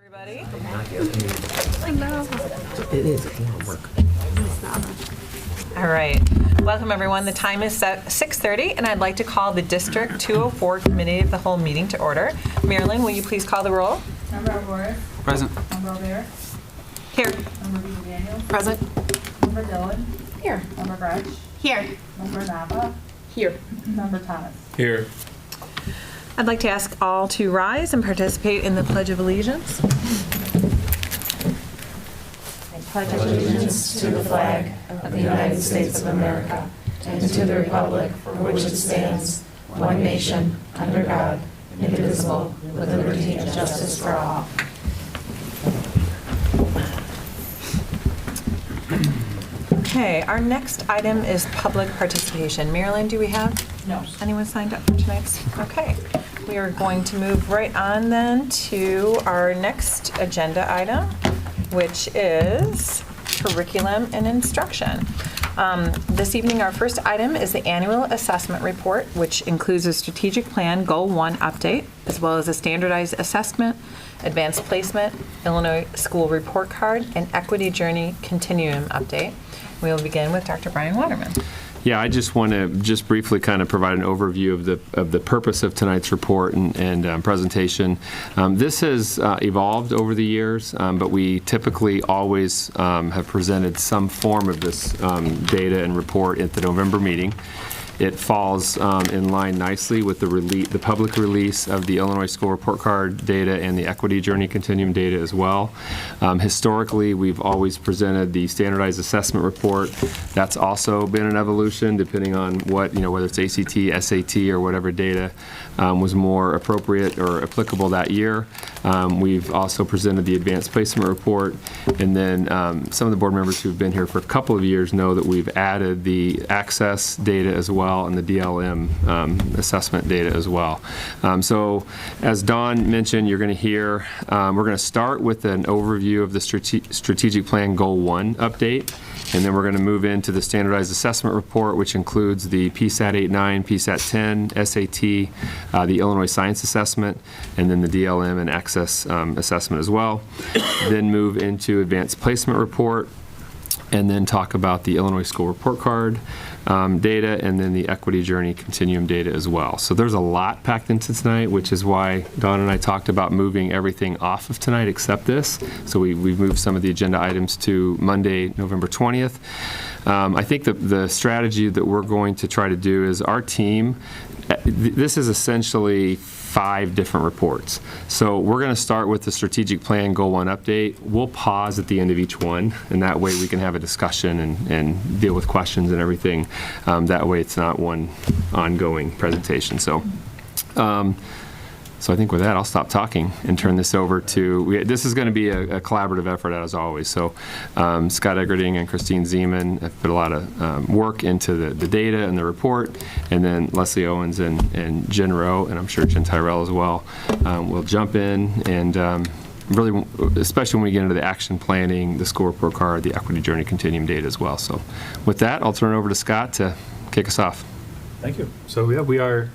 Everybody. It is. It won't work. All right. Welcome, everyone. The time is 6:30, and I'd like to call the District 204 Committee of the Whole meeting to order. Marilyn, will you please call the roll? Member Morris. Present. Member O'Leary. Here. Member Beaton Daniels. Present. Member Dillon. Here. Member Gretsch. Here. Member Nava. Here. Member Thomas. Here. I'd like to ask all to rise and participate in the Pledge of Allegiance. I pledge allegiance to the flag of the United States of America and to the republic for which it stands, one nation, under God, indivisible, with liberty and justice for all. Okay, our next item is public participation. Marilyn, do we have anyone signed up for tonight's? Okay, we are going to move right on then to our next agenda item, which is curriculum and instruction. This evening, our first item is the annual assessment report, which includes a strategic plan Goal 1 update, as well as a standardized assessment, advanced placement, Illinois school report card, and equity journey continuum update. We will begin with Dr. Brian Waterman. Yeah, I just want to briefly kind of provide an overview of the purpose of tonight's report and presentation. This has evolved over the years, but we typically always have presented some form of this data and report at the November meeting. It falls in line nicely with the public release of the Illinois School Report Card data and the Equity Journey Continuum data as well. Historically, we've always presented the Standardized Assessment Report. That's also been an evolution depending on what, whether it's ACT, SAT, or whatever data was more appropriate or applicable that year. We've also presented the Advanced Placement Report, and then some of the board members who've been here for a couple of years know that we've added the Access data as well and the DLM assessment data as well. So as Dawn mentioned, you're going to hear, we're going to start with an overview of the Strategic Plan Goal 1 update, and then we're going to move into the Standardized Assessment Report, which includes the PSAT 8-9, PSAT 10, SAT, the Illinois Science Assessment, and then the DLM and Access assessment as well. Then move into Advanced Placement Report, and then talk about the Illinois School Report Card data, and then the Equity Journey Continuum data as well. So there's a lot packed into tonight, which is why Dawn and I talked about moving everything off of tonight except this. So we've moved some of the agenda items to Monday, November 20th. I think the strategy that we're going to try to do is our team, this is essentially 5 different reports. So we're going to start with the Strategic Plan Goal 1 update. We'll pause at the end of each one, and that way we can have a discussion and deal with questions and everything. That way it's not one ongoing presentation. So I think with that, I'll stop talking and turn this over to, this is going to be a collaborative effort as always. So Scott Eggerding and Christine Zeman have put a lot of work into the data and the report, and then Leslie Owens and Jen Rowe, and I'm sure Jen Tyrell as well, will jump in and really, especially when we get into the action planning, the school report card, the Equity Journey Continuum data as well. So with that, I'll turn it over to Scott to kick us off. Thank you. So yeah, we are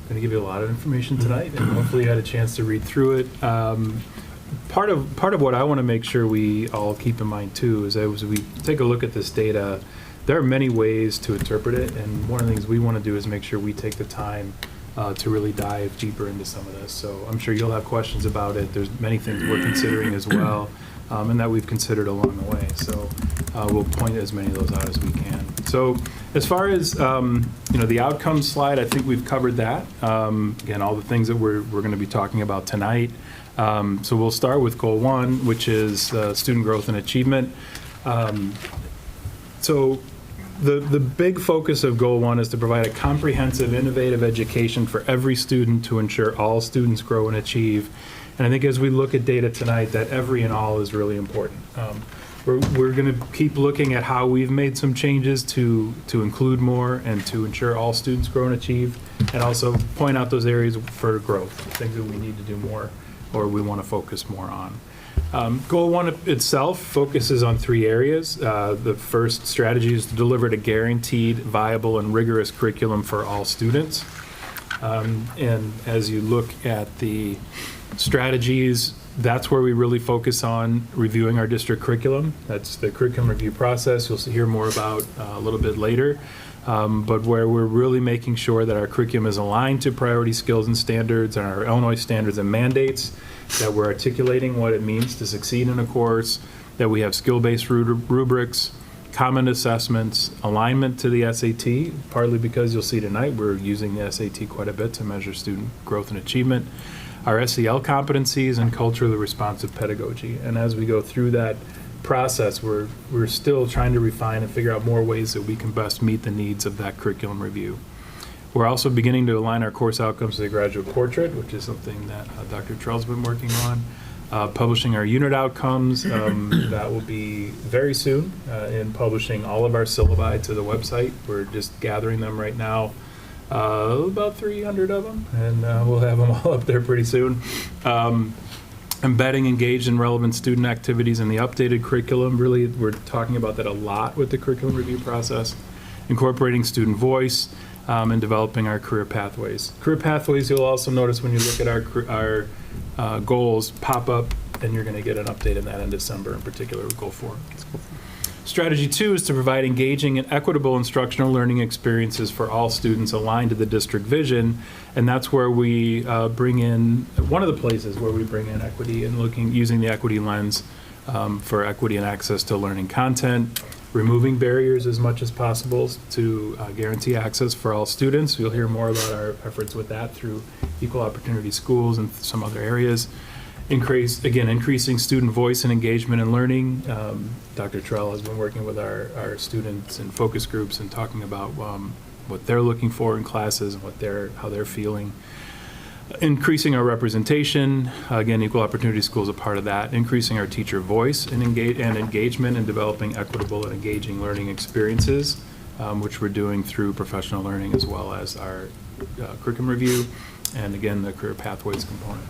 going to give you a lot of information tonight, and hopefully you had a chance to read through it. Part of what I want to make sure we all keep in mind too is as we take a look at this data, there are many ways to interpret it, and one of the things we want to do is make sure we take the time to really dive deeper into some of this. So I'm sure you'll have questions about it. There's many things we're considering as well, and that we've considered along the way. So we'll point as many of those out as we can. So as far as the outcomes slide, I think we've covered that. Again, all the things that we're going to be talking about tonight. So we'll start with Goal 1, which is student growth and achievement. So the big focus of Goal 1 is to provide a comprehensive, innovative education for every student to ensure all students grow and achieve. And I think as we look at data tonight, that every and all is really important. We're going to keep looking at how we've made some changes to include more and to ensure all students grow and achieve, and also point out those areas for growth, things that we need to do more or we want to focus more on. Goal 1 itself focuses on 3 areas. The first strategy is to deliver a guaranteed, viable, and rigorous curriculum for all students. And as you look at the strategies, that's where we really focus on reviewing our district curriculum. That's the curriculum review process you'll hear more about a little bit later. But where we're really making sure that our curriculum is aligned to priority skills and standards and our Illinois standards and mandates, that we're articulating what it means to succeed in a course, that we have skill-based rubrics, common assessments, alignment to the SAT, partly because you'll see tonight we're using the SAT quite a bit to measure student growth and achievement, our SEL competencies, and culturally responsive pedagogy. And as we go through that process, we're still trying to refine and figure out more ways that we can best meet the needs of that curriculum review. We're also beginning to align our course outcomes to the graduate portrait, which is something that Dr. Trell's been working on. Publishing our unit outcomes, that will be very soon, in publishing all of our syllabi to the website. We're just gathering them right now, about 300 of them, and we'll have them all up there pretty soon. Embedding engaged and relevant student activities in the updated curriculum. Really, we're talking about that a lot with the curriculum review process. Incorporating student voice, and developing our career pathways. Career pathways, you'll also notice when you look at our goals pop up, and you're going to get an update on that in December, in particular with Goal 4. Strategy 2 is to provide engaging and equitable instructional learning experiences for all students aligned to the district vision, and that's where we bring in, one of the places where we bring in equity and using the equity lens for equity and access to learning content, removing barriers as much as possible to guarantee access for all students. You'll hear more about our efforts with that through equal opportunity schools and some other areas. Increasing student voice and engagement in learning. Dr. Trell has been working with our students in focus groups and talking about what they're looking for in classes and how they're feeling. Increasing our representation, again, equal opportunity schools are part of that. Increasing our teacher voice and engagement in developing equitable and engaging learning experiences, which we're doing through professional learning as well as our curriculum review, and again, the career pathways component.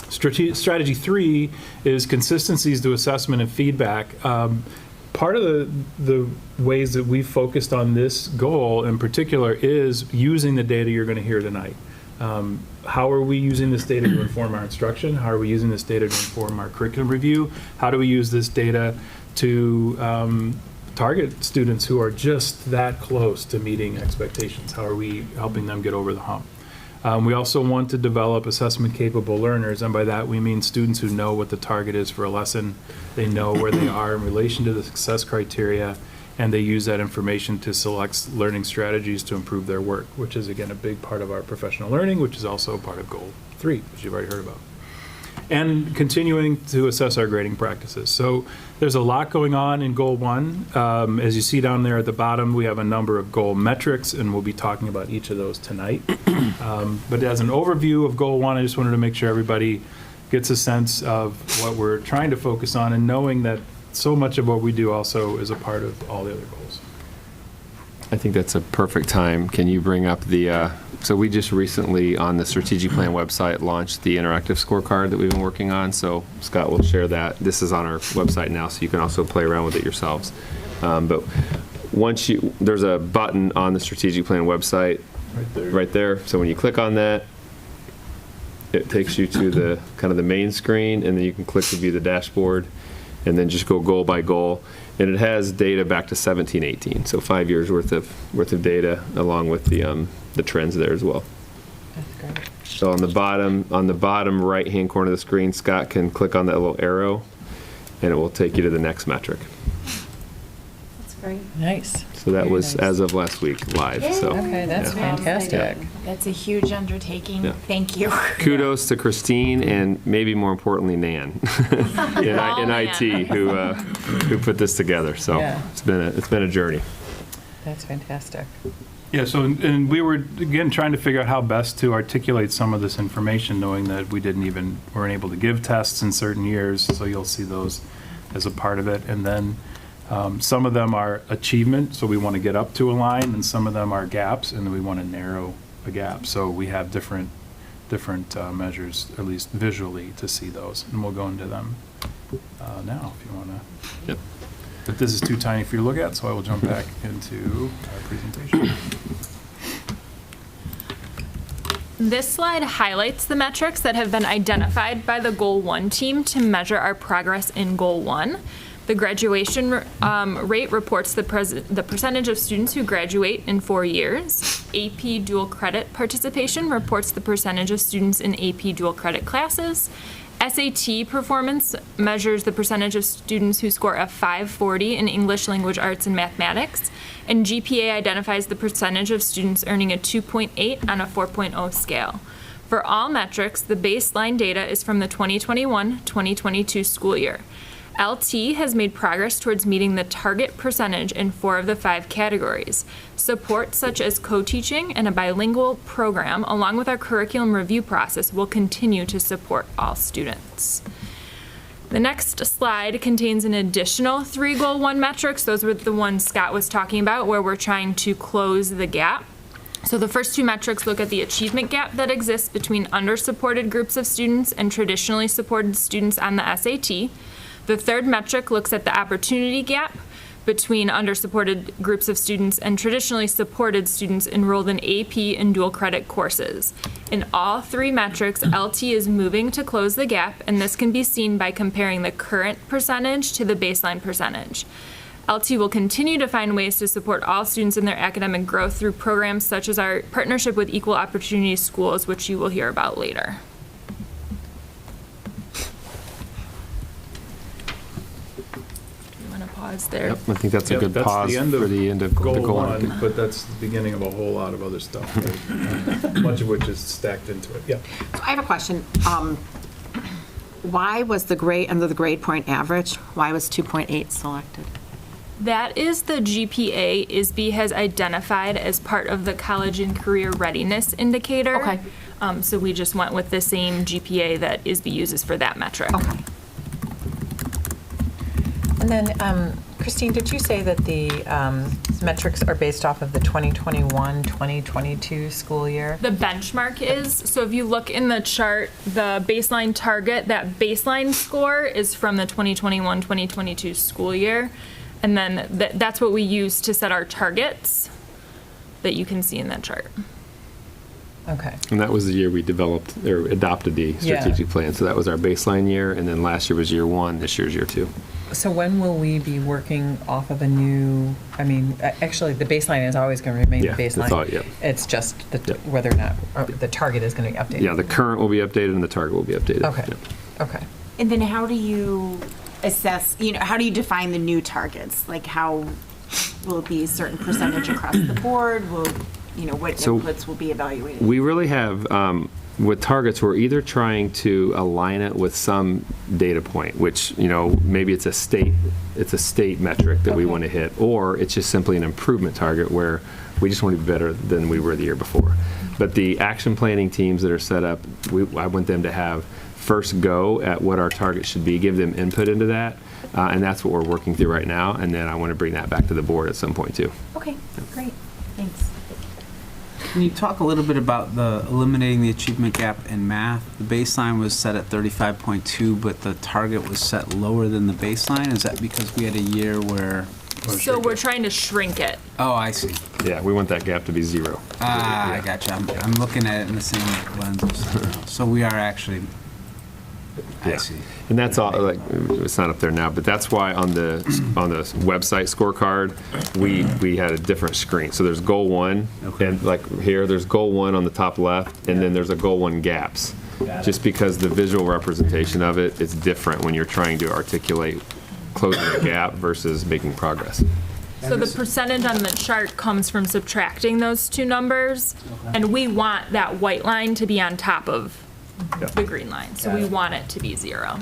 Strategy 3 is consistencies to assessment and feedback. Part of the ways that we've focused on this goal in particular is using the data you're going to hear tonight. How are we using this data to inform our instruction? How are we using this data to inform our curriculum review? How do we use this data to target students who are just that close to meeting expectations? How are we helping them get over the hump? We also want to develop assessment-capable learners, and by that we mean students who know what the target is for a lesson, they know where they are in relation to the success criteria, and they use that information to select learning strategies to improve their work, which is, again, a big part of our professional learning, which is also part of Goal 3, which you've already heard about. And continuing to assess our grading practices. So there's a lot going on in Goal 1. As you see down there at the bottom, we have a number of goal metrics, and we'll be talking about each of those tonight. But as an overview of Goal 1, I just wanted to make sure everybody gets a sense of what we're trying to focus on, and knowing that so much of what we do also is a part of all the other goals. I think that's a perfect time. Can you bring up the, so we just recently on the strategic plan website launched the interactive scorecard that we've been working on. So Scott will share that. This is on our website now, so you can also play around with it yourselves. But once there's a button on the strategic plan website right there. So when you click on that, it takes you to the kind of the main screen, and then you can click to view the dashboard, and then just go goal by goal. And it has data back to 17-18, so 5 years worth of data, along with the trends there as well. That's great. So on the bottom right-hand corner of the screen, Scott can click on that little arrow, and it will take you to the next metric. That's great. Nice. So that was as of last week live. So Okay, that's yeah. fantastic. That's a huge undertaking. Yeah. Thank you. Kudos to Christine and maybe more importantly Nan in IT who put this together. So Yeah. it's been a journey. That's fantastic. Yeah, so, and we were, again, trying to figure out how best to articulate some of this information, knowing that we weren't able to give tests in certain years, so you'll see those as a part of it. And then some of them are achievement, so we want to get up to a line, and some of them are gaps, and then we want to narrow a gap. So we have different measures, at least visually, to see those, and we'll go into them now if you want to. Yep. But this is too tiny for you to look at, so I will jump back into our presentation. This slide highlights the metrics that have been identified by the Goal 1 team to measure our progress in Goal 1. The graduation rate reports the percentage of students who graduate in 4 years. AP dual credit participation reports the percentage of students in AP dual credit classes. SAT performance measures the percentage of students who score a 540 in English, language arts, and mathematics. And GPA identifies the percentage of students earning a 2.8 on a 4.0 scale. For all metrics, the baseline data is from the 2021-2022 school year. LT has made progress towards meeting the target percentage in 4 of the 5 categories. Support such as co-teaching and a bilingual program, along with our curriculum review process, will continue to support all students. The next slide contains an additional 3 Goal 1 metrics. Those were the ones Scott was talking about, where we're trying to close the gap. So the first 2 metrics look at the achievement gap that exists between under-supported groups of students and traditionally supported students on the SAT. The third metric looks at the opportunity gap between under-supported groups of students and traditionally supported students enrolled in AP and dual credit courses. In all 3 metrics, LT is moving to close the gap, and this can be seen by comparing the current percentage to the baseline percentage. LT will continue to find ways to support all students in their academic growth through programs such as our partnership with Equal Opportunity Schools, which you will hear about later. Pause there. Yep, I think that's a good That's pause for the end of Goal Goal 1, but that's the beginning of a whole lot of other stuff, much of which is stacked into it. Yeah. So I have a question. Why was the grade, under the grade point average, why was 2.8 selected? That is the GPA ISB has identified as part of the college and career readiness indicator. Okay. So we just went with the same GPA that ISB uses for that metric. Okay. And then, Christine, did you say that the metrics are based off of the 2021-2022 school year? The benchmark is, so if you look in the chart, the baseline target, that baseline score is from the 2021-2022 school year. And then that's what we use to set our targets that you can see in that chart. Okay. And that was the year we developed or adopted the strategic plan. So that was our baseline year, and then last year was year 1, this year's year 2. So when will we be working off of a new, I mean, actually, the baseline is always going to remain the baseline. Yeah, the thought, yeah. It's just whether or not the target is going to be updated. Yeah, the current will be updated and the target will be updated. Okay. Yeah. Okay. And then how do you assess, how do you define the new targets? Like how will it be a certain percentage across the board? Will, what inputs will be evaluated? We really have, with targets, we're either trying to align it with some data point, which, maybe it's a state metric that we want to hit, or it's just simply an improvement target where we just want to be better than we were the year before. But the action planning teams that are set up, I want them to have first go at what our target should be, give them input into that, and that's what we're working through right now, and then I want to bring that back to the board at some point too. Okay, great, thanks. Can you talk a little bit about the eliminating the achievement gap in math? The baseline was set at 35.2, but the target was set lower than the baseline. Is that because we had a year where? So we're trying to shrink it. Oh, I see. Yeah, we want that gap to be 0. I gotcha. I'm looking at it in the same lens of something. So we are actually. I see. And that's all, like, it's not up there now, but that's why on the website scorecard, we had a different screen. So there's goal 1, and like here, there's goal 1 on the top left, and then there's a goal 1 gaps. Just because the visual representation of it is different when you're trying to articulate closing a gap versus making progress. So the percentage on the chart comes from subtracting those 2 numbers, and we want that white line to be on top of the green line. So we want it to be 0.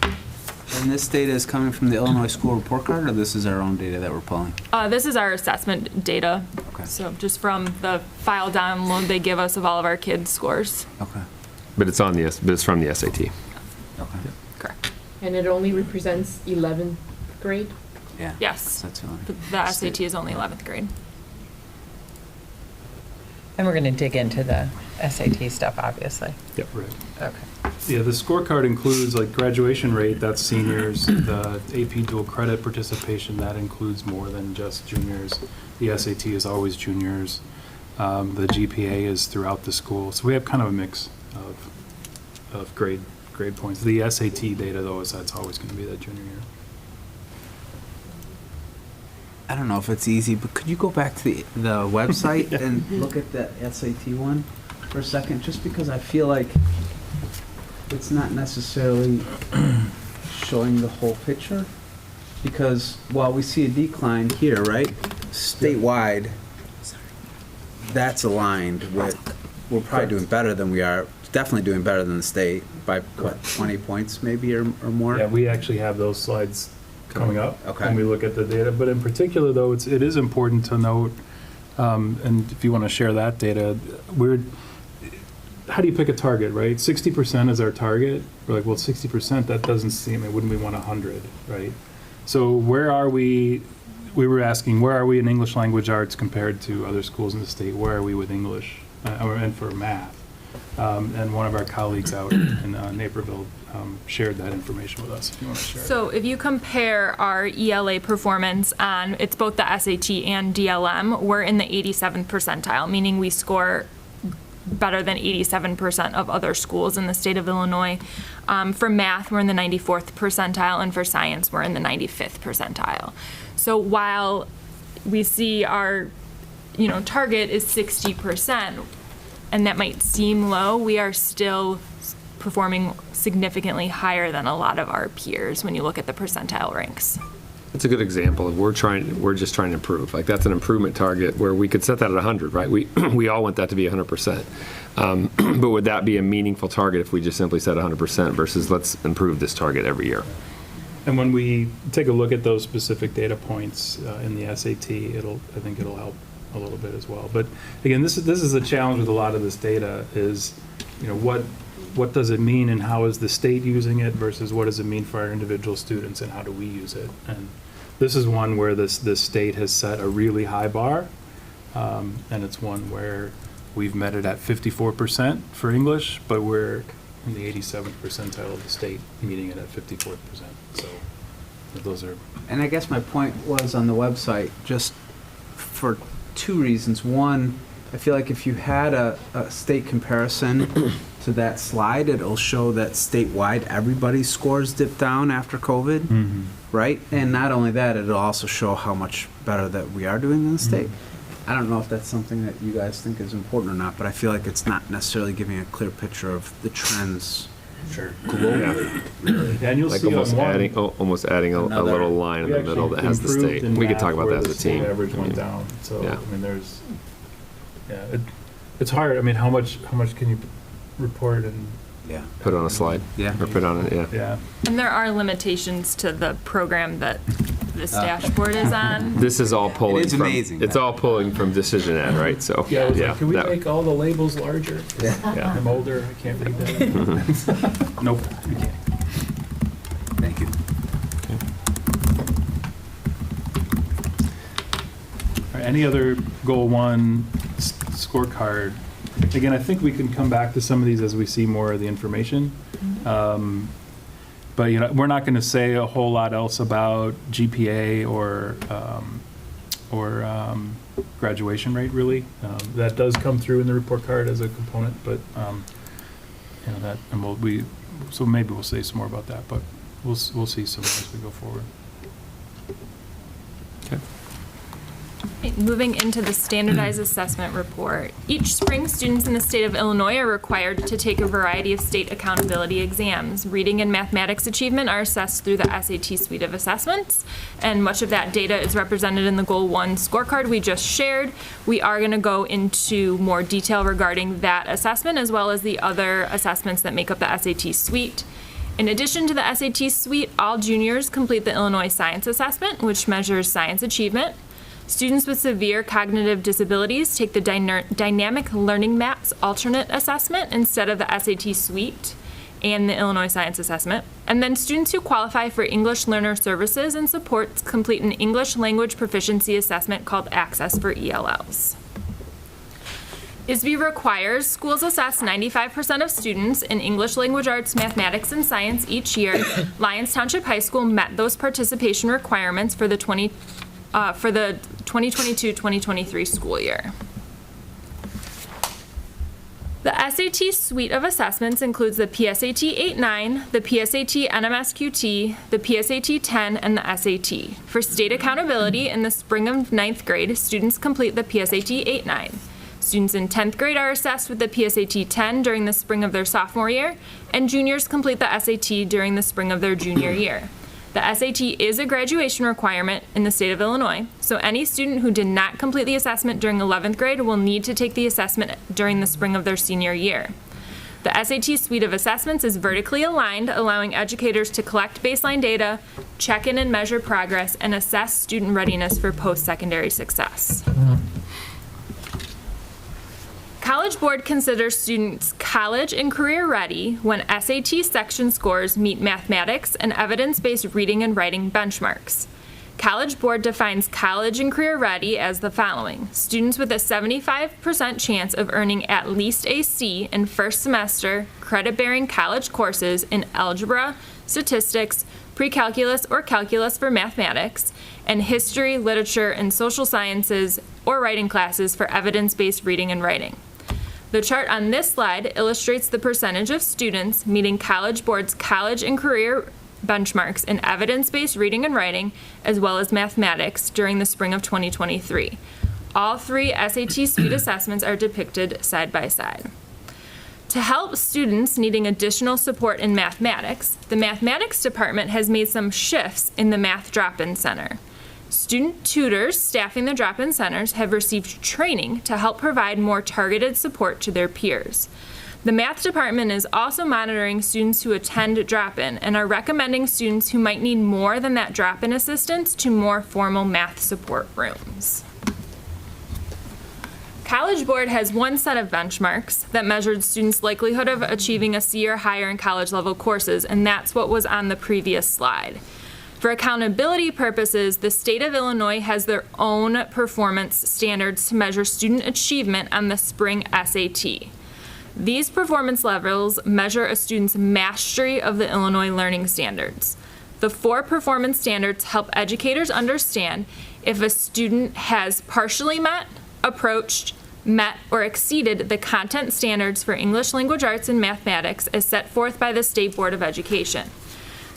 And this data is coming from the Illinois School Report Card, or this is our own data that we're pulling? This is our assessment data. Okay. So just from the file download they give us of all of our kids' scores. Okay. But it's from the SAT. Okay. Correct. And it only represents 11th grade? Yeah. Yes. That's fine. The SAT is only 11th grade. And we're going to dig into the SAT stuff, obviously. Yep. Right. Okay. Yeah, the scorecard includes like graduation rate, that's seniors, the AP dual credit participation, that includes more than just juniors. The SAT is always juniors. The GPA is throughout the school. So we have kind of a mix of grade points. The SAT data, though, that's always going to be that junior year. I don't know if it's easy, but could you go back to the website and look at that SAT one for a second? Just because I feel like it's not necessarily showing the whole picture. Because while we see a decline here, right, statewide, that's aligned with, we're probably doing better than we are, definitely doing better than the state by, what, 20 points maybe or more? Yeah, we actually have those slides coming up Okay. when we look at the data. But in particular, though, it is important to note, and if you want to share that data, how do you pick a target, right? 60% is our target. We're like, well, 60%, that doesn't seem, wouldn't we want 100, right? So where are we? We were asking, where are we in English language arts compared to other schools in the state? Where are we with English and for math? And one of our colleagues out in Naperville shared that information with us, if you want to share it. So if you compare our ELA performance on, it's both the SAT and DLM, we're in the 87th percentile, meaning we score better than 87% of other schools in the state of Illinois. For math, we're in the 94th percentile, and for science, we're in the 95th percentile. So while we see our, target is 60%, and that might seem low, we are still performing significantly higher than a lot of our peers when you look at the percentile ranks. It's a good example of we're just trying to improve. Like, that's an improvement target where we could set that at 100, right? We all want that to be 100%. But would that be a meaningful target if we just simply said 100% versus let's improve this target every year? And when we take a look at those specific data points in the SAT, I think it'll help a little bit as well. But again, this is a challenge with a lot of this data is, what does it mean and how is the state using it versus what does it mean for our individual students and how do we use it? And this is one where this state has set a really high bar, and it's one where we've met it at 54% for English, but we're in the 87th percentile of the state, meeting it at 54%. So those are... And I guess my point was on the website, just for two reasons. One, I feel like if you had a state comparison to that slide, it'll show that statewide everybody's scores dipped down after COVID, right? And not only that, it'll also show how much better that we are doing in the state. I don't know if that's something that you guys think is important or not, but I feel like it's not necessarily giving a clear picture of the trends globally. And you'll Like see almost adding a little line in the middle that has the state. We could talk about that as a team. The average went down. So yeah. There's, it's hard. How much can you report and Put it on a slide. Yeah. Or put on it. Yeah. yeah. And there are limitations to the program that this dashboard is on. This is all pulling. It is from, amazing. It's all pulling from Decision Ed, right? So Yeah. I was like, can we that- make all the labels larger? Yeah. I'm older. I can't read that. Nope. We can't. Thank you. All right, any other Goal 1 scorecard? Again, I think we can come back to some of these as we see more of the information. But we're not going to say a whole lot else about GPA or graduation rate, really. That does come through in the report card as a component, but so maybe we'll say some more about that, but we'll see some more as we go forward. Okay. Moving into the standardized assessment report. Each spring, students in the state of Illinois are required to take a variety of state accountability exams. Reading and mathematics achievement are assessed through the SAT suite of assessments, and much of that data is represented in the Goal 1 scorecard we just shared. We are going to go into more detail regarding that assessment as well as the other assessments that make up the SAT suite. In addition to the SAT suite, all juniors complete the Illinois Science Assessment, which measures science achievement. Students with severe cognitive disabilities take the Dynamic Learning Maps alternate assessment instead of the SAT suite and the Illinois Science Assessment. And then students who qualify for English Learner Services and Supports complete an English Language Proficiency Assessment called Access for ELLs. ISB requires schools assess 95% of students in English Language Arts, Mathematics, and Science each year. Lyons Township High School met those participation requirements for the 2022-2023 school year. The SAT suite of assessments includes the PSAT 8-9, the PSAT NMSQT, the PSAT 10, and the SAT. For state accountability, in the spring of 9th grade, students complete the PSAT 8-9. Students in 10th grade are assessed with the PSAT 10 during the spring of their sophomore year, and juniors complete the SAT during the spring of their junior year. The SAT is a graduation requirement in the state of Illinois, so any student who did not complete the assessment during 11th grade will need to take the assessment during the spring of their senior year. The SAT suite of assessments is vertically aligned, allowing educators to collect baseline data, check in and measure progress, and assess student readiness for post-secondary success. College Board considers students college and career ready when SAT section scores meet mathematics and evidence-based reading and writing benchmarks. College Board defines college and career ready as the following: students with a 75% chance of earning at least a C in first semester credit-bearing college courses in algebra, statistics, pre-calculus or calculus for mathematics, and history, literature, and social sciences or writing classes for evidence-based reading and writing. The chart on this slide illustrates the percentage of students meeting College Board's college and career benchmarks in evidence-based reading and writing, as well as mathematics, during the spring of 2023. All three SAT suite assessments are depicted side by side. To help students needing additional support in mathematics, the mathematics department has made some shifts in the Math Drop-In Center. Student tutors staffing the drop-in centers have received training to help provide more targeted support to their peers. The math department is also monitoring students who attend drop-in and are recommending students who might need more than that drop-in assistance to more formal math support rooms. College Board has one set of benchmarks that measured students' likelihood of achieving a C or higher in college level courses, and that's what was on the previous slide. For accountability purposes, the state of Illinois has their own performance standards to measure student achievement on the spring SAT. These performance levels measure a student's mastery of the Illinois learning standards. The 4 performance standards help educators understand if a student has partially met, approached, met, or exceeded the content standards for English language arts and mathematics as set forth by the State Board of Education.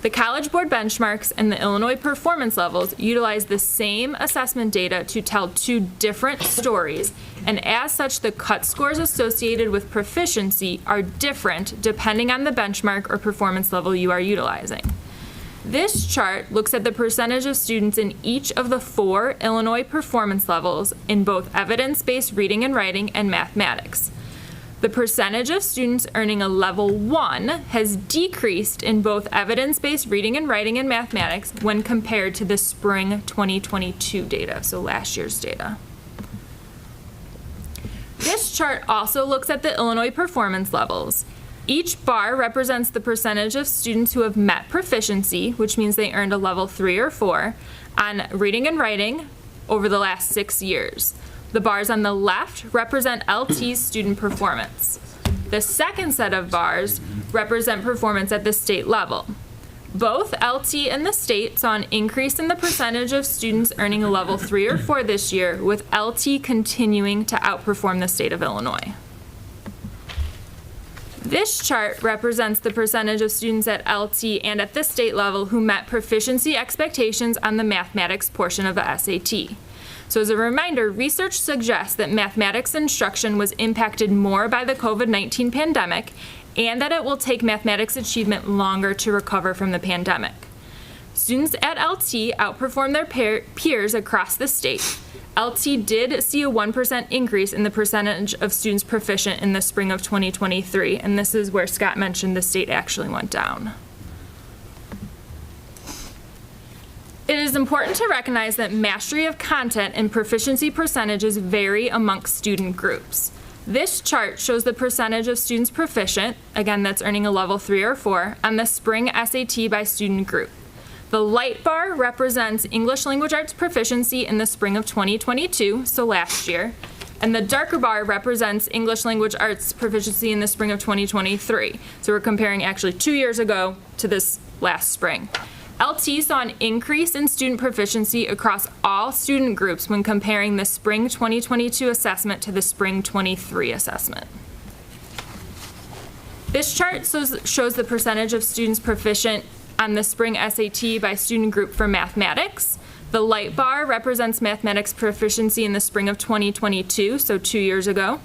The College Board benchmarks and the Illinois performance levels utilize the same assessment data to tell 2 different stories, and as such, the cut scores associated with proficiency are different depending on the benchmark or performance level you are utilizing. This chart looks at the percentage of students in each of the 4 Illinois performance levels in both evidence-based reading and writing and mathematics. The percentage of students earning a level 1 has decreased in both evidence-based reading and writing and mathematics when compared to the spring 2022 data, so last year's data. This chart also looks at the Illinois performance levels. Each bar represents the percentage of students who have met proficiency, which means they earned a level 3 or 4, on reading and writing over the last 6 years. The bars on the left represent LT's student performance. The second set of bars represent performance at the state level. Both LT and the state saw an increase in the percentage of students earning a level 3 or 4 this year, with LT continuing to outperform the state of Illinois. This chart represents the percentage of students at LT and at the state level who met proficiency expectations on the mathematics portion of the SAT. So as a reminder, research suggests that mathematics instruction was impacted more by the COVID-19 pandemic and that it will take mathematics achievement longer to recover from the pandemic. Students at LT outperformed their peers across the state. LT did see a 1% increase in the percentage of students proficient in the spring of 2023, and this is where Scott mentioned the state actually went down. It is important to recognize that mastery of content and proficiency percentages vary amongst student groups. This chart shows the percentage of students proficient, again that's earning a level 3 or 4, on the spring SAT by student group. The light bar represents English language arts proficiency in the spring of 2022, so last year, and the darker bar represents English language arts proficiency in the spring of 2023. So we're comparing actually 2 years ago to this last spring. LT saw an increase in student proficiency across all student groups when comparing the spring 2022 assessment to the spring 23 assessment. This chart shows the percentage of students proficient on the spring SAT by student group for mathematics. The light bar represents mathematics proficiency in the spring of 2022, so 2 years ago.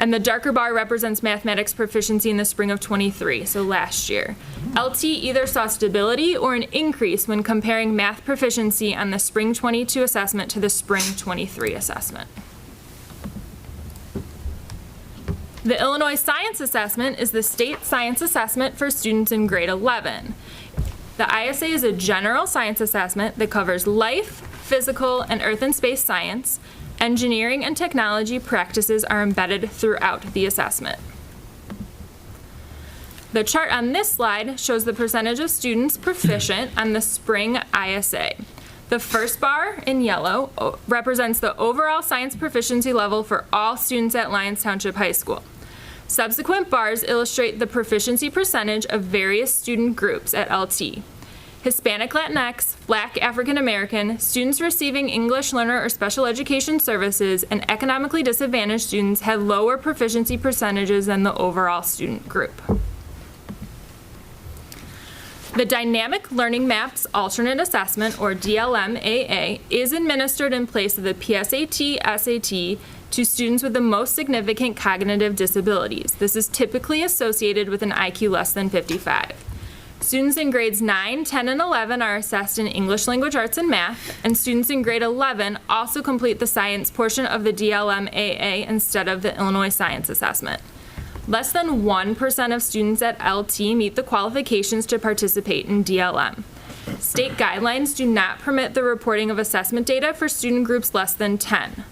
And the darker bar represents mathematics proficiency in the spring of 23, so last year. LT either saw stability or an increase when comparing math proficiency on the spring 22 assessment to the spring 23 assessment. The Illinois Science Assessment is the state science assessment for students in grade 11. The ISA is a general science assessment that covers life, physical, and earth and space science. Engineering and technology practices are embedded throughout the assessment. The chart on this slide shows the percentage of students proficient on the spring ISA. The first bar in yellow represents the overall science proficiency level for all students at Lyons Township High School. Subsequent bars illustrate the proficiency percentage of various student groups at LT. Hispanic Latinx, Black African American, students receiving English learner or special education services, and economically disadvantaged students had lower proficiency percentages than the overall student group. The Dynamic Learning Maps Alternate Assessment, or DLM-AA, is administered in place of the PSAT-SAT to students with the most significant cognitive disabilities. This is typically associated with an IQ less than 55. Students in grades 9, 10, and 11 are assessed in English Language Arts and Math, and students in grade 11 also complete the science portion of the DLM-AA instead of the Illinois Science Assessment. Less than 1% of students at LT meet the qualifications to participate in DLM. State guidelines do not permit the reporting of assessment data for student groups less than 10.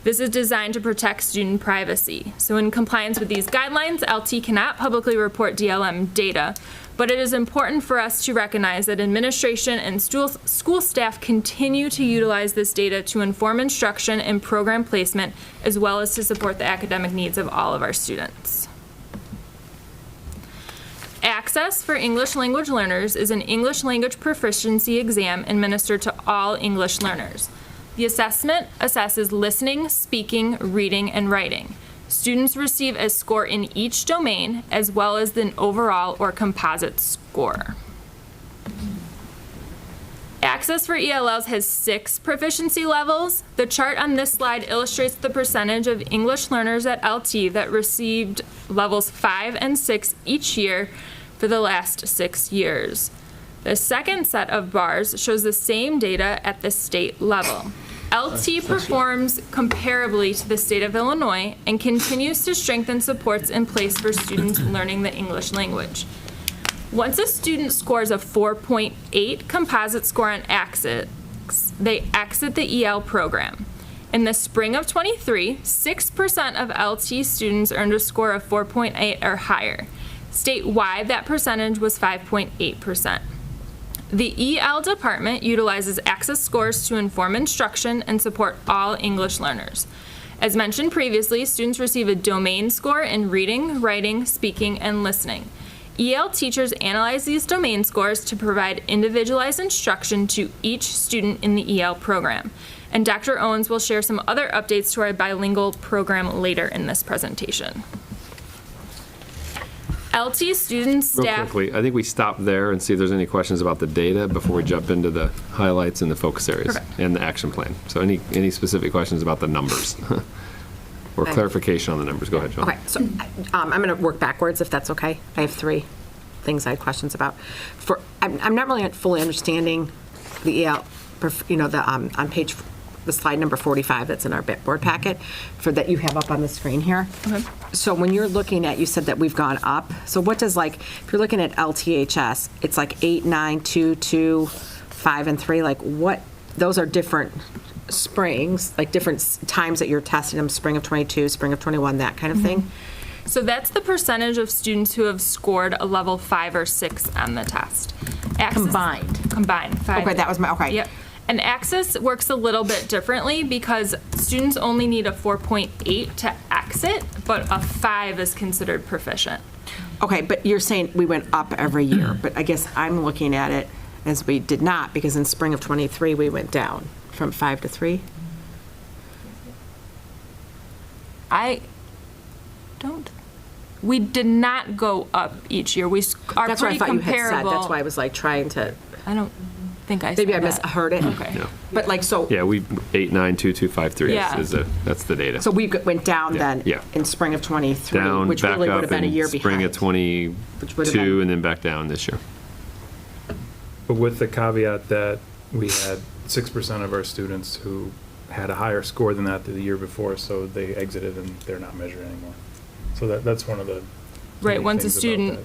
This is designed to protect student privacy. So in compliance with these guidelines, LT cannot publicly report DLM data, but it is important for us to recognize that administration and school staff continue to utilize this data to inform instruction and program placement, as well as to support the academic needs of all of our students. Access for English language learners is an English language proficiency exam administered to all English learners. The assessment assesses listening, speaking, reading, and writing. Students receive a score in each domain, as well as the overall or composite score. Access for ELLs has 6 proficiency levels. The chart on this slide illustrates the percentage of English learners at LT that received levels 5 and 6 each year for the last 6 years. The second set of bars shows the same data at the state level. LT performs comparably to the state of Illinois and continues to strengthen supports in place for students learning the English language. Once a student scores a 4.8 composite score on ACCET, they exit the EL program. In the spring of 23, 6% of LT students earned a score of 4.8 or higher. Statewide, that percentage was 5.8%. The EL department utilizes access scores to inform instruction and support all English learners. As mentioned previously, students receive a domain score in reading, writing, speaking, and listening. EL teachers analyze these domain scores to provide individualized instruction to each student in the EL program. And Dr. Owens will share some other updates to our bilingual program later in this presentation. LT students, staff. Real quickly, I think we stop there and see if there's any questions about the data before we jump into the highlights and the focus areas and the action plan. So any specific questions about the numbers or clarification on the numbers? Go ahead, John. Okay, so I'm going to work backwards if that's okay. I have 3 things I had questions about. I'm not really fully understanding the EL, on page, the slide number 45 that's in our board packet that you have up on the screen here. Okay. So when you're looking at, you said that we've gone up. So what does if you're looking at LTHS, it's 8, 9, 2, 2, 5, and 3. What, those are different springs, different times that you're testing them, spring of 22, spring of 21, that kind of thing? So that's the percentage of students who have scored a level 5 or 6 on the test. Combined. Combined. 5. Okay, that was okay. Yep. And Access works a little bit differently because students only need a 4.8 to exit, but a 5 is considered proficient. Okay, but you're saying we went up every year, but I guess I'm looking at it as we did not, because in spring of 23, we went down from 5 to 3. I don't We did not go up each year. We are That's what I pretty thought you had said. comparable. That's why I was like trying to, I don't think I said maybe I that. misheard it. Okay. No. But like, so, Yeah, 892253 Yeah. that's the data. so we went down Yeah, then yeah. in spring of '23, Down, which back really would up have been a year in behind. spring of Which would have 22, been- and then back down this year. But with the caveat that we had 6% of our students who had a higher score than that the year before, so they exited and they're not measured anymore. So that's one of the Right, unique once a things about student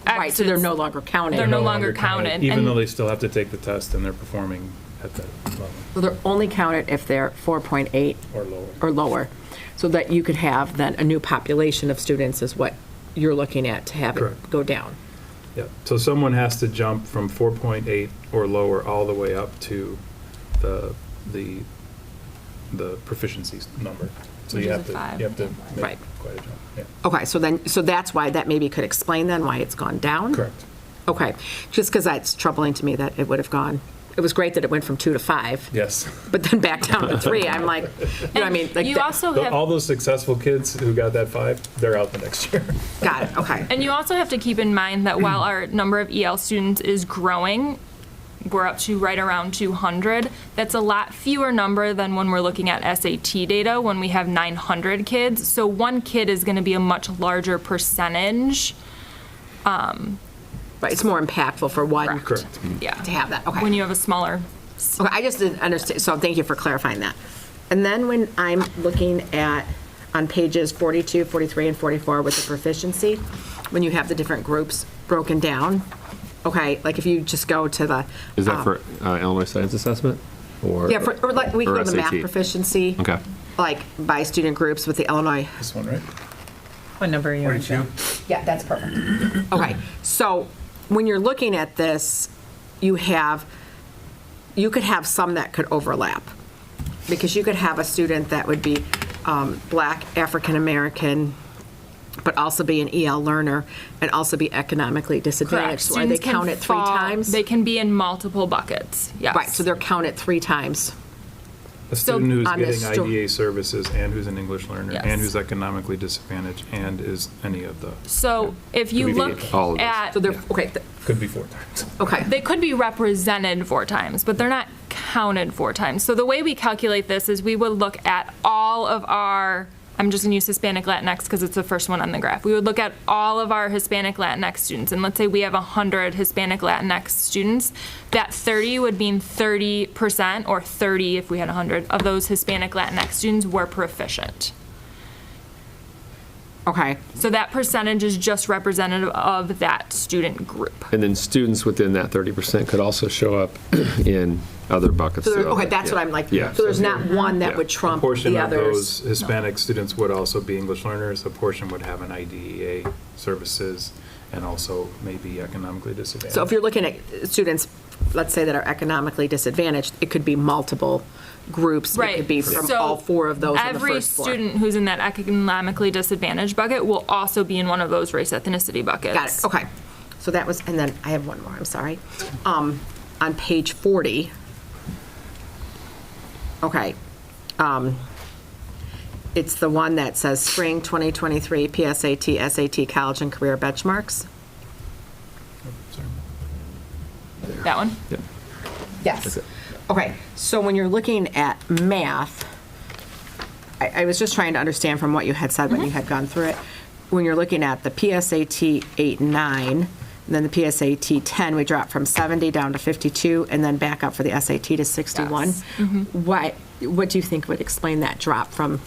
that. Right, so they're exits, no longer counted. They're no longer counted, Even and- though they still have to take the test and they're performing at that level So they're only counted if they're 4.8 or lower. or lower, so that you could have then a new population of students is what you're looking at to have it Correct. go down. Yeah, so someone has to jump from 4.8 or lower all the way up to the proficiency number. So Which you is have a to, 5. you have to make Right. quite a jump, yeah. Okay, so that's why, that maybe could explain then why it's gone down? Correct. Okay, just because that's troubling to me that it would have gone, it was great that it went from 2 to 5, Yes. but then back down to 3, I'm like, you know what I mean? Like You that- also have. All those successful kids who got that 5, they're out the next year. Got it, okay. And you also have to keep in mind that while our number of EL students is growing, we're up to right around 200. That's a lot fewer number than when we're looking at SAT data when we have 900 kids. So one kid is going to be a much larger percentage. Right, it's more impactful for one Correct. Yeah. to have that, okay. When you have a smaller. Okay, I just didn't understand, so thank you for clarifying that. And then when I'm looking at, on pages 42, 43, and 44 with the proficiency, when you have the different groups broken down, okay, like if you just go to the. Is that for Illinois Science Assessment? Or Yeah, or like, we or go to the math SAT? proficiency. Okay. Like by student groups with the Illinois. This one, right? What number are you on? Jill? Yeah, that's perfect. Okay, so when you're looking at this, you could have some that could overlap. Because you could have a student that would be Black, African-American, but also be an EL learner and also be economically disadvantaged. So are they Students can counted 3 fall- times? They can be in multiple buckets, yes. Right, so they're counted 3 times. A student who's on this getting IDA services and who's an English learner Yes. and who's economically disadvantaged and is any of the, So if you Could be look all of those. at, So they're, okay, could be 4 times. okay. they could be represented 4 times, but they're not counted 4 times. So the way we calculate this is we would look at all of our, I'm just going to use Hispanic Latinx because it's the first one on the graph. We would look at all of our Hispanic Latinx students, and let's say we have 100 Hispanic Latinx students. That 30 would mean 30%, or 30 if we had 100, of those Hispanic Latinx students were proficient. Okay, So that percentage is just representative of that student group. And then students within that 30% could also show up in other buckets. so there- too. okay, that's Yeah. what I'm like, Yeah. so there's not one that Yeah. would A trump portion the of others. those Hispanic students would also be English learners, a portion would have an IDEA services, and also maybe economically disadvantaged. So if you're looking at students, let's say that are economically disadvantaged, it could be multiple groups. It could be from So all 4 of those on the every first floor. student who's in that economically disadvantaged bucket will also be in one of those race ethnicity buckets. Got it, okay. So that was, and then I have one more, I'm sorry. On page 40, okay, it's the one that says Spring 2023 PSAT, SAT, College and Career Benchmarks. Sorry. That one? Yes. Okay, so when you're looking at math, I was just trying to understand from what you had said when you had gone through it. When you're looking at the PSAT 8 and 9, and then the PSAT 10, we dropped from 70 down to 52, and then back up for the SAT to 61. Yes. What do you think would explain that drop from?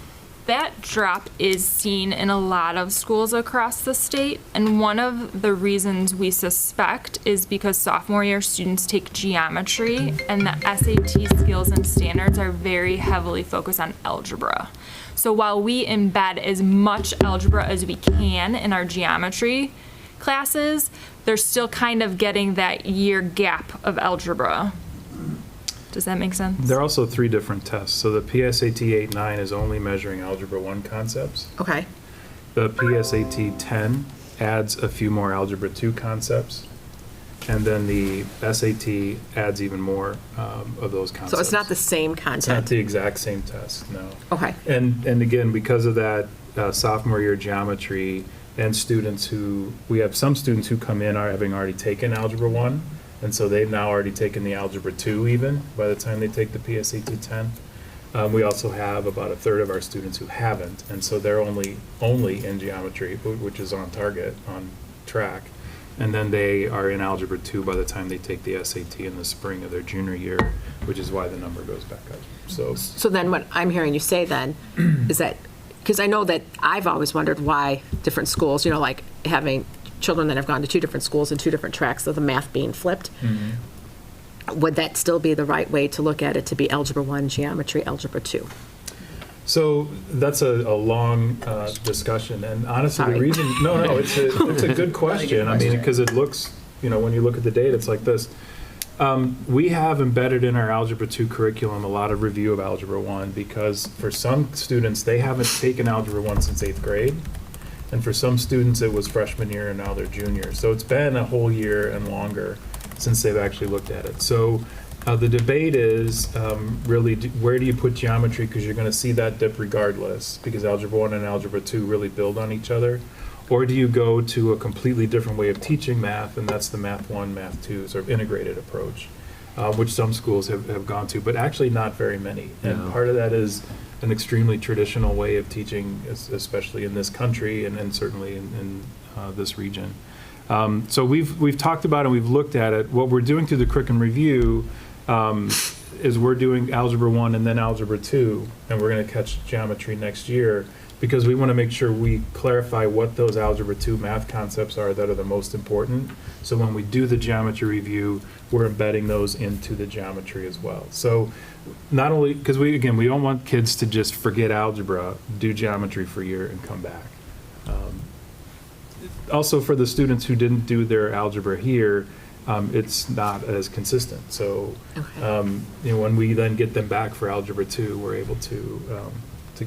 That drop is seen in a lot of schools across the state, and one of the reasons we suspect is because sophomore year students take geometry, and the SAT skills and standards are very heavily focused on algebra. So while we embed as much algebra as we can in our geometry classes, they're still kind of getting that year gap of algebra. Does that make sense? There are also 3 different tests. So the PSAT 8-9 is only measuring Algebra 1 concepts. Okay, The PSAT 10 adds a few more Algebra 2 concepts. And then the SAT adds even more of those concepts. so it's not the same It's not content? the exact same test, no. Okay, And again, because of that sophomore year geometry and we have some students who come in having already taken Algebra 1, and so they've now already taken the Algebra 2 even, by the time they take the PSAT 10. We also have about a third of our students who haven't, and so they're only in geometry, which is on target, on track. And then they are in Algebra 2 by the time they take the SAT in the spring of their junior year, which is why the number goes back up. So then what I'm hearing you say then is that, because I know that I've always wondered why different schools, like having children that have gone to 2 different schools and 2 different tracks of the math being flipped. Would that still be the right way to look at it, to be Algebra 1, geometry, Algebra 2? So that's a long discussion, and honestly, Sorry. the reason, no, it's a good question. I mean, because it looks, when you look at the data, it's like this. We have embedded in our Algebra 2 curriculum a lot of review of Algebra 1, because for some students, they haven't taken Algebra 1 since 8th grade, and for some students, it was freshman year and now they're junior. So it's been a whole year and longer since they've actually looked at it. So the debate is really, where do you put geometry? Because you're going to see that dip regardless, because Algebra 1 and Algebra 2 really build on each other. Or do you go to a completely different way of teaching math, and that's the Math 1, Math 2 sort of integrated approach, which some schools have gone to, but actually not very many. And part of that is an extremely traditional way of teaching, especially in this country and certainly in this region. So we've talked about it, and we've looked at it. What we're doing through the curriculum review is we're doing Algebra 1 and then Algebra 2, and we're going to catch geometry next year, because we want to make sure we clarify what those Algebra 2 math concepts are that are the most important. So when we do the geometry review, we're embedding those into the geometry as well. So not only, because we don't want kids to just forget algebra, do geometry for a year and come back. Also, for the students who didn't do their algebra here, it's not as consistent. So, when we then get them back for Algebra 2, we're able to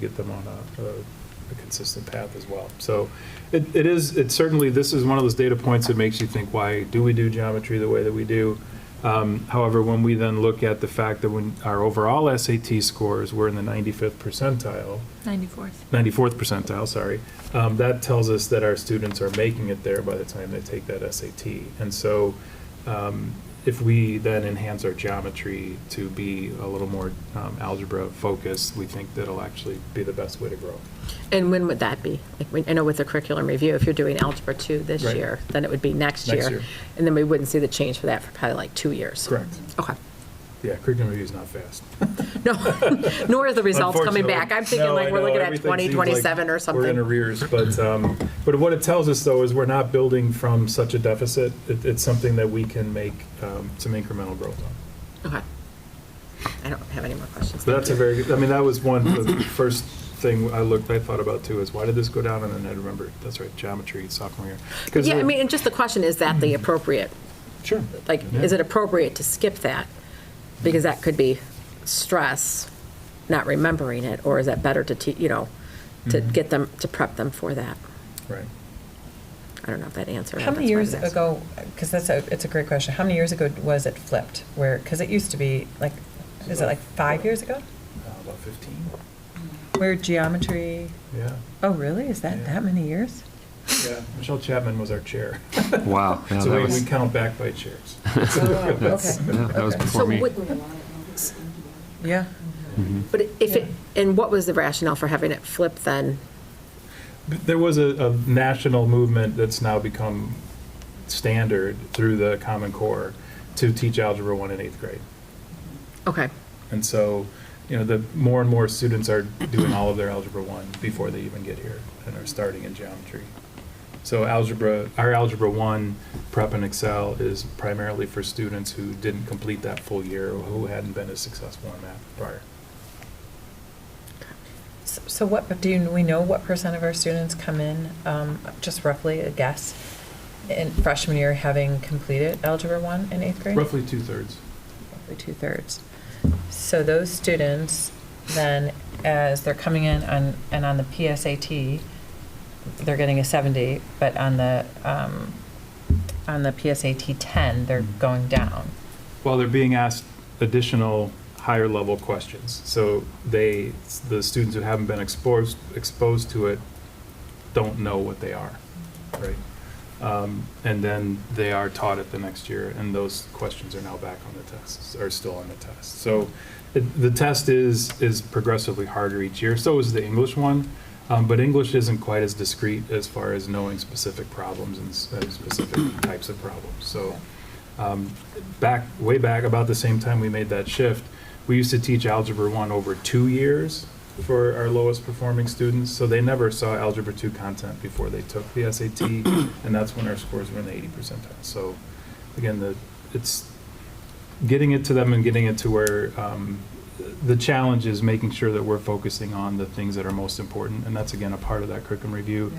get them on a consistent path as well. So, it's certainly, this is one of those data points that makes you think, why do we do geometry the way that we do? However, when we then look at the fact that when our overall SAT scores were in the 95th percentile, 94th percentile, sorry, that tells us that our students are making it there by the time they take that SAT. And so if we then enhance our geometry to be a little more algebra focused, we think that'll actually be the best way to grow. And when would that be? I know with the curriculum review, if you're doing Algebra 2 this Right. year, then it would be next Next year. year. And then we wouldn't see the change for that for probably like 2 years. Correct. Okay. Yeah, curriculum review is not fast. No, nor are the results coming Unfortunately. back. I'm thinking No, like I we're know, looking at everything seems 2027 like or something. We're in arrears, but what it tells us, though, is we're not building from such a deficit. It's something that we can make some incremental growth on. Okay. I don't have any more questions. So that's a Thank you. very good, I mean, that was the first thing I thought about too, is why did this go down? And then I remembered, that's right, geometry, sophomore year. 'Cause Yeah, I we're- mean, and just the question, is that the appropriate, Sure. like, Yeah. is it appropriate to skip that? Because that could be stress, not remembering it, or is that better to, to Mhm. get them, to prep them for that? Right. I don't know if that answered. How many years ago, because it's a great question, how many years ago was it flipped? Because it used to be like, is it like 5 years ago? About 15. Where geometry, Yeah. oh really, is that Yeah. that many years? Yeah. Michelle Chapman was our chair. Wow. Yeah, So that we was, count back by chairs. Okay. yeah, that was Okay. before So me. Yeah. But if it, and what was the rationale for having it flip then? There was a national movement that's now become standard through the Common Core to teach Algebra 1 in 8th grade. Okay. And so, the more and more students are doing all of their Algebra 1 before they even get here and are starting in geometry. So our Algebra 1 Prep and Excel is primarily for students who didn't complete that full year or who hadn't been as successful in math prior. So we know what percent of our students come in, just roughly a guess, in freshman year having completed Algebra 1 in 8th grade? Roughly 2/3. Roughly 2/3. So those students, then, as they're coming in on the PSAT, they're getting a 70, but on the PSAT 10, they're going down. Well, they're being asked additional higher level questions. So the students who haven't been exposed to it don't know what they are. right? And then they are taught it the next year, and those questions are now back on the tests, are still on the test. So the test is progressively harder each year. So is the English one, but English isn't quite as discrete as far as knowing specific problems and specific types of problems. So way back about the same time we made that shift, we used to teach Algebra 1 over 2 years for our lowest performing students, so they never saw Algebra 2 content before they took the SAT, and that's when our scores were in the 80 percentile. So again, it's getting it to them and getting it to where the challenge is making sure that we're focusing on the things that are most important, and that's again a part of that curriculum review.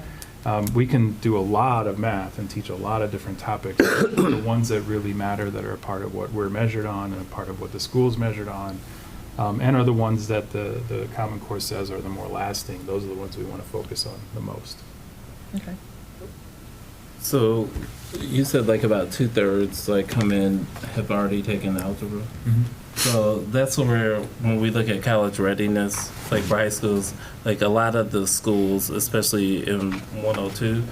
We can do a lot of math and teach a lot of different topics. The ones that really matter, that are a part of what we're measured on and a part of what the school's measured on, and are the ones that the Common Core says are the more lasting. Those are the ones we want to focus on the most. Okay. So you said like about 2/3 like come in have already taken algebra. So that's where when we look at college readiness, like for high schools, like a lot of the schools, especially in 102,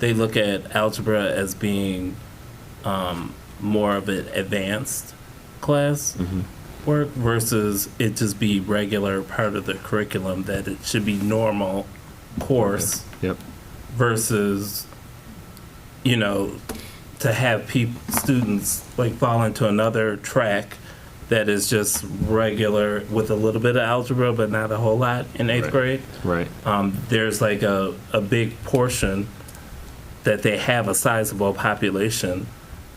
they look at algebra as being more of an advanced class work versus it just be regular part of the curriculum, that it should be normal course. Yep. Versus, you know, to have students like fall into another track that is just regular with a little bit of algebra but not a whole lot in 8th grade. Right. There's like a big portion that they have a sizable population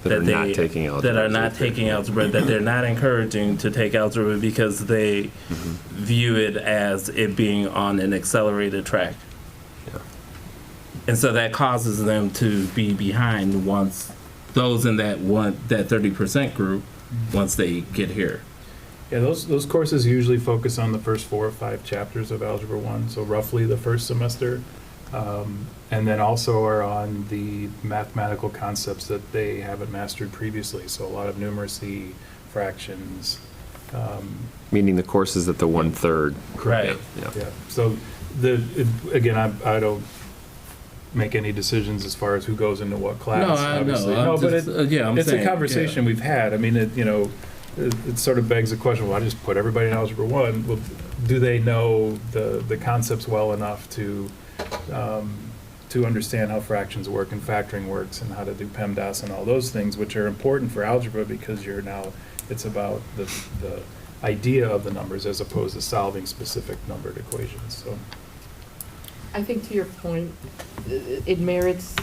That are not taking algebra. that are not taking algebra, that they're not encouraging to take algebra because they view it as it being on an accelerated track. Yeah. And so that causes them to be behind once those in that 30% group once they get here. Yeah, those courses usually focus on the first 4 or 5 chapters of Algebra 1, so roughly the first semester. And then also are on the mathematical concepts that they haven't mastered previously. So a lot of numeracy, fractions. Meaning the courses at the 1/3. Right. Yeah. Yeah. So again, I don't make any decisions as far as who goes into what class. No, I obviously. know. No, but I'm it's saying, a conversation we've had. I mean, it sort of begs the question, well, I just put everybody in Algebra 1. Well, do they know the concepts well enough to understand how fractions work and factoring works and how to do PEMDAS and all those things, which are important for algebra because it's about the idea of the numbers as opposed to solving specific numbered equations. So I think to your point, it merits,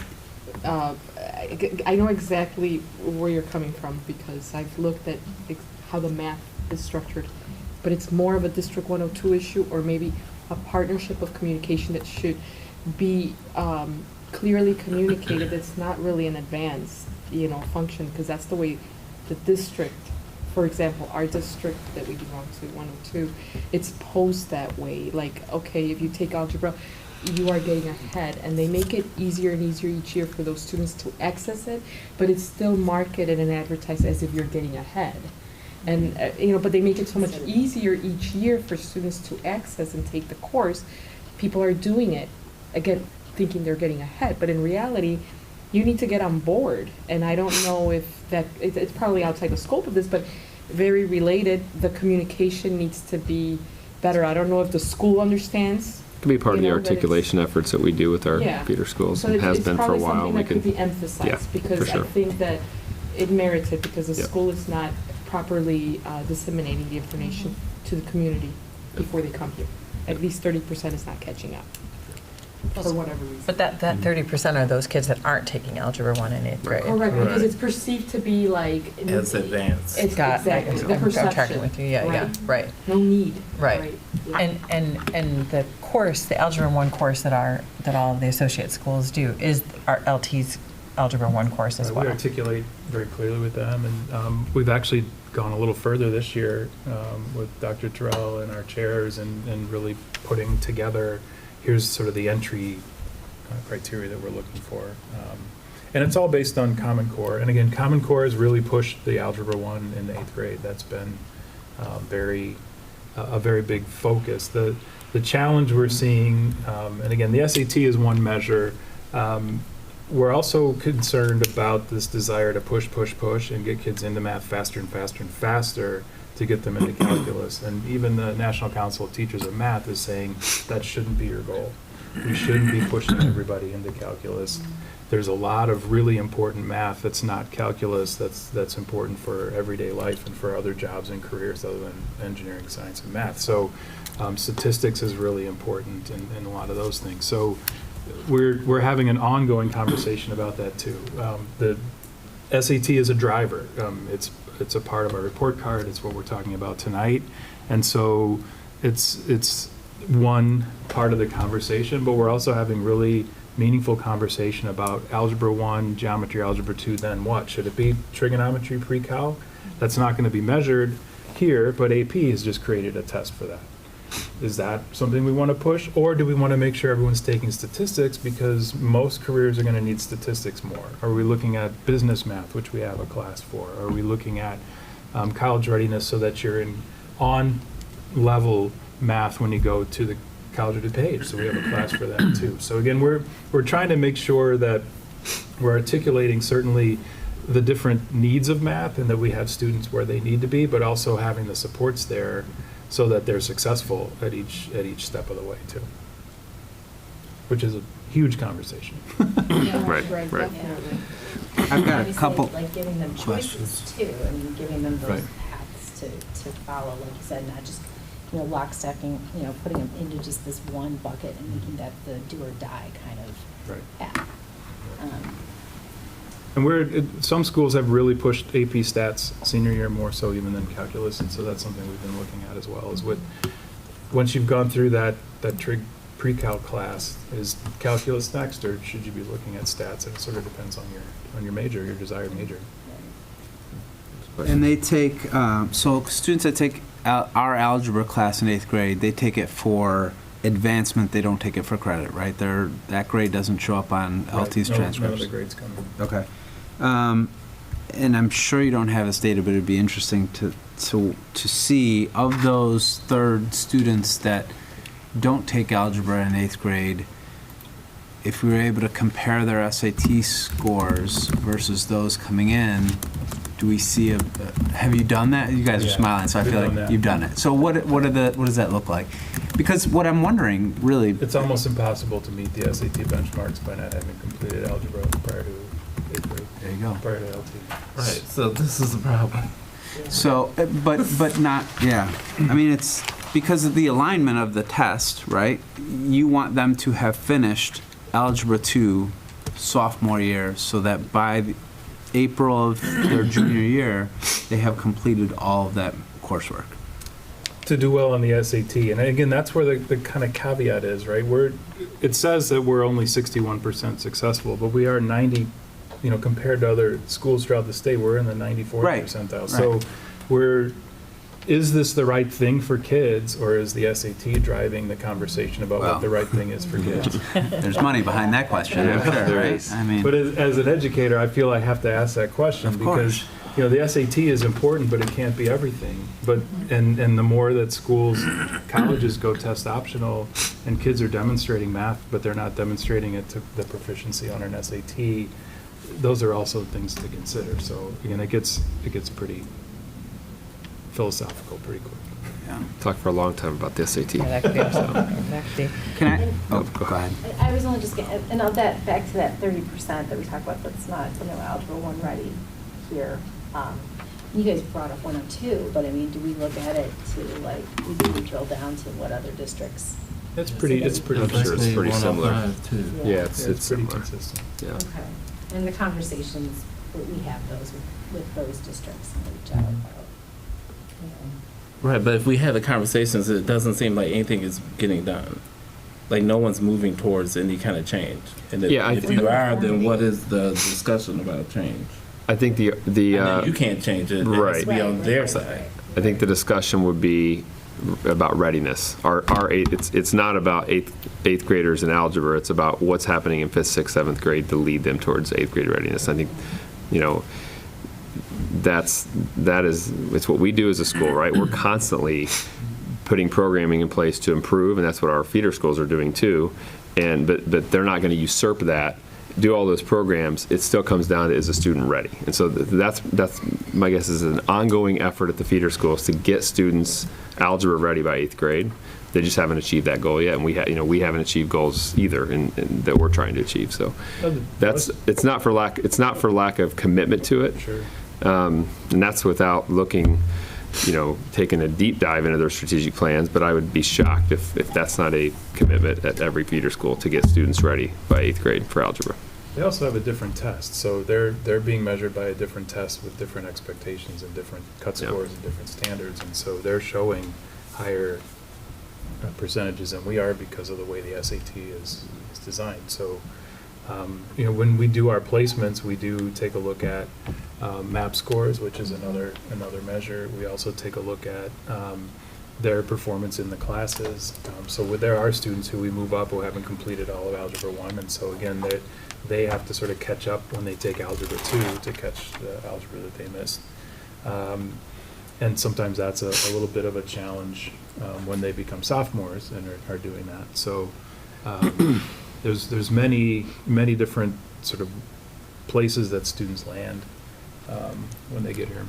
I know exactly where you're coming from because I've looked at how the math is structured, but it's more of a District 102 issue or maybe a partnership of communication that should be clearly communicated. It's not really an advanced, function because that's the way the district, for example, our district that we belong to, 102, it's posed that way. Like, okay, if you take algebra, you are getting ahead, and they make it easier and easier each year for those students to access it, but it's still marketed and advertised as if you're getting ahead. And, but they make it so much easier each year for students to access and take the course. People are doing it, again, thinking they're getting ahead, but in reality, you need to get on board. And I don't know if it's probably outside the scope of this, but very related, the communication needs to be better. I don't know if the school understands. Could be part of the articulation efforts that we do with our feeder schools. So It has been for a while. It's probably something that could be emphasized because I think that it merits it because the school is not properly disseminating the information to the community before they come here. At least 30% is not catching up for whatever reason. But that 30% are those kids that aren't taking Algebra 1 in 8th grade. Correct, because it's perceived to be like. As advanced. It's exactly, the I'm perception. tracking with you, yeah, right. No need. Right. Yeah. And the course, the Algebra 1 course that all of the associate schools do is our LT's Algebra 1 course as well. we articulate very clearly with them, and we've actually gone a little further this year with Dr. Terrell and our chairs and really putting together, here's sort of the entry criteria that we're looking for. And it's all based on Common Core. And again, Common Core has really pushed the Algebra 1 in the 8th grade. That's been a very big focus. The challenge we're seeing, and again, the SAT is one measure. we're also concerned about this desire to push, and get kids into math faster and faster and faster to get them into calculus. And even the National Council of Teachers of Math is saying that shouldn't be your goal. We shouldn't be pushing everybody into calculus. There's a lot of really important math that's not calculus, that's important for everyday life and for other jobs and careers other than engineering, science, and math. So statistics is really important in a lot of those things. So we're having an ongoing conversation about that too. The SAT is a driver. It's a part of our report card. It's what we're talking about tonight. And so it's one part of the conversation, but we're also having really meaningful conversation about Algebra 1, Geometry, Algebra 2, then what? Should it be trigonometry pre-cal? That's not going to be measured here, but AP has just created a test for that. Is that something we want to push, or do we want to make sure everyone's taking statistics because most careers are going to need statistics more? Are we looking at business math, which we have a class for? Are we looking at college readiness so that you're in on-level math when you go to the College of DuPage? So we have a class for that too. So again, we're trying to make sure that we're articulating certainly the different needs of math and that we have students where they need to be, but also having the supports there so that they're successful at each step of the way too, which is a huge conversation. Right. Definitely. I've got a Obviously, couple like giving them choices questions. too. I mean, giving them those Right. paths to follow, like you said, not just, lockstacking, putting them into just this one bucket and making that the do or die kind of Right. path. And some schools have really pushed AP stats senior year more so even than calculus, and so that's something we've been looking at as well. Is once you've gone through that trig pre-cal class, is calculus next, or should you be looking at stats? And it sort of depends on your major, your desired major. And they take, so students that take our algebra class in 8th grade, they take it for advancement, they don't take it for credit, right? That grade doesn't show up on LT's transcripts. None of the grades come in. Okay. And I'm sure you don't have this data, but it'd be interesting to see of those third students that don't take algebra in 8th grade, if we were able to compare their SAT scores versus those coming in, do we see have you done that? You guys are Yeah, smiling, so I we've feel done like that. you've done it. So what does that look like? Because what I'm wondering, really, It's almost impossible to meet the SAT benchmarks by not having completed algebra prior to 8th grade. there you go. Prior to LT. Right, so this is the problem. So, but not, yeah. I mean, it's because of the alignment of the test, right? You want them to have finished Algebra 2 sophomore year so that by April of their junior year, they have completed all of that coursework. To do well on the SAT. And again, that's where the kind of caveat is, right? It says that we're only 61% successful, but we are 90, compared to other schools throughout the state, we're in the 94th Right. percentile. Right. So is this the right thing for kids, or is the SAT driving the conversation about Well. what the right thing is for kids? There's money behind that question, I'm Yeah, sure, there right? is. I mean, But as an educator, I feel I have to ask that question Of because, course. the SAT is important, but it can't be everything. But, and the more that schools, colleges go test optional and kids are demonstrating math, but they're not demonstrating it to the proficiency on an SAT, those are also things to consider. So again, it gets pretty philosophical pretty quick. yeah. Talked for a long time about the SAT. Can I? Oh, Oh, go go ahead. I was only just getting, and of that, back to that 30% that we talked about, that's not, Algebra 1 ready here. You guys brought up 102, but I mean, do we look at it to do we drill down to what other districts? It's pretty I'm sure it's pretty similar. 105 too. Yeah, it's pretty similar. consistent. Yeah. Okay. And the conversations, we have those with those districts and reach out about. Right, but if we have the conversations, it doesn't seem like anything is getting done. Like no one's moving towards any kind of change. And if, Yeah, if you are, then what is the discussion about change? I think And then you can't change it. It has to be on their side. I think the discussion would be about readiness. It's not about eighth graders in algebra. It's about what's happening in 5th, 6th, 7th grade to lead them towards 8th grade readiness. I think, it's what we do as a school, right? We're constantly putting programming in place to improve, and that's what our feeder schools are doing too. But they're not going to usurp that do all those programs, it still comes down to, is a student ready? And so that's my guess is an ongoing effort at the feeder schools to get students algebra ready by 8th grade. They just haven't achieved that goal yet, and we haven't achieved goals either that we're trying to achieve. So it's not for lack of commitment to it. Sure. And that's without looking, taking a deep dive into their strategic plans, but I would be shocked if that's not a commitment at every feeder school to get students ready by 8th grade for algebra. They also have a different test, so they're being measured by a different test with different expectations and different cut scores and different standards, and so they're showing higher percentages than we are because of the way the SAT is designed. So, when we do our placements, we do take a look at MAP scores, which is another measure. We also take a look at their performance in the classes. So there are students who we move up who haven't completed all of Algebra 1, and so again, they have to sort of catch up when they take Algebra 2 to catch the algebra that they missed. And sometimes that's a little bit of a challenge when they become sophomores and are doing that. So there's many different sort of places that students land when they get here.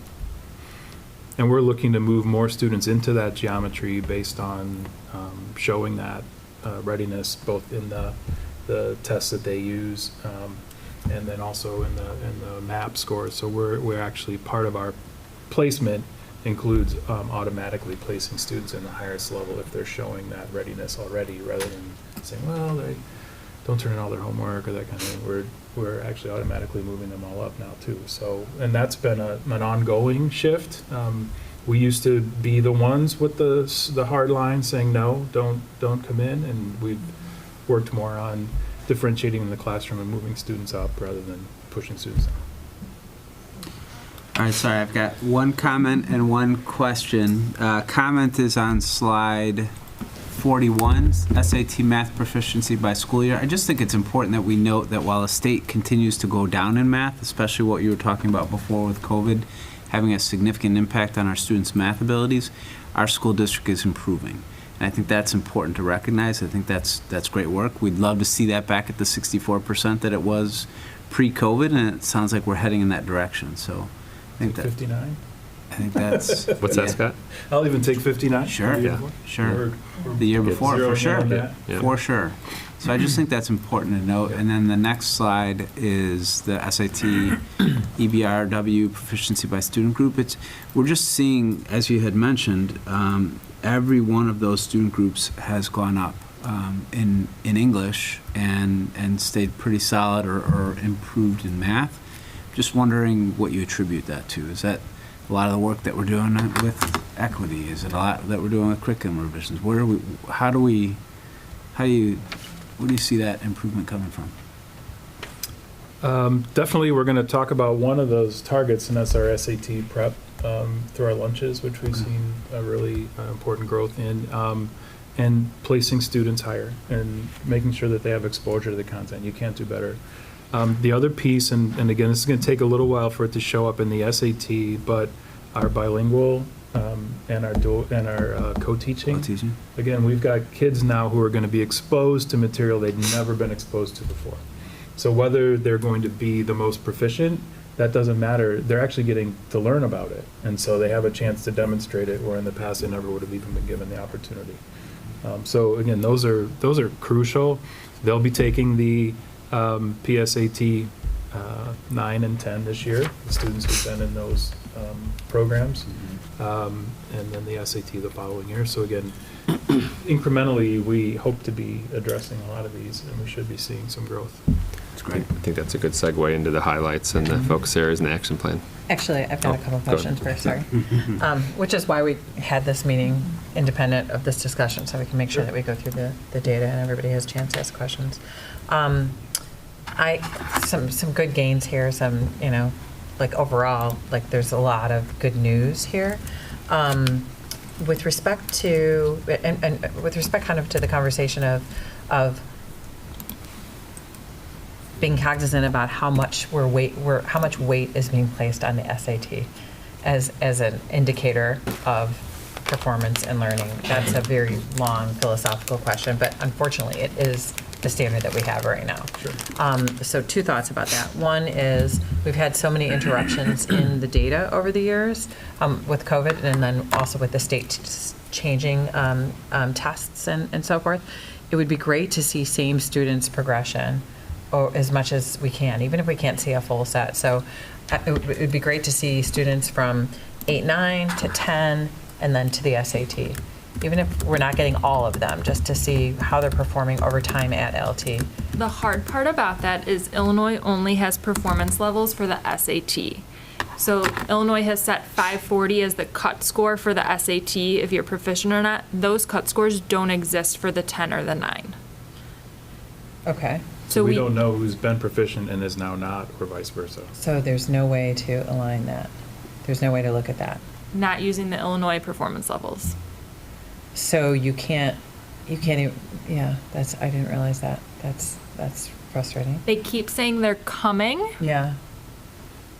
And we're looking to move more students into that geometry based on showing that readiness both in the tests that they use and then also in the MAP scores. So we're actually, part of our placement includes automatically placing students in the highest level if they're showing that readiness already, rather than saying, well, they don't turn in all their homework or that kind of thing. We're actually automatically moving them all up now too. So, and that's been an ongoing shift. We used to be the ones with the hard line saying no, don't come in, and we've worked more on differentiating in the classroom and moving students up rather than pushing students down. All right, sorry, I've got one comment and one question. Comment is on slide 41, SAT math proficiency by school year. I just think it's important that we note that while the state continues to go down in math, especially what you were talking about before with COVID, having a significant impact on our students' math abilities, our school district is improving. And I think that's important to recognize. I think that's great work. We'd love to see that back at the 64% that it was pre-COVID, and it sounds like we're heading in that direction. So I think that 59? I think that's What's that, Scott? I'll even take 59. Sure, Yeah. sure. The year before, for sure. Yeah. For sure. So I just think that's important to note. And then the next slide is the SAT EBRW proficiency by student group. We're just seeing, as you had mentioned, every one of those student groups has gone up in English and stayed pretty solid or improved in math. Just wondering what you attribute that to. Is that a lot of the work that we're doing with equity? Is it a lot that we're doing with curriculum revisions? Where do you see that improvement coming from? Definitely, we're going to talk about one of those targets, and that's our SAT prep through our lunches, which we've seen a really important growth in, and placing students higher and making sure that they have exposure to the content. You can't do better. The other piece, and again, this is going to take a little while for it to show up in the SAT, but our bilingual and our co-teaching. Co-teaching. Again, we've got kids now who are going to be exposed to material they'd never been exposed to before. So whether they're going to be the most proficient, that doesn't matter. They're actually getting to learn about it, and so they have a chance to demonstrate it, where in the past they never would have even been given the opportunity. So again, those are crucial. They'll be taking the PSAT 9 and 10 this year, the students who've been in those programs, and then the SAT the following year. So again, incrementally, we hope to be addressing a lot of these, and we should be seeing some growth. That's great. I think that's a good segue into the highlights and the focus areas and the action plan. Actually, I've got a couple go questions ahead. first, sorry. Which is why we had this meeting independent of this discussion, so we can make sure that we go through the data and everybody has a chance to ask questions. Some good gains here, some, like overall, like there's a lot of good news here. With respect to, and with respect kind of to the conversation of being cognizant about how much weight is being placed on the SAT as an indicator of performance and learning. That's a very long philosophical question, but unfortunately it is the standard that we have right now. Sure. So two thoughts about that. One is, we've had so many interruptions in the data over the years with COVID, and then also with the state changing tests and so forth. It would be great to see same students' progression, or as much as we can, even if we can't see a full set. So it would be great to see students from 8-9 to 10, and then to the SAT. Even if we're not getting all of them, just to see how they're performing over time at LT. The hard part about that is Illinois only has performance levels for the SAT. So Illinois has set 540 as the cut score for the SAT, if you're proficient or not. Those cut scores don't exist for the 10 or the 9. Okay. So we don't know who's been proficient and is now not, or vice versa. So there's no way to align that. There's no way to look at that. Not using the Illinois performance levels. So you can't even, yeah, I didn't realize that. That's frustrating. They keep saying they're coming, Yeah.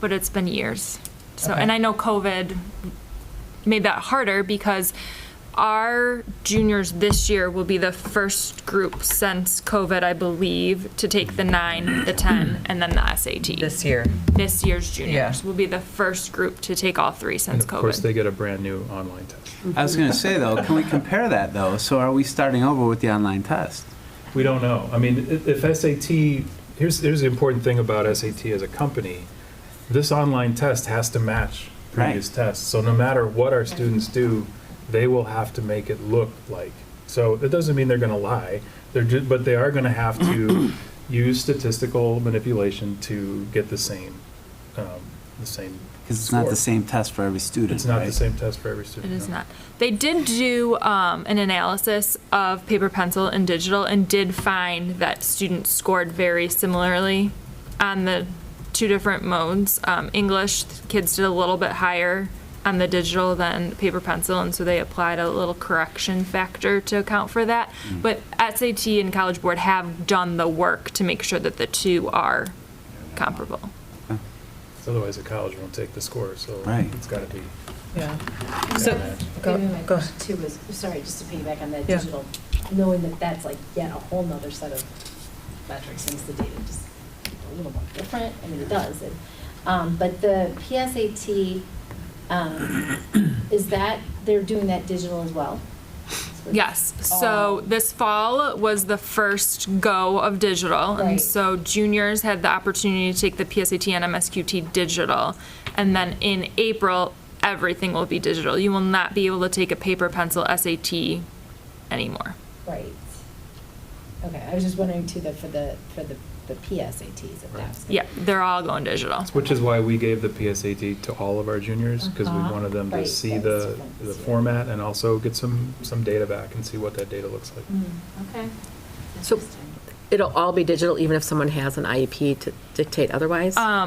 but it's been years. So, Okay. and I know COVID made that harder because our juniors this year will be the first group since COVID, I believe, to take the 9, the 10, and then the SAT. This year. This year's juniors Yeah. will be the first group to take all 3 And since of course, COVID. they get a brand-new online test. I was going to say, though, can we compare that, though? So are we starting over with the online test? We don't know. I mean, if SAT, here's the important thing about SAT as a company. This online test has to match previous tests. So no matter what our students do, they will have to make it look like. So that doesn't mean they're going to lie. But they are going to have to use statistical manipulation to get the same. Because it's not the same test for every student, It's not right? the same test for every student. It is no. not. They did do an analysis of paper, pencil, and digital and did find that students scored very similarly on the 2 different modes. English, kids did a little bit higher on the digital than paper, pencil, and so they applied a little correction factor to account for that. But SAT and College Board have done the work to make sure that the 2 are comparable. Otherwise, a college won't take the score. So Right. it's got to be. Yeah. So, Maybe my go. question too was, sorry, just to piggyback on that Yeah. digital, knowing that that's like yet a whole nother set of metrics, since the data just a little more different, I mean, it does. But the PSAT, is that, they're doing that digital as well? Yes, so this fall was the first go of digital, and Right. so juniors had the opportunity to take the PSAT and MSQT digital, and then in April, everything will be digital. You will not be able to take a paper, pencil SAT anymore. Right. Okay, I was just wondering too, that for the PSATs, if that's. Yeah, they're all going digital. Which is why we gave the PSAT to all of our juniors, because we wanted them to Right, see that's the different this year. format and also get some data back and see what that data looks like. Okay. So it'll all be digital even if someone has an IEP to dictate otherwise? How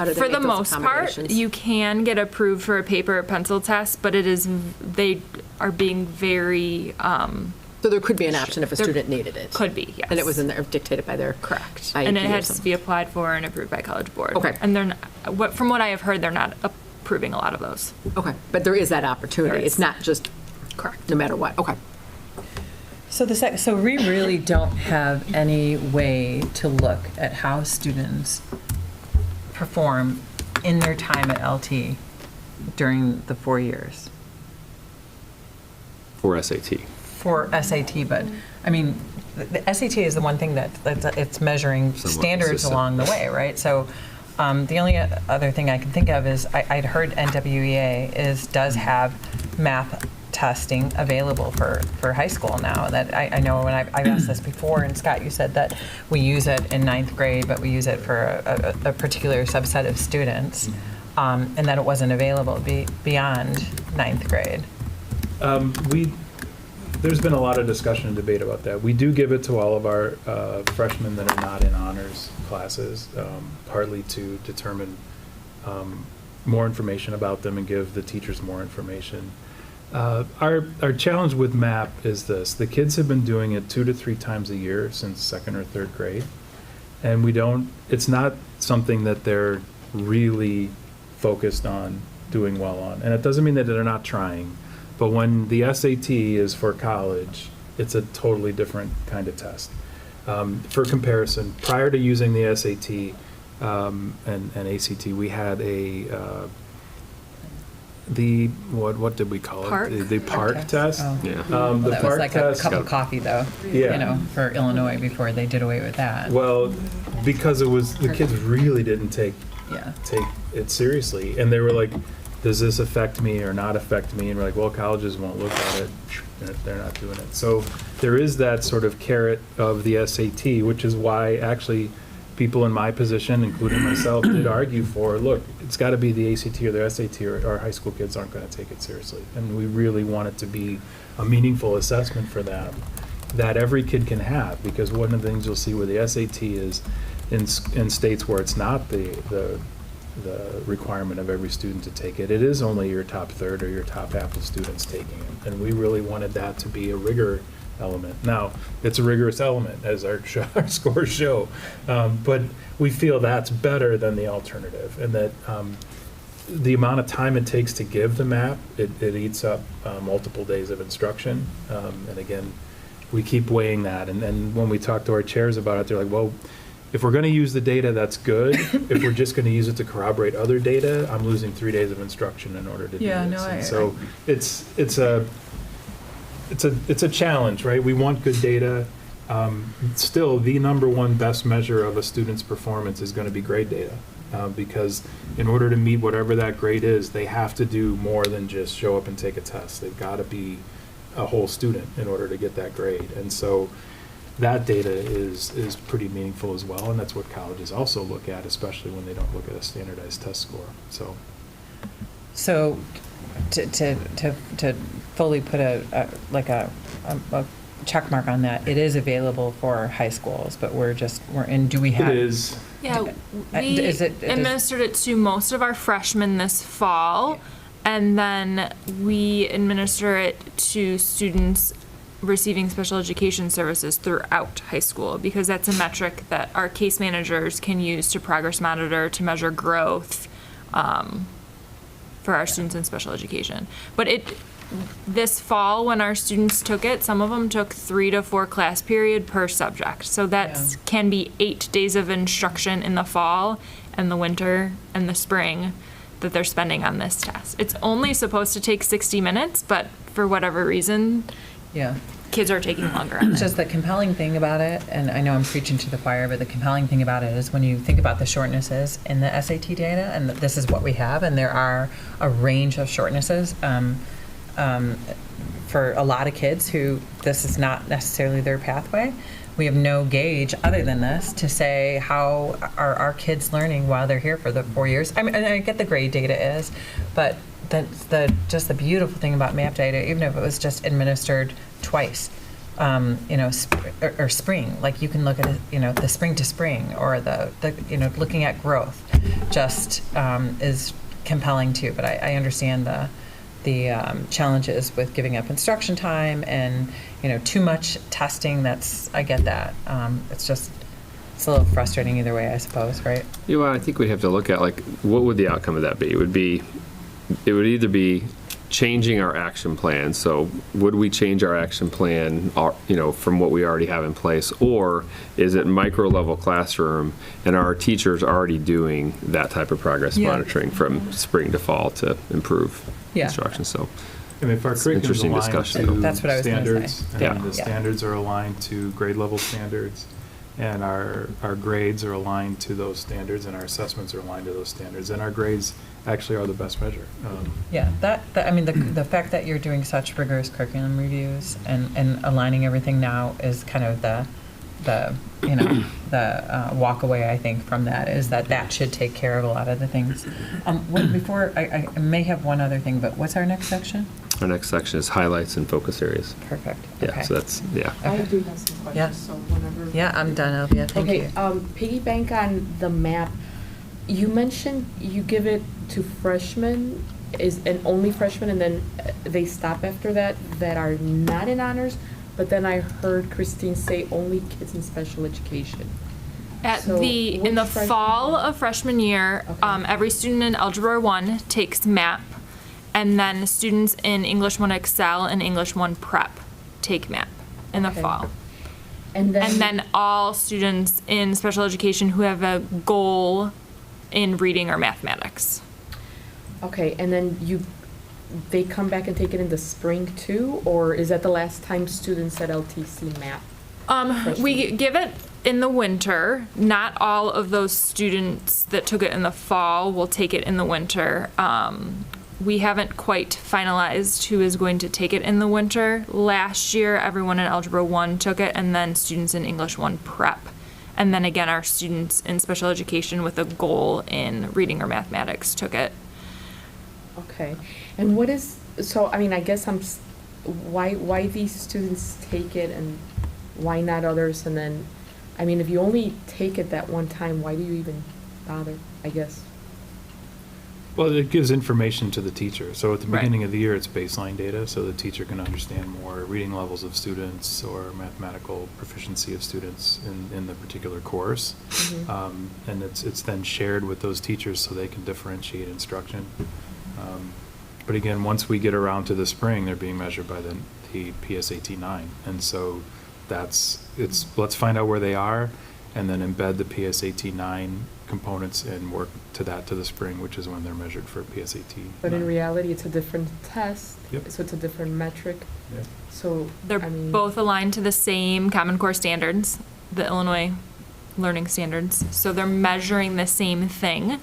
do they For make the those most part, accommodations? you can get approved for a paper or pencil test, but they are being very, So there could be an option if a There student needed it? could be, yes. And it was in there, dictated by their Correct. IEP And it or has to something. be applied for and approved by College Board. Okay. And they're, from what I have heard, they're not approving a lot of those. Okay, but there is that opportunity. There is. It's not just Correct. no matter what. Okay. So we really don't have any way to look at how students perform in their time at LT during the 4 years For SAT. for SAT, but, I mean, the SAT is the one thing it's measuring Somewhat standards consistent. along the way, right? So the only other thing I can think of is, I'd heard NWEA does have math testing available for high school now. That I know when I've asked this before, and Scott, you said that we use it in 9th grade, but we use it for a particular subset of students, and that it wasn't available beyond 9th grade. There's been a lot of discussion and debate about that. We do give it to all of our freshmen that are not in honors classes, partly to determine more information about them and give the teachers more information. Our challenge with MAP is this: the kids have been doing it 2 to 3 times a year since 2nd or 3rd grade, and it's not something that they're really focused on doing well on. And it doesn't mean that they're not trying, but when the SAT is for college, it's a totally different kind of test. For comparison, prior to using the SAT and ACT, we had what did we call it? PARC? The PARC test. Oh. Yeah. The That was PARC like a test. cup of coffee, though, Yeah. you know, for Illinois before they did away with that. Well, because the kids really didn't take Yeah. it seriously, and they were like, does this affect me or not affect me? And we're like, well, colleges won't look at it. They're not doing it. So there is that sort of carrot of the SAT, which is why actually people in my position, including myself, did argue for, look, it's got to be the ACT or the SAT, or our high school kids aren't going to take it seriously. And we really want it to be a meaningful assessment for them that every kid can have, because one of the things you'll see with the SAT is in states where it's not the requirement of every student to take it, it is only your top third or your top half of students taking it. And we really wanted that to be a rigor element. Now, it's a rigorous element, as our scores show, but we feel that's better than the alternative, and that the amount of time it takes to give the map, it eats up multiple days of instruction. And again, we keep weighing that. And then when we talk to our chairs about it, they're like, well, if we're going to use the data, that's good. If we're just going to use it to corroborate other data, I'm losing 3 days of instruction in order to do Yeah, this. no, And so it's a challenge, right? We want good data. Still, the number one best measure of a student's performance is going to be grade data, because in order to meet whatever that grade is, they have to do more than just show up and take a test. They've got to be a whole student in order to get that grade. And so that data is pretty meaningful as well, and that's what colleges also look at, especially when they don't look at a standardized test score. So to fully put a check mark on that, it is available for high schools, but do we have? It is. Yeah, we Is it- administered it to most of our freshmen this fall, and then we administer it to students receiving special education services throughout high school, because that's a metric that our case managers can use to progress monitor, to measure growth for our students in special education. But this fall, when our students took it, some of them took 3 to 4 class period per subject. So that can be 8 days of instruction in the fall and the winter and the spring that they're spending on this test. It's only supposed to take 60 minutes, but for whatever reason, Yeah. kids are taking longer on it. Just the compelling thing about it, and I know I'm preaching to the choir, but the compelling thing about it is when you think about the shortnesses in the SAT data, and this is what we have, and there are a range of shortnesses for a lot of kids who this is not necessarily their pathway. We have no gauge other than this to say how are our kids learning while they're here for the 4 years. I mean, and I get the grade data is, but just the beautiful thing about MAP data, even if it was just administered twice, or spring, like you can look at it, the spring to spring, or the looking at growth, just is compelling too. But I understand the challenges with giving up instruction time and too much testing. I get that. It's a little frustrating either way, I suppose, right? Yeah, well, I think we'd have to look at, like, what would the outcome of that be? It would either be changing our action plan. So would we change our action plan, from what we already have in place, or is it micro level classroom and are our teachers already doing that type of progress monitoring from spring to fall to improve instruction? So And if our curriculum's interesting aligned discussion, to though. That's what I was gonna standards, say. and Yeah. the standards are aligned to grade level standards, and our grades are aligned to those standards, and our assessments are aligned to those standards, and our grades actually are the best measure. Yeah, I mean, the fact that you're doing such rigorous curriculum reviews and aligning everything now is kind of the walk away, I think, from that, is that should take care of a lot of the things. Before, I may have one other thing, but what's our next section? our next section is highlights and focus areas. Perfect. Yeah, Okay. so that's, yeah. I do have some questions, Yeah. so whenever. Yeah, I'm done, Elvia. Thank Okay, you. piggyback on the map, you mentioned you give it to freshmen, and only freshmen, and then they stop after that are not in honors, but then I heard Christine say only kids in special education. So In the which freshman- fall of freshman year, Okay. every student in Algebra 1 takes MAP, and then students in English 1 Excel and English 1 Prep take MAP in the Okay. fall. And then all students in special education who have a goal in reading or mathematics. Okay, and then they come back and take it in the spring too, or is that the last time students at LTC math? We give it in the winter. Not all of those students that took it in the fall will take it in the winter. We haven't quite finalized who is going to take it in the winter. Last year, everyone in Algebra 1 took it, and then students in English 1 prep. And then again, our students in special education with a goal in reading or mathematics took it. Okay, and I guess why these students take it and why not others? And then, if you only take it that one time, why do you even bother, I guess? Well, it gives information to the teacher. So at the Right. beginning of the year, it's baseline data, so the teacher can understand more reading levels of students or mathematical proficiency of students in the particular course. And it's then shared with those teachers so they can differentiate instruction. But again, once we get around to the spring, they're being measured by the PSAT 9. And so let's find out where they are and then embed the PSAT 9 components and work to the spring, which is when they're measured for PSAT. But in 9. reality, it's a different test, Yep. so it's a different metric. Yeah. So, They're both aligned to the same Common Core standards, the Illinois learning standards. So they're measuring the same thing.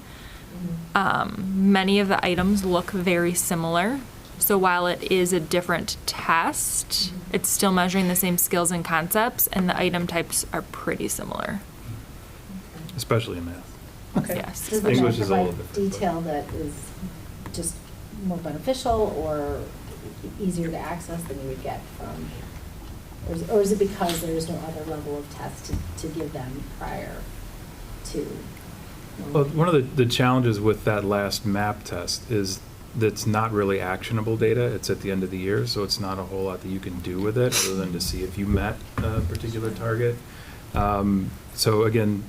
Many of the items look very similar. So while it is a different test, it's still measuring the same skills and concepts, and the item types are pretty similar. Especially in math. Okay. Yes. Does the English math is a little provide different, detail that is just more beneficial or easier to access than you would get from, or is it because there is no other level of test to give them prior to? Well, one of the challenges with that last MAP test is that's not really actionable data. It's at the end of the year, so it's not a whole lot that you can do with it other than to see if you met a particular target. So again,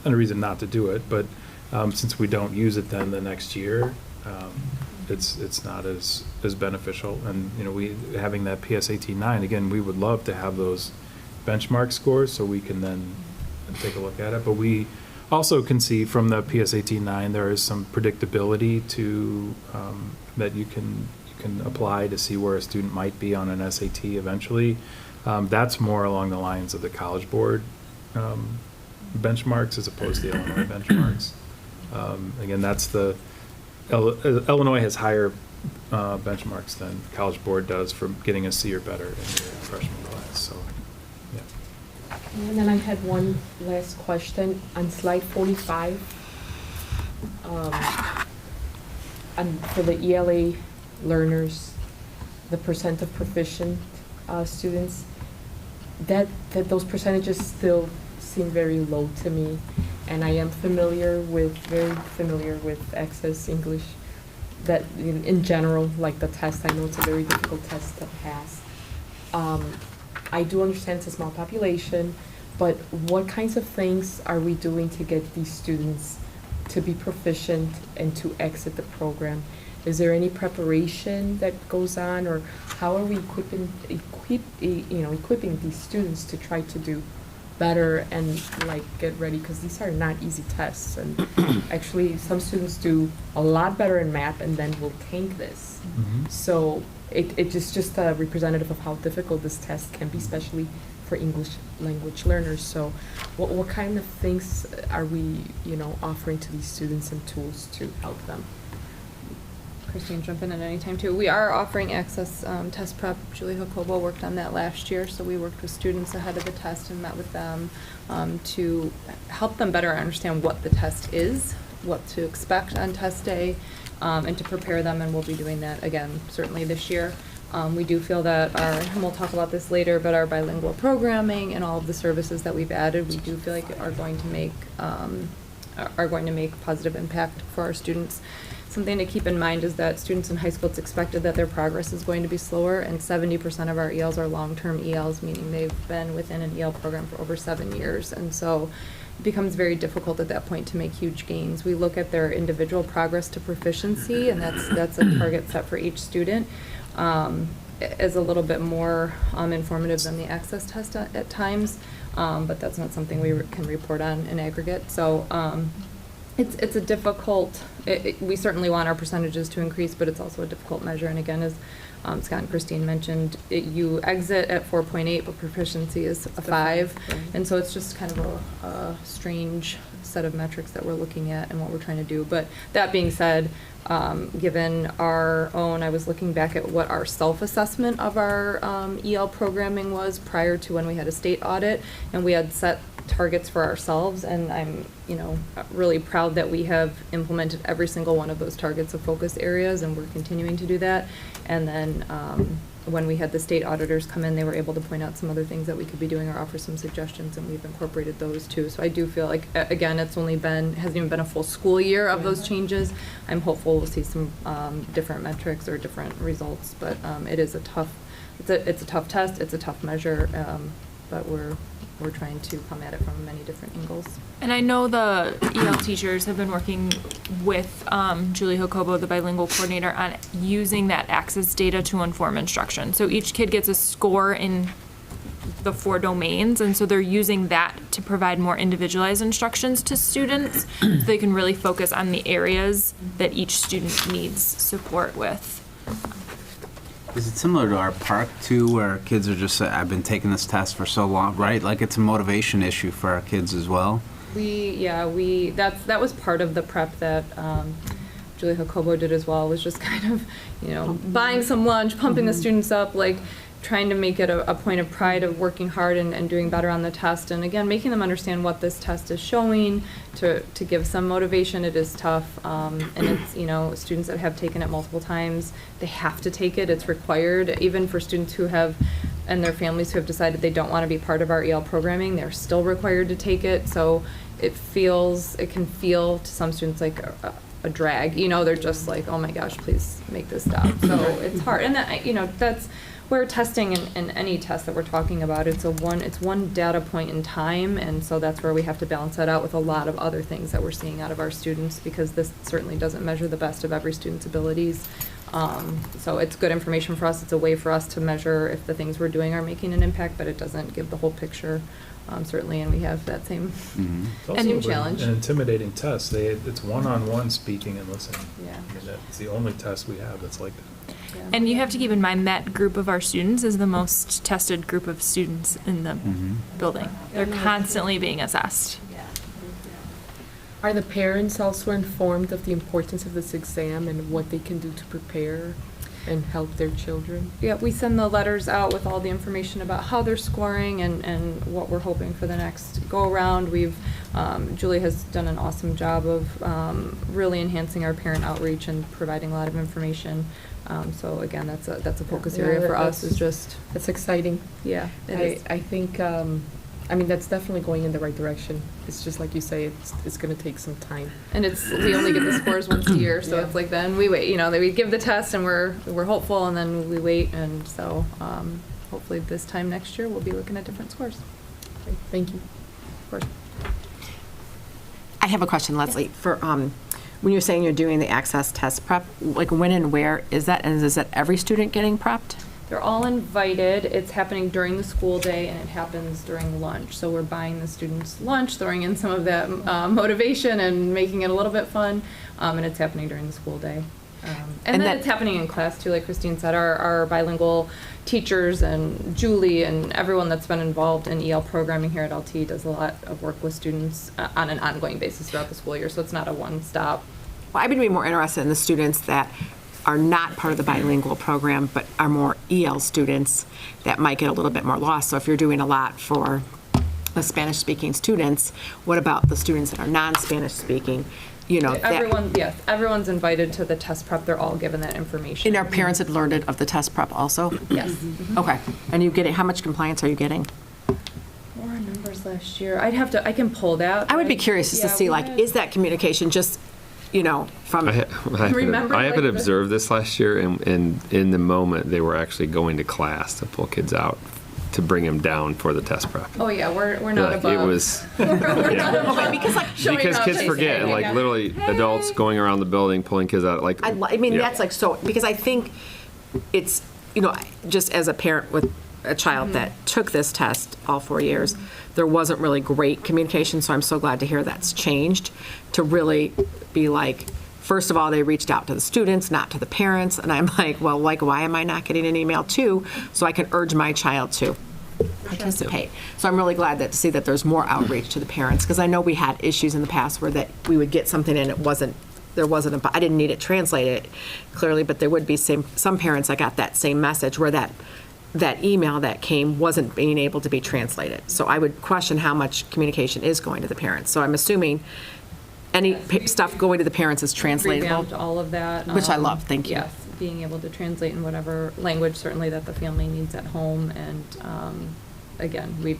and a reason not to do it, but since we don't use it then the next year, it's not as beneficial. And we having that PSAT 9 again, we would love to have those benchmark scores so we can then take a look at it. But we also can see from the PSAT 9 there is some predictability to that you can apply to see where a student might be on an SAT eventually. That's more along the lines of the College Board benchmarks as opposed to the Illinois benchmarks. Again, that's Illinois has higher benchmarks than College Board does for getting a C or better in your freshman class. So, yeah. And then I had one last question on slide 45. For the ELA learners, the percent of proficient students, that those percentages still seem very low to me, and I am very familiar with Access English. That in general, like the test, I know it's a very difficult test to pass. I do understand it's a small population, but what kinds of things are we doing to get these students to be proficient and to exit the program? Is there any preparation that goes on, or how are we equipping these students to try to do better and get ready? Because these are not easy tests, and actually some students do a lot better in math and then will tank this. So it's just a representative of how difficult this test can be, especially for English language learners. So what kind of things are we offering to these students and tools to help them? Christine, jump in at any time too. We are offering Access test prep. Julie Jacobo worked on that last year, so we worked with students ahead of the test and met with them to help them better understand what the test is, what to expect on test day, and to prepare them, and we'll be doing that again certainly this year. We do feel that and we'll talk about this later, but our bilingual programming and all of the services that we've added, we do feel like are going to make positive impact for our students. Something to keep in mind is that students in high school, it's expected that their progress is going to be slower, and 70% of our ELs are long-term ELs, meaning they've been within an EL program for over 7 years. And so it becomes very difficult at that point to make huge gains. We look at their individual progress to proficiency, and that's a target set for each student. is a little bit more informative than the access test at times, but that's not something we can report on in aggregate. So it's a difficult, we certainly want our percentages to increase, but it's also a difficult measure. And again, as Scott and Christine mentioned, you exit at 4.8, but proficiency is a 5. And so it's just kind of a strange set of metrics that we're looking at and what we're trying to do. But that being said, given our own, I was looking back at what our self-assessment of our EL programming was prior to when we had a state audit, and we had set targets for ourselves, and I'm, really proud that we have implemented every single one of those targets of focus areas, and we're continuing to do that. And then when we had the state auditors come in, they were able to point out some other things that we could be doing or offer some suggestions, and we've incorporated those too. So I do feel like, again, hasn't even been a full school year of those changes. I'm hopeful we'll see some different metrics or different results, but it is it's a tough test, it's a tough measure, but we're trying to come at it from many different angles. And I know the EL teachers have been working with Julie Jacobo, the bilingual coordinator, on using that access data to inform instruction. So each kid gets a score in the 4 domains, and so they're using that to provide more individualized instructions to students. They can really focus on the areas that each student needs support with. Is it similar to our park too, where kids are just, I've been taking this test for so long, right? Like it's a motivation issue for our kids as well? That was part of the prep that Julie Jacobo did as well, was just kind of, buying some lunch, pumping the students up, like trying to make it a point of pride of working hard and doing better on the test. And again, making them understand what this test is showing, to give some motivation. It is tough. And it's, students that have taken it multiple times, they have to take it. It's required. Even for students who have, and their families who have decided they don't want to be part of our EL programming, they're still required to take it. So it can feel to some students like a drag. They're just like, oh my gosh, please make this stop. So it's hard. And that, that's where testing and any test that we're talking about, it's one data point in time, and so that's where we have to balance that out with a lot of other things that we're seeing out of our students, because this certainly doesn't measure the best of every student's abilities. So it's good information for us. It's a way for us to measure if the things we're doing are making an impact, but it doesn't give the whole picture, certainly, and we have that same, same challenge. An intimidating test. It's one-on-one speaking and listening. Yeah. That's the only test we have that's like that. Yeah. And you have to keep in mind that group of our students is the most tested group of students in the building. They're constantly being assessed. Are the parents also informed of the importance of this exam and what they can do to prepare and help their children? Yeah, we send the letters out with all the information about how they're scoring and what we're hoping for the next go-around. Julie has done an awesome job of really enhancing our parent outreach and providing a lot of information. So again, that's a focus area for us. Is just, it's exciting. Yeah, it is. I think, that's definitely going in the right direction. It's just like you say, it's going to take some time. And we only get the scores once a year, so it's like then we wait. We give the test and we're hopeful, and then we wait, and so hopefully this time next year we'll be looking at different scores. Okay, thank you. Of course. I have a question, Leslie, for when you're saying you're doing the access test prep, like when and where is that? And is that every student getting prepped? They're all invited. It's happening during the school day, and it happens during lunch. So we're buying the students lunch, throwing in some of that motivation and making it a little bit fun, and it's happening during the school day. And then it's happening in class too, like Christine said. Our bilingual teachers and Julie and everyone that's been involved in EL programming here at LT does a lot of work with students on an ongoing basis throughout the school year, so it's not a one-stop. Well, I've been more interested in the students that are not part of the bilingual program, but are more EL students that might get a little bit more lost. So if you're doing a lot for the Spanish-speaking students, what about the students that are non-Spanish speaking? Everyone's invited to the test prep. They're all given that information. And our parents had learned it of the test prep also? Yes. Okay. And how much compliance are you getting? More numbers last year. I can pull that. I would be curious just to see, is that communication just, from... I haven't observed this last year, and in the moment, they were actually going to class to pull kids out to bring them down for the test prep. Oh yeah, we're not above. It was because kids forget, and literally adults going around the building pulling kids out. that's so, because I think it's just as a parent with a child that took this test all 4 years, there wasn't really great communication, so I'm so glad to hear that's changed, to really be like, first of all, they reached out to the students, not to the parents, and I'm like, well, like, why am I not getting an email too, so I can urge my child to participate. So I'm really glad to see that there's more outreach to the parents, because I know we had issues in the past where that we would get something and I didn't need it translated clearly, but there would be some parents that got that same message where that email that came wasn't being able to be translated. So I would question how much communication is going to the parents. So I'm assuming any stuff going to the parents is translatable. Revamped all of that. Which I love, thank you. Yes, being able to translate in whatever language certainly that the family needs at home. And again,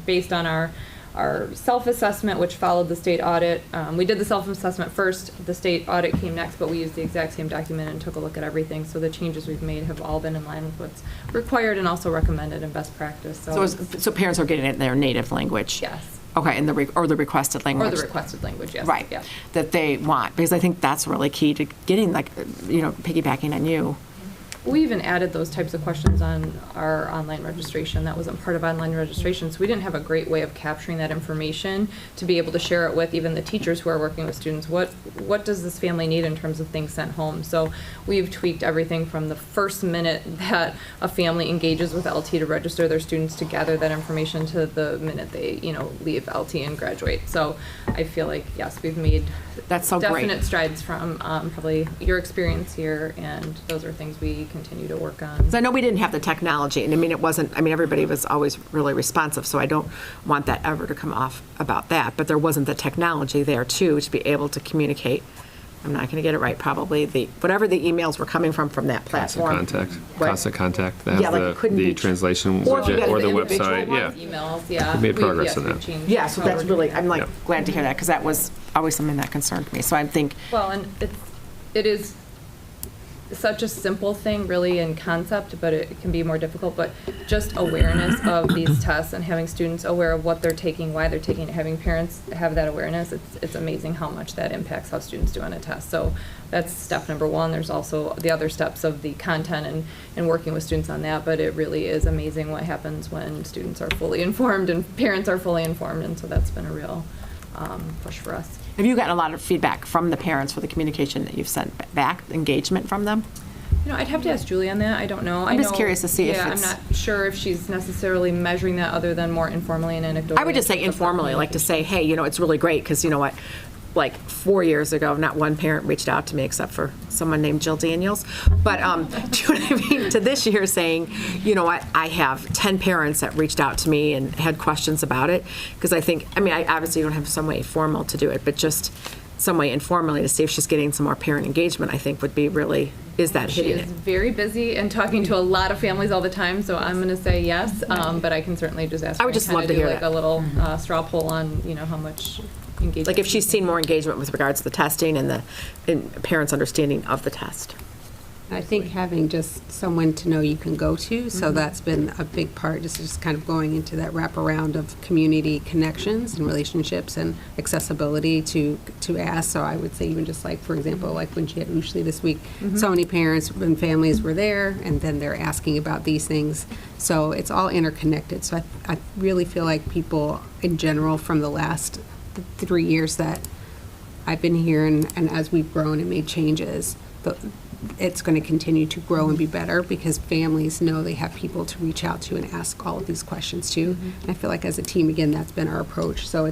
based on our self-assessment, which followed the state audit. We did the self-assessment first, the state audit came next, but we used the exact same document and took a look at everything. So the changes we've made have all been in line with what's required and also recommended in best practice. So parents are getting it in their native language? Yes. Okay, and the requested language? Or the requested language, yes. Right, Yeah. that they want, because I think that's really key to getting, piggybacking on you. We even added those types of questions on our online registration. That wasn't part of online registration, so we didn't have a great way of capturing that information to be able to share it with even the teachers who are working with students. What does this family need in terms of things sent home? So we've tweaked everything from the first minute that a family engages with LT to register their students to gather that information to the minute they, leave LT and graduate. So I feel like, yes, we've made That's so definite great. strides from probably your experience here, and those are things we continue to work on. So I know we didn't have the technology, and everybody was always really responsive, so I don't want that ever to come off about that, but there wasn't the technology there too to be able to communicate. I'm not going to get it right, probably, whatever the emails were coming from that platform. Constant contact. That Yeah, has it couldn't be translation Or if you widget got or the an individual website. one, Yeah. Emails, yeah. We made progress on we've that. changed Yeah, so how that's we're really, doing I'm it. glad to hear that, because that was always something that concerned me. So I think, Well, and it is such a simple thing really in concept, but it can be more difficult. But just awareness of these tests and having students aware of what they're taking, why they're taking it, having parents have that awareness, it's amazing how much that impacts how students do on a test. So that's step number one. There's also the other steps of the content and working with students on that, but it really is amazing what happens when students are fully informed and parents are fully informed, and so that's been a real push for us. have you gotten a lot of feedback from the parents for the communication that you've sent back, engagement from them? I'd have to ask Julie on that. I don't know. I'm just curious to see if I'm it's- not sure if she's necessarily measuring that other than more informally and anecdotally. I would just say informally, like to say, hey, it's really great, because you know what? Like 4 years ago, not one parent reached out to me except for someone named Jill Daniels. But do you know what I mean? To this year saying, you know what, I have 10 parents that reached out to me and had questions about it. Because I obviously don't have some way formal to do it, but just some way informally to see if she's getting some more parent engagement, I think would be really, is that She hitting is it? very busy and talking to a lot of families all the time, so I'm going to say yes, but I can certainly just ask her. I would just and love to kinda do hear like that. a little straw poll on, how much engagement. Like if she's seen more engagement with regards to the testing and parents' understanding of the test. I think having just someone to know you can go to, so that's been a big part, just kind of going into that wraparound of community connections and relationships and accessibility to ask. So I would say even just like, for example, like when she had Ushli this week, so many parents and families were there, and then they're asking about these things. So it's all interconnected. So I really feel like people in general from the last 3 years that I've been here and as we've grown and made changes, it's going to continue to grow and be better because families know they have people to reach out to and ask all of these questions to. And I feel like as a team, again, that's been our approach. So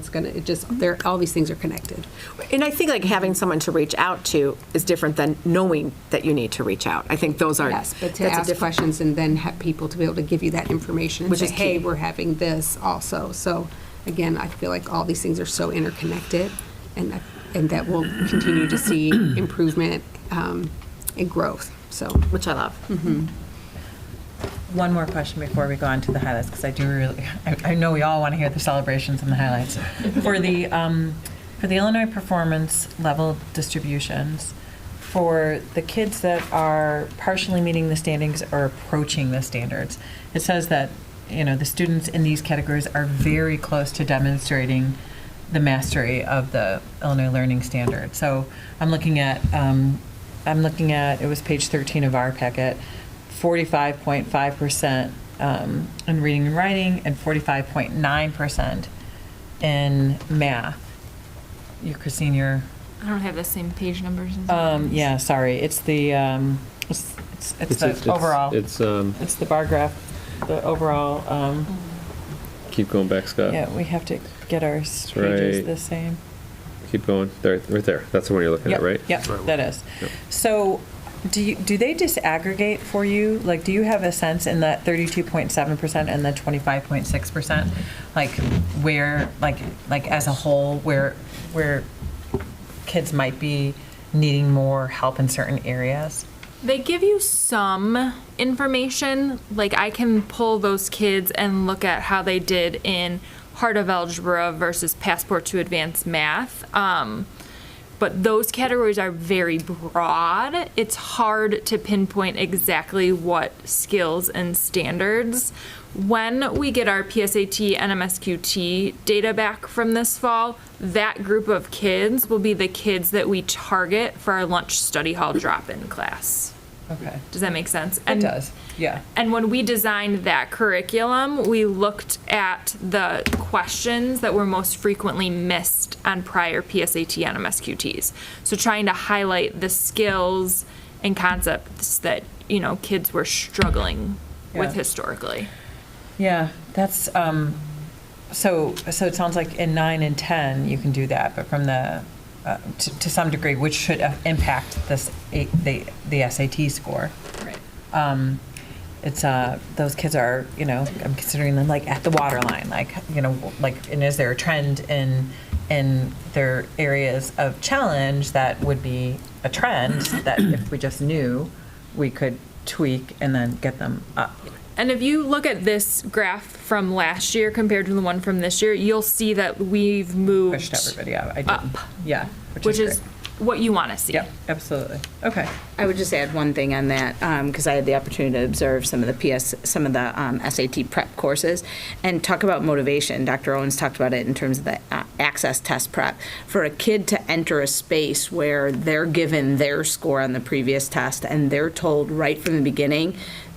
all these things are connected. And I think like having someone to reach out to is different than knowing that you need to reach out. I think those are. Yes, but to that's a ask different- questions and then have people to be able to give you that information and Which say, is key. hey, we're having this also. So again, I feel like all these things are so interconnected and that we'll continue to see improvement and growth. So, Which I love. One more question before we go on to the highlights, because I know we all want to hear the celebrations and the highlights. For the Illinois performance level distributions, for the kids that are partially meeting the standings or approaching the standards, it says that, the students in these categories are very close to demonstrating the mastery of the Illinois Learning Standard. So I'm looking at, it was page 13 of our packet. 45.5% in reading and writing, and 45.9% in math. Christine, you're, I don't have the same page numbers. as yeah, sorry, it's the, it's the overall, It's, it's the bar graph, the overall, keep going back, Scott. yeah, we have to get our pages right. the same. Keep going. There, right there. That's the one you're looking Yep, at, right? Yep, Right. that is. Yep. So, do they disaggregate for you? Like, do you have a sense in that 32.7% and the 25.6%, like where, like as a whole, where kids might be needing more help in certain areas? They give you some information. Like, I can pull those kids and look at how they did in Heart of Algebra versus Passport to Advanced Math. But those categories are very broad. It's hard to pinpoint exactly what skills and standards. When we get our PSAT and MSQT data back from this fall, that group of kids will be the kids that we target for our lunch study hall drop-in class. Okay. Does that make sense? It does, yeah. And when we designed that curriculum, we looked at the questions that were most frequently missed on prior PSAT and MSQTs. So trying to highlight the skills and concepts that, kids were struggling with Yeah. historically. Yeah, that's, so it sounds like in 9 and 10, you can do that, but from the, to some degree, which should impact the SAT score. Right. It's, those kids are, I'm considering them like at the waterline, and is there a trend in their areas of challenge that would be a trend that if we just knew, we could tweak and then get them up? And if you look at this graph from last year compared to the one from this year, you'll see that we've moved Pushed everybody up. I did. up, Yeah. which is great. what you want to see. Yep, absolutely. Okay. I would just add one thing on that, because I had the opportunity to observe some of the SAT prep courses and talk about motivation. Dr. Owens talked about it in terms of the access test prep. For a kid to enter a space where they're given their score on the previous test and they're told right from the beginning,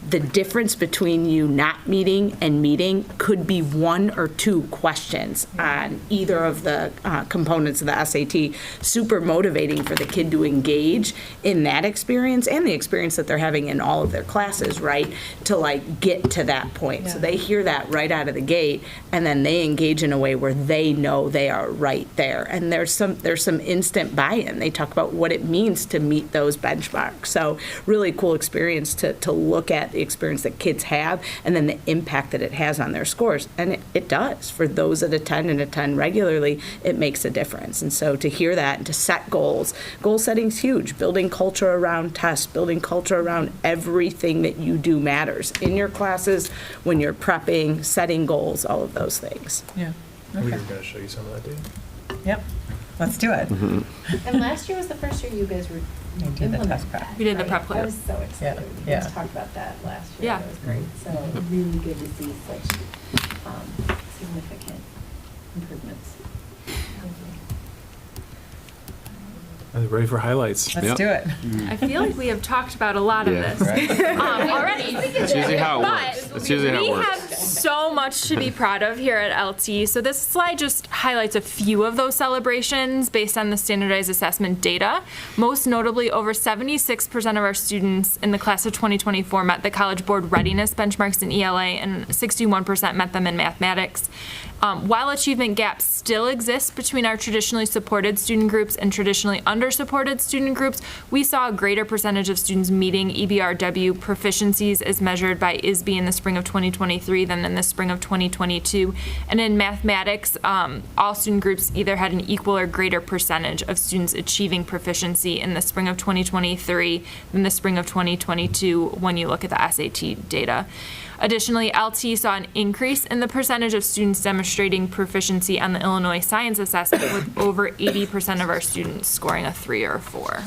the difference between you not meeting and meeting could be 1 or 2 questions on either of the components of the SAT. Super motivating for the kid to engage in that experience and the experience that they're having in all of their classes, right? To get to that point. So they hear that right out of the gate, and then they engage in a way where they know they are right there. And there's some instant buy-in. They talk about what it means to meet those benchmarks. So really cool experience to look at the experience that kids have and then the impact that it has on their scores. And it does. For those that attend and attend regularly, it makes a difference. And so to hear that and to set goals, goal setting's huge. Building culture around tests, building culture around everything that you do matters in your classes, when you're prepping, setting goals, all of those things. Yeah. We were Okay. going to show you some of that data. Yep. Let's do it. And last year was the first year you guys were We did the implementing test prep. that, We did the right? prep I class. was so excited. We Yeah. just talked about that last year. Yeah. That was great. So really good to see such significant improvements. Are they ready for highlights? Let's Yep. do it. I feel like we have talked about a lot of Yeah. this already. That's usually how it But works. That's usually how it we works. have so much to be proud of here at LT. So this slide just highlights a few of those celebrations based on the standardized assessment data. Most notably, over 76% of our students in the class of 2024 met the College Board readiness benchmarks in ELA, and 61% met them in mathematics. While achievement gaps still exist between our traditionally supported student groups and traditionally under-supported student groups, we saw a greater percentage of students meeting EBRW proficiencies as measured by IASB in the spring of 2023 than in the spring of 2022. And in mathematics, all student groups either had an equal or greater percentage of students achieving proficiency in the spring of 2023 than the spring of 2022 when you look at the SAT data. Additionally, LT saw an increase in the percentage of students demonstrating proficiency on the Illinois Science Assessment, with over 80% of our students scoring a 3 or a 4.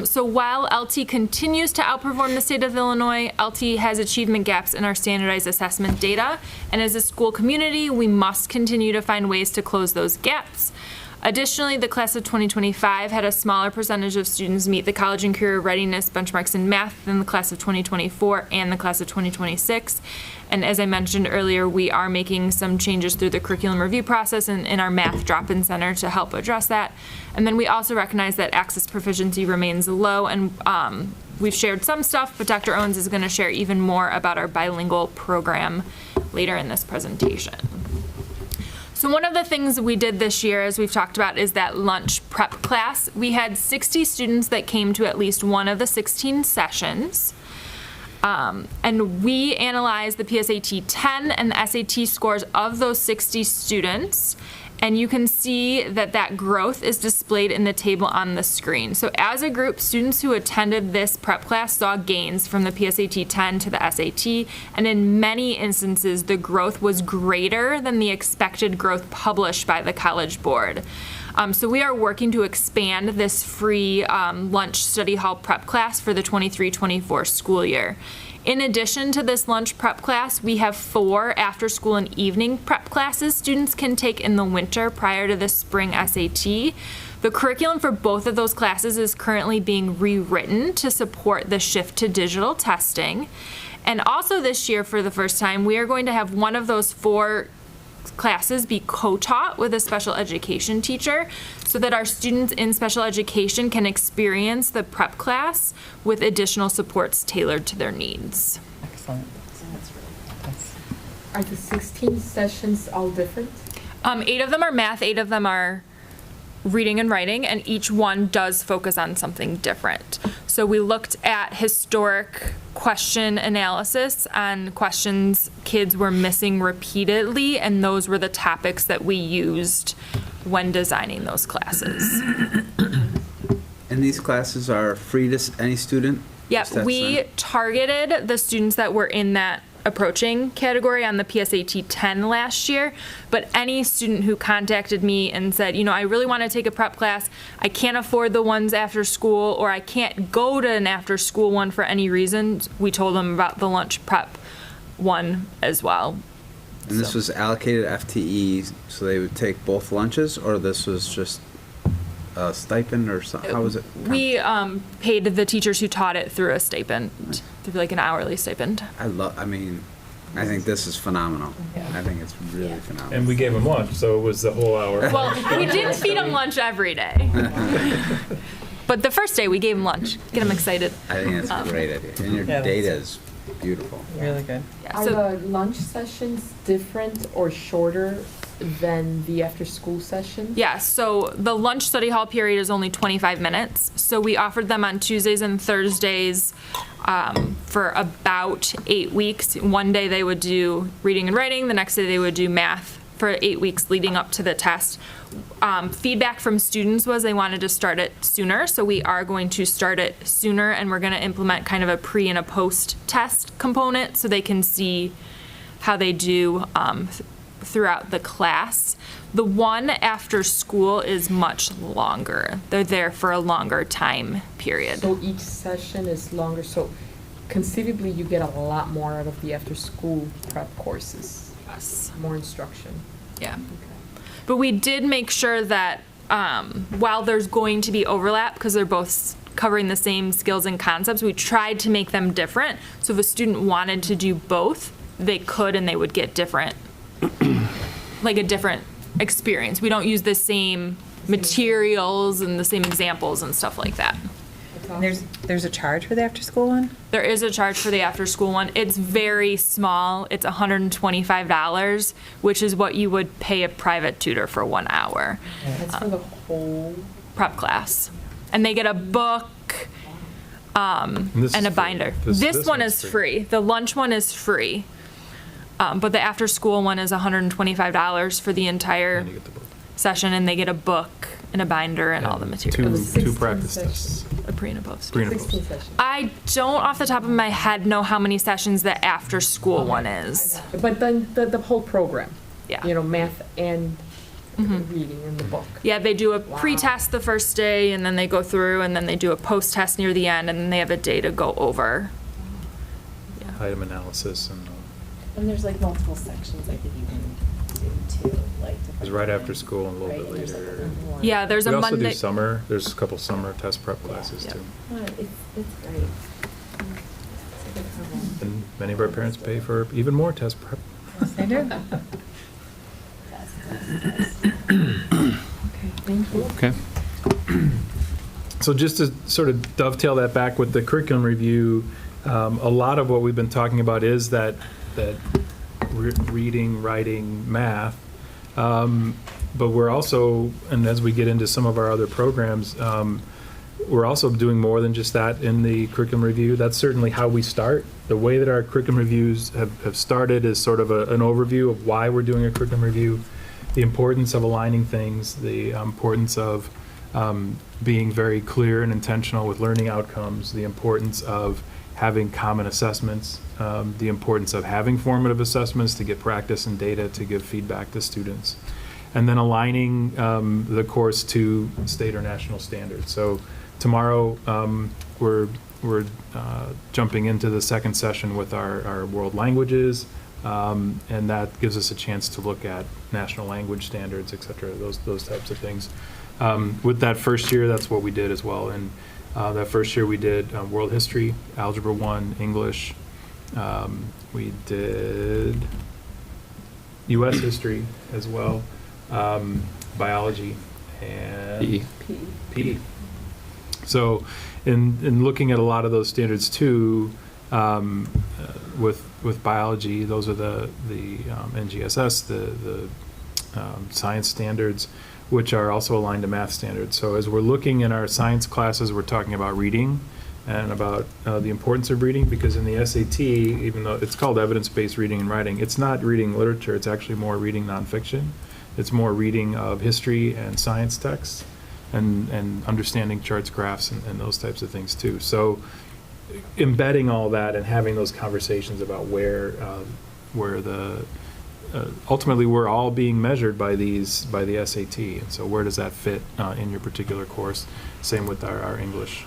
So while LT continues to outperform the state of Illinois, LT has achievement gaps in our standardized assessment data, and as a school community, we must continue to find ways to close those gaps. Additionally, the class of 2025 had a smaller percentage of students meet the college and career readiness benchmarks in math than the class of 2024 and the class of 2026. And as I mentioned earlier, we are making some changes through the curriculum review process and in our math drop-in center to help address that. And then we also recognize that access proficiency remains low, and we've shared some stuff, but Dr. Owens is going to share even more about our bilingual program later in this presentation. So one of the things we did this year, as we've talked about, is that lunch prep class. We had 60 students that came to at least one of the 16 sessions. And we analyzed the PSAT 10 and the SAT scores of those 60 students. And you can see that that growth is displayed in the table on the screen. So as a group, students who attended this prep class saw gains from the PSAT 10 to the SAT, and in many instances, the growth was greater than the expected growth published by the College Board. So we are working to expand this free lunch study hall prep class for the 23-24 school year. In addition to this lunch prep class, we have 4 after-school and evening prep classes students can take in the winter prior to the spring SAT. The curriculum for both of those classes is currently being rewritten to support the shift to digital testing. And also this year, for the first time, we are going to have one of those 4 classes be co-taught with a special education teacher so that our students in special education can experience the prep class with additional supports tailored to their needs. Excellent. Are the 16 sessions all different? 8 of them are math, 8 of them are reading and writing, and each one does focus on something different. So we looked at historic question analysis on questions kids were missing repeatedly, and those were the topics that we used when designing those classes. And these classes are free to any student? Yep, we targeted the students that were in that approaching category on the PSAT 10 last year, but any student who contacted me and said, you know, I really want to take a prep class, I can't afford the ones after school, or I can't go to an after school one for any reason, we told them about the lunch prep one as well. And this was allocated FTE, so they would take both lunches, or this was just a stipend, or something? How was it? We paid the teachers who taught it through a stipend, through like an hourly stipend. I think this is phenomenal. I think it's really phenomenal. And we gave them lunch, so it was the whole hour. Well, we didn't feed them lunch every day. But the first day we gave them lunch, get them excited. I think it's a great idea. And your data is beautiful. Really good. Yeah, Are so the lunch sessions different or shorter than the after-school sessions? yeah, so the lunch study hall period is only 25 minutes. So we offered them on Tuesdays and Thursdays for about 8 weeks. One day they would do reading and writing. The next day they would do math for 8 weeks leading up to the test. Feedback from students was they wanted to start it sooner, so we are going to start it sooner, and we're going to implement kind of a pre and a post test component so they can see how they do throughout the class. The one after school is much longer. They're there for a longer time period. So each session is longer, so conceivably you get a lot more out of the after-school prep courses. Yes. More instruction. Yeah. But we did make sure that while there's going to be overlap, because they're both covering the same skills and concepts, we tried to make them different. So if a student wanted to do both, they could, and they would get different, like a different experience. We don't use the same materials and the same examples and stuff like that. There's a charge for the after-school one? There is a charge for the after-school one. It's very small. It's $125, which is what you would pay a private tutor for 1 hour. That's for the whole prep class. And they get a book and a binder. This one is free. The lunch one is free. But the after-school one is $125 for the entire session, and they get a book and a binder and all the materials. Two practice tests. A pre and a post. 16 sessions. I don't, off the top of my head, know how many sessions the after-school one is. But then the whole program, Yeah. you know, math and reading in the book. Yeah, they do a pre-test the first day, and then they go through, and then they do a post-test near the end, and then they have a day to go over. Item analysis and. And there's like multiple sections I could even do too, like to Is right after school and a little bit later. Yeah, there's We a also do Monday. summer. There's a couple summer test prep classes Yep. too. It's great. It's a good program. And many of our parents pay for even more test prep. Yes, they do. Okay, thank you. Okay. So just to sort of dovetail that back with the curriculum review, a lot of what we've been talking about is that reading, writing, math. But we're also, and as we get into some of our other programs, we're also doing more than just that in the curriculum review. That's certainly how we start. The way that our curriculum reviews have started is sort of an overview of why we're doing a curriculum review, the importance of aligning things, the importance of being very clear and intentional with learning outcomes, the importance of having common assessments, the importance of having formative assessments to get practice and data to give feedback to students, and then aligning the course to state or national standards. So tomorrow we're jumping into the second session with our world languages, and that gives us a chance to look at national language standards, et cetera, those types of things. With that first year, that's what we did as well. And that first year we did world history, algebra 1, English. We did U.S. history as well, biology, and PE. So in looking at a lot of those standards too, with biology, those are the NGSS, the science standards, which are also aligned to math standards. So as we're looking in our science classes, we're talking about reading and about the importance of reading, because in the SAT, even though it's called evidence-based reading and writing, it's not reading literature, it's actually more reading nonfiction. It's more reading of history and science texts and understanding charts, graphs, and those types of things too. So embedding all that and having those conversations about where the ultimately we're all being measured by the SAT, and so where does that fit in your particular course? Same with our English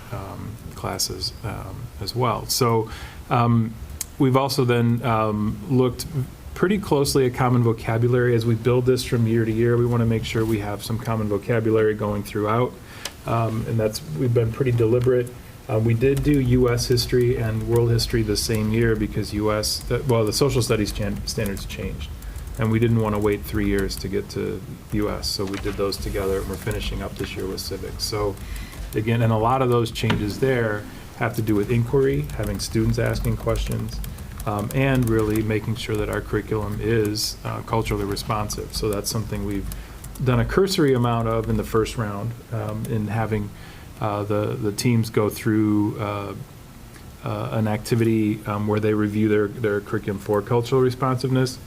classes as well. So we've also then looked pretty closely at common vocabulary. As we build this from year to year, we want to make sure we have some common vocabulary going throughout, and we've been pretty deliberate. We did do U.S. history and world history the same year because the social studies standards changed, and we didn't want to wait 3 years to get to U.S., so we did those together, and we're finishing up this year with civics. So again, and a lot of those changes there have to do with inquiry, having students asking questions, and really making sure that our curriculum is culturally responsive. So that's something we've done a cursory amount of in the first round, in having the teams go through an activity where they review their curriculum for cultural responsiveness.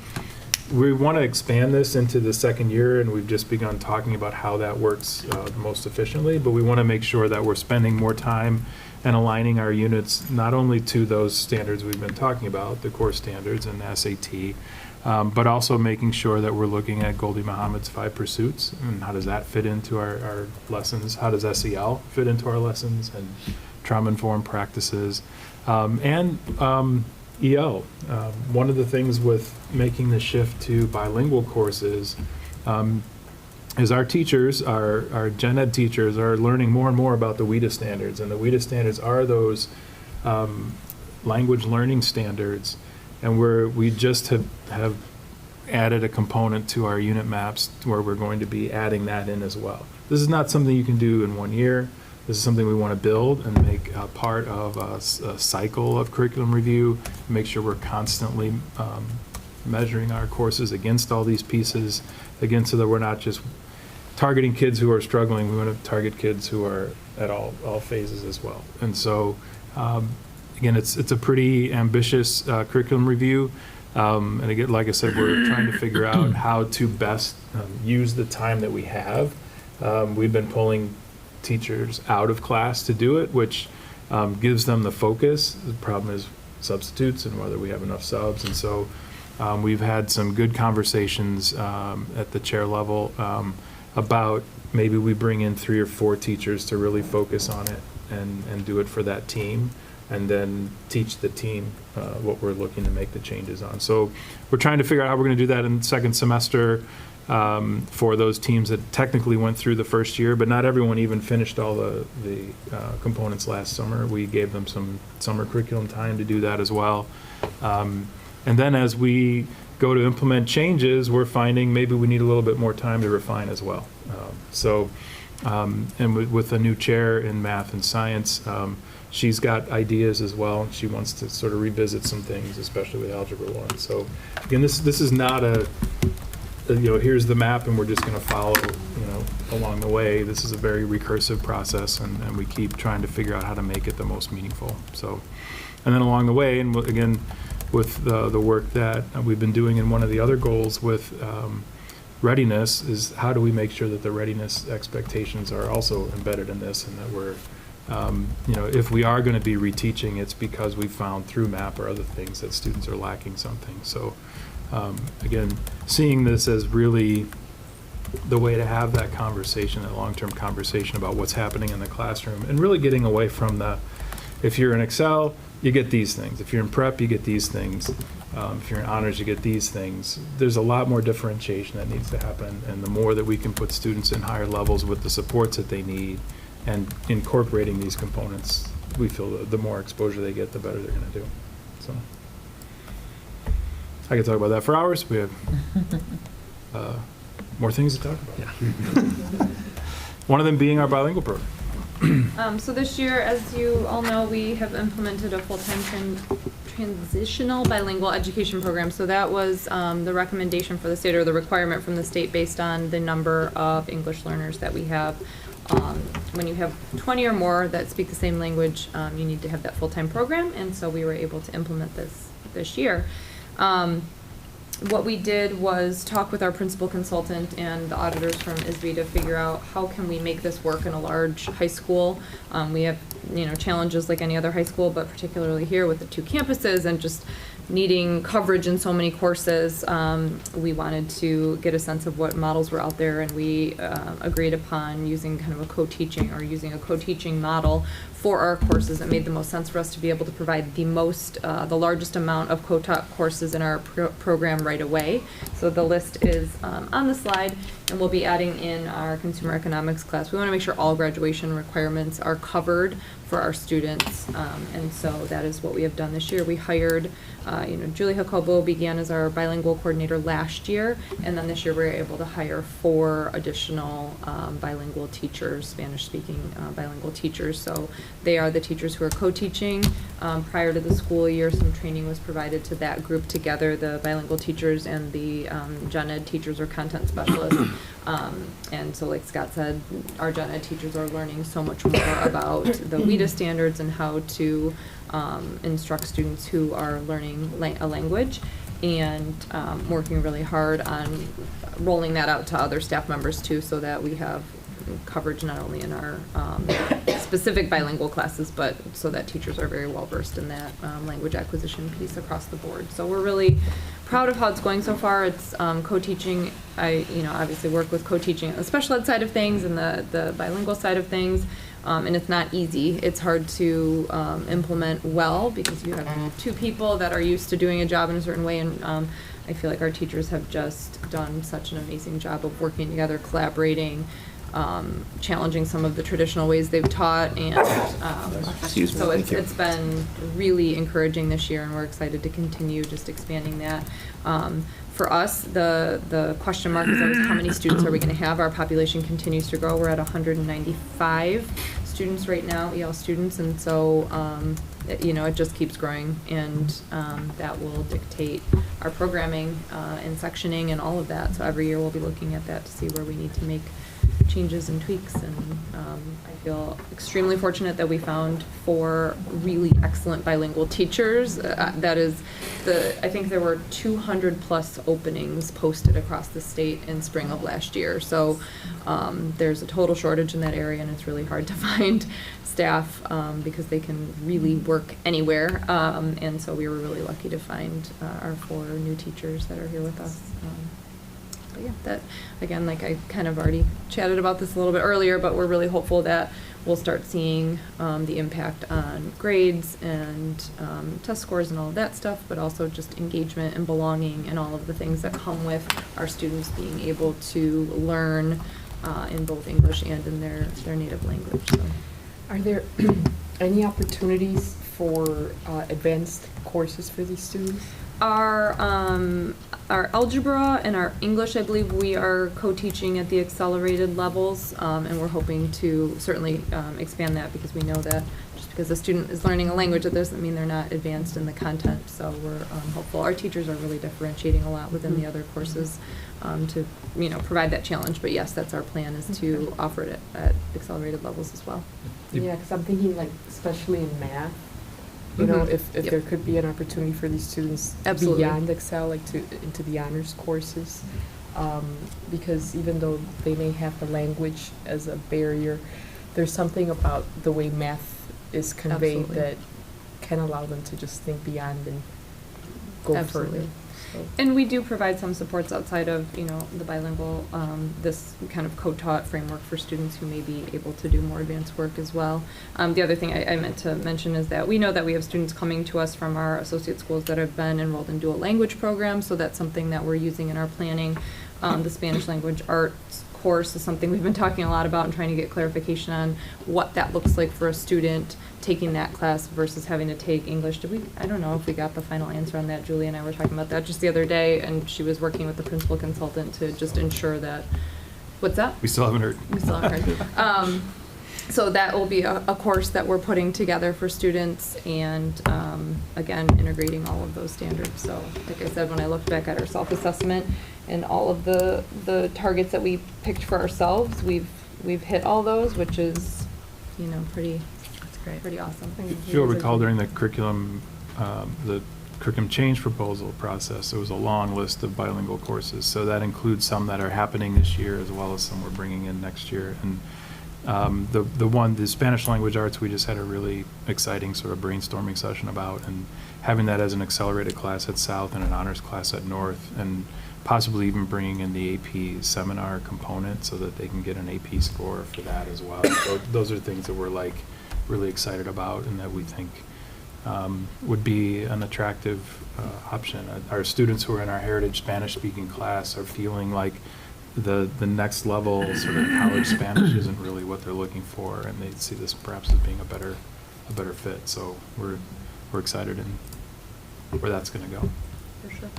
We want to expand this into the second year, and we've just begun talking about how that works most efficiently, but we want to make sure that we're spending more time and aligning our units not only to those standards we've been talking about, the core standards and the SAT, but also making sure that we're looking at Goldie Muhammad's 5 Pursuits, and how does that fit into our lessons? How does SEL fit into our lessons, and trauma-informed practices, and EL. One of the things with making the shift to bilingual courses is our teachers, our gen ed teachers, are learning more and more about the WIDA standards, and the WIDA standards are those language learning standards, and we just have added a component to our unit maps where we're going to be adding that in as well. This is not something you can do in 1 year. This is something we want to build and make a part of a cycle of curriculum review, make sure we're constantly measuring our courses against all these pieces, again, so that we're not just targeting kids who are struggling. We want to target kids who are at all phases as well. And so, again, it's a pretty ambitious curriculum review. And again, like I said, we're trying to figure out how to best use the time that we have. We've been pulling teachers out of class to do it, which gives them the focus. The problem is substitutes and whether we have enough subs. And so we've had some good conversations at the chair level about maybe we bring in 3 or 4 teachers to really focus on it and do it for that team, and then teach the team what we're looking to make the changes on. So we're trying to figure out how we're going to do that in the second semester. for those teams that technically went through the first year, but not everyone even finished all the components last summer. We gave them some summer curriculum time to do that as well. And then as we go to implement changes, we're finding maybe we need a little bit more time to refine as well. And with a new chair in math and science, she's got ideas as well. She wants to sort of revisit some things, especially with Algebra 1. So again, this is not here's the map and we're just going to follow, along the way. This is a very recursive process, and we keep trying to figure out how to make it the most meaningful. So, and then along the way, and again, with the work that we've been doing in one of the other goals with readiness, is how do we make sure that the readiness expectations are also embedded in this, and that we're, if we are going to be reteaching, it's because we found through MAP or other things that students are lacking something. So again, seeing this as really the way to have that conversation, that long-term conversation about what's happening in the classroom, and really getting away from if you're in Excel, you get these things. If you're in prep, you get these things. If you're in honors, you get these things. There's a lot more differentiation that needs to happen, and the more that we can put students in higher levels with the supports that they need and incorporating these components, we feel the more exposure they get, the better they're going to do. So I could talk about that for hours. We have more things to talk about. Yeah. One of them being our bilingual program. So this year, as you all know, we have implemented a full-time transitional bilingual education program. So that was the recommendation for the state, or the requirement from the state, based on the number of English learners that we have. When you have 20 or more that speak the same language, you need to have that full-time program, and so we were able to implement this year. What we did was talk with our principal consultant and the auditors from IASB to figure out how can we make this work in a large high school. We have, challenges like any other high school, but particularly here with the 2 campuses and just needing coverage in so many courses. We wanted to get a sense of what models were out there, and we agreed upon using kind of a co-teaching, or using a co-teaching model for our courses. It made the most sense for us to be able to provide the largest amount of co-taught courses in our program right away. So the list is on the slide, and we'll be adding in our consumer economics class. We want to make sure all graduation requirements are covered for our students, and so that is what we have done this year. We hired, Julie Jacobo began as our bilingual coordinator last year, and then this year we were able to hire 4 additional bilingual teachers, Spanish-speaking bilingual teachers. So they are the teachers who are co-teaching. Prior to the school year, some training was provided to that group together, the bilingual teachers and the gen ed teachers or content specialists. And so, like Scott said, our gen ed teachers are learning so much more about the WIDA standards and how to instruct students who are learning a language, and working really hard on rolling that out to other staff members too, so that we have coverage not only in our specific bilingual classes, but so that teachers are very well versed in that language acquisition piece across the board. So we're really proud of how it's going so far. It's co-teaching. I obviously work with co-teaching on the special ed side of things and the bilingual side of things, and it's not easy. It's hard to implement well, because you have 2 people that are used to doing a job in a certain way, and I feel like our teachers have just done such an amazing job of working together, collaborating, challenging some of the traditional ways they've taught, and so it's been really encouraging this year, and we're excited to continue just expanding that. For us, the question mark is always how many students are we going to have. Our population continues to grow. We're at 195 students right now, EL students, and so it just keeps growing, and that will dictate our programming and sectioning and all of that. So every year we'll be looking at that to see where we need to make changes and tweaks, and I feel extremely fortunate that we found 4 really excellent bilingual teachers. I think there were 200 plus openings posted across the state in spring of last year. So there's a total shortage in that area, and it's really hard to find staff because they can really work anywhere. And so we were really lucky to find our 4 new teachers that are here with us. But yeah, that, again, like I kind of already chatted about this a little bit earlier, but we're really hopeful that we'll start seeing the impact on grades and test scores and all of that stuff, but also just engagement and belonging and all of the things that come with our students being able to learn in both English and in their native language. So. Are there any opportunities for advanced courses for these students? Our algebra and our English, I believe we are co-teaching at the accelerated levels, and we're hoping to certainly expand that, because we know that just because a student is learning a language, that doesn't mean they're not advanced in the content. So we're hopeful. Our teachers are really differentiating a lot within the other courses to provide that challenge. But yes, that's our plan, is to offer it at accelerated levels as well. Yeah, because I'm thinking like especially in math. You know, if there could be an opportunity for these students beyond Excel, like into the honors courses, because even though they may have the language as a barrier, there's something about the way math is conveyed that can allow them to just think beyond and go further. So. And we do provide some supports outside of, the bilingual, this kind of co-taught framework for students who may be able to do more advanced work as well. The other thing I meant to mention is that we know that we have students coming to us from our associate schools that have been enrolled in dual language programs, so that's something that we're using in our planning. The Spanish language arts course is something we've been talking a lot about and trying to get clarification on what that looks like for a student taking that class versus having to take English. I don't know if we got the final answer on that. Julie and I were talking about that just the other day, and she was working with the principal consultant to just ensure that. What's that? We still haven't heard. We still haven't heard. So that will be a course that we're putting together for students, and again, integrating all of those standards. So like I said, when I looked back at our self-assessment and all of the targets that we picked for ourselves, we've hit all those, which is, pretty awesome. If you'll recall, during the curriculum change proposal process, there was a long list of bilingual courses. So that includes some that are happening this year, as well as some we're bringing in next year. And the Spanish language arts, we just had a really exciting sort of brainstorming session about, and having that as an accelerated class at South and an honors class at North, and possibly even bringing in the AP seminar component so that they can get an AP score for that as well. So those are things that we're really excited about, and that we think would be an attractive option. Our students who are in our Heritage Spanish-speaking class are feeling like the next level sort of college Spanish isn't really what they're looking for, and they see this perhaps as being a better fit. So we're excited in where that's going to go. For sure.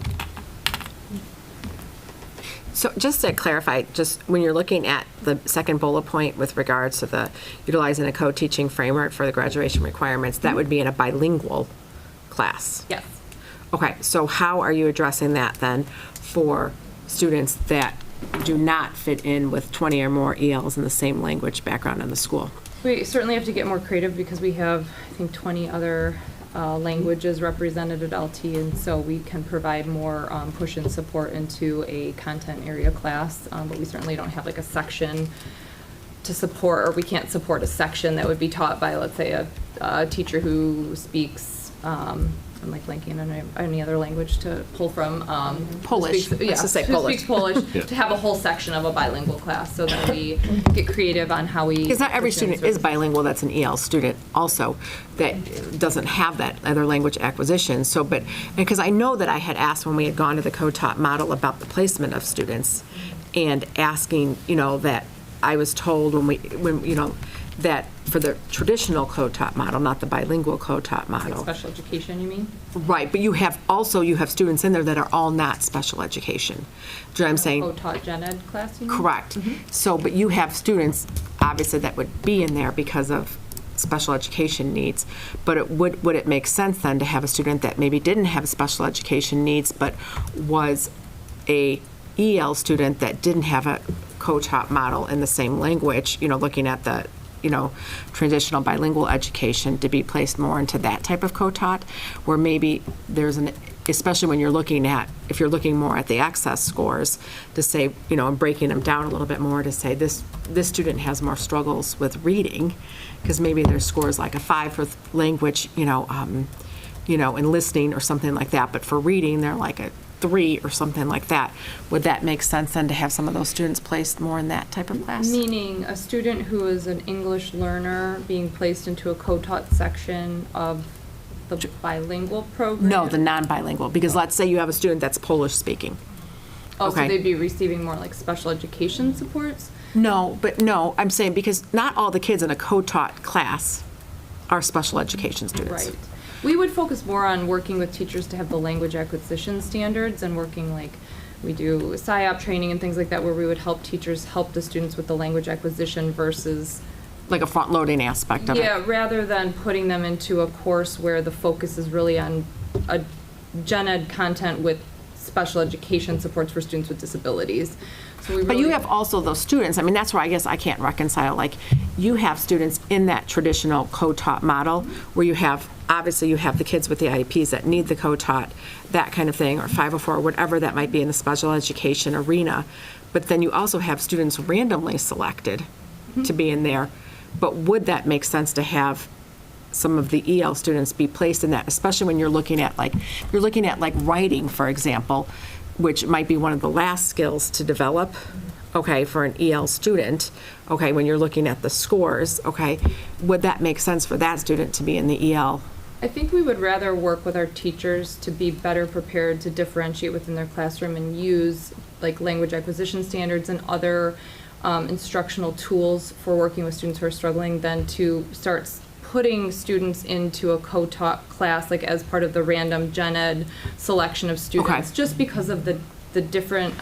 So just to clarify, just when you're looking at the second bullet point with regards to the utilizing a co-teaching framework for the graduation requirements, that would be in a bilingual class? Yes. Okay, so how are you addressing that then for students that do not fit in with 20 or more ELs in the same language background in the school? We certainly have to get more creative, because we have, I think, 20 other languages represented at LT, and so we can provide more push and support into a content area class, but we certainly don't have like a section to support, or we can't support a section that would be taught by, let's say, a teacher who speaks, I'm like blanking on any other language to pull from. Polish. Let's just say Polish. Speaks Polish, to have a whole section of a bilingual class, so that we get creative on how we. Because not every student is bilingual that's an EL student also, that doesn't have that other language acquisition. So, but, because I know that I had asked when we had gone to the co-taught model about the placement of students, and asking, that I was told when that for the traditional co-taught model, not the bilingual co-taught model. Like special education, you mean? Right, but you have students in there that are all not special education. Do you know what I'm saying? Co-taught gen ed class, you mean? Correct. Mm-hmm. So, but you have students, obviously, that would be in there because of special education needs. But would it make sense then to have a student that maybe didn't have special education needs, but was a EL student that didn't have a co-taught model in the same language, looking at the traditional bilingual education, to be placed more into that type of co-taught, where maybe there's especially when you're looking at, if you're looking more at the access scores, to say, and breaking them down a little bit more, to say this student has more struggles with reading, because maybe their score is like a 5 for language, and listening or something like that, but for reading, they're like a 3 or something like that, would that make sense then to have some of those students placed more in that type of class? Meaning a student who is an English learner being placed into a co-taught section of the bilingual program? No, the non-bilingual, because let's say you have a student that's Polish speaking. Oh, so Okay. they'd be receiving more like special education supports? No, I'm saying because not all the kids in a co-taught class are special education students. Right. We would focus more on working with teachers to have the language acquisition standards and working like, we do PSYOP training and things like that where we would help teachers help the students with the language acquisition versus. Like a front-loading aspect of it. Yeah, rather than putting them into a course where the focus is really on a gen ed content with special education supports for students with disabilities. So we But you really- have also those students, I mean, that's where I guess I can't reconcile, like, you have students in that traditional co-taught model where you have, obviously you have the kids with the IEPs that need the co-taught, that kind of thing, or 504, whatever that might be in the special education arena. But then you also have students randomly selected to be in there. But would that make sense to have some of the EL students be placed in that, especially when you're looking at like writing, for example, which might be one of the last skills to develop, okay, for an EL student, okay, when you're looking at the scores, okay, would that make sense for that student to be in the EL? I think we would rather work with our teachers to be better prepared to differentiate within their classroom and use like language acquisition standards and other instructional tools for working with students who are struggling than to start putting students into a co-taught class like as part of the random gen ed selection of students, just because of the different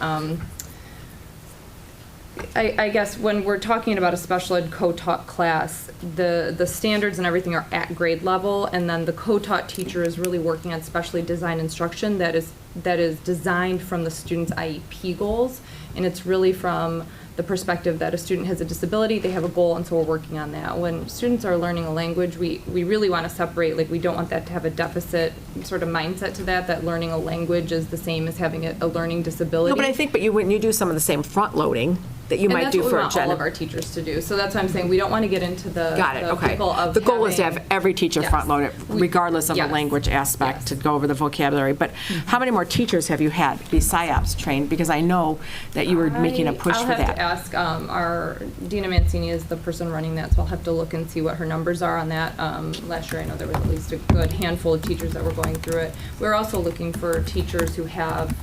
I guess when we're talking about a special ed co-taught class, the standards and everything are at grade level, and then the co-taught teacher is really working on specially designed instruction that is designed from the student's IEP goals, and it's really from the perspective that a student has a disability, they have a goal, and so we're working on that. When students are learning a language, we really want to separate, like we don't want that to have a deficit sort of mindset to that learning a language is the same as having a learning disability. No, but I think, when you do some of the same front loading that you might do for a And that's what we want all of our teachers to do. So that's why I'm saying we don't want to get into the Got it, okay. pickle of The goal is to having- have every teacher Yes. front load it, regardless of the Yes. language aspect, Yes. to go over the vocabulary. But how many more teachers have you had be PSYOPs trained? Because I know that you were making a push for I'll have that. to ask, our Dina Mancini is the person running that, so I'll have to look and see what her numbers are on that. Last year, I know there was at least a good handful of teachers that were going through it. We're also looking for teachers who have,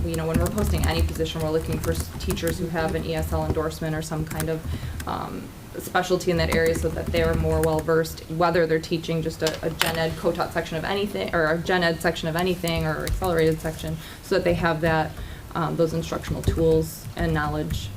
when we're posting any position, we're looking for teachers who have an ESL endorsement or some kind of specialty in that area so that they're more well-versed, whether they're teaching just a gen ed co-taught section of anything, or a gen ed section of anything, or accelerated section, so that they have that, those instructional tools and knowledge.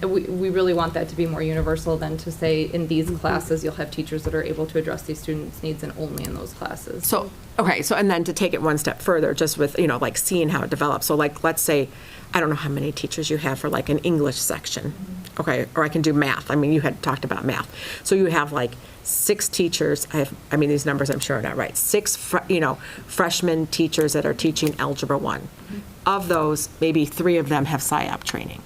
We really want that to be more universal than to say, in these classes, you'll have teachers that are able to address these students' needs and only in those classes. So, okay, so, and then to take it one step further, just with, like seeing how it develops. So like, let's say, I don't know how many teachers you have for like an English section, okay, or I can do math. I mean, you had talked about math. So you have like 6 teachers, these numbers I'm sure are not right, 6, freshman teachers that are teaching Algebra 1. Of those, maybe 3 of them have PSYOP training.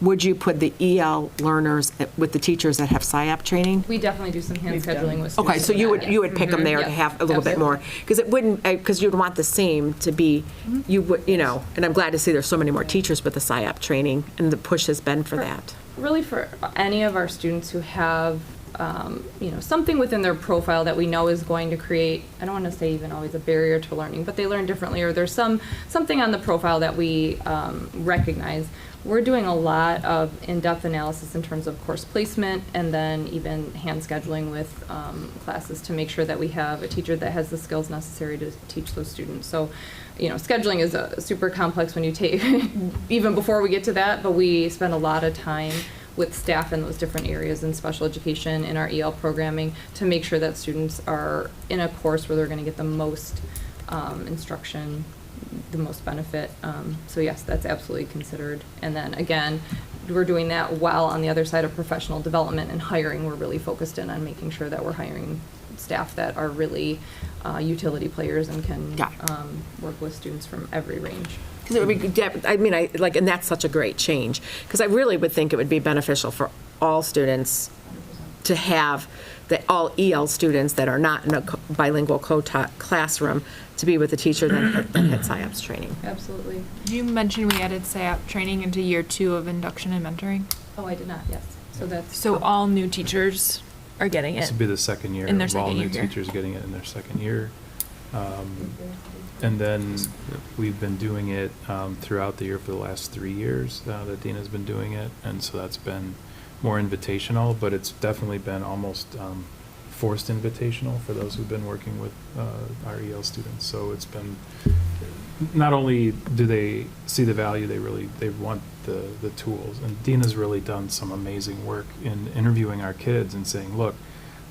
Would you put the EL learners with the teachers that have PSYOP training? We definitely do some hand scheduling with students. Okay, so you would pick them there to have a little bit more, because it wouldn't, because you'd want the same to be, you would, and I'm glad to see there's so many more teachers with the PSYOP training, and the push has been for that. Really, for any of our students who have, something within their profile that we know is going to create, I don't want to say even always a barrier to learning, but they learn differently, or there's something on the profile that we recognize. We're doing a lot of in-depth analysis in terms of course placement, and then even hand scheduling with classes to make sure that we have a teacher that has the skills necessary to teach those students. So, scheduling is super complex when you take, even before we get to that, but we spend a lot of time with staff in those different areas in special education, in our EL programming, to make sure that students are in a course where they're going to get the most instruction, the most benefit. So yes, that's absolutely considered. And then again, we're doing that while on the other side of professional development and hiring, we're really focused in on making sure that we're hiring staff that are really utility players and can work with students from every range. Because it would be, and that's such a great change, because I really would think it would be beneficial for all students to have all EL students that are not in a bilingual co-taught classroom to be with a teacher that had SIOPS training. Absolutely. You mentioned we added SIOP training into year 2 of induction and mentoring. Oh, I did not, yes. So that's. So all new teachers are getting it. This would be the second year In their of all second new year here. teachers getting it in their second year. And then we've been doing it throughout the year for the last 3 years that Dina's been doing it. And so that's been more invitational, but it's definitely been almost forced invitational for those who've been working with our EL students. So it's been, not only do they see the value, they want the tools. And Dina's really done some amazing work in interviewing our kids and saying, look,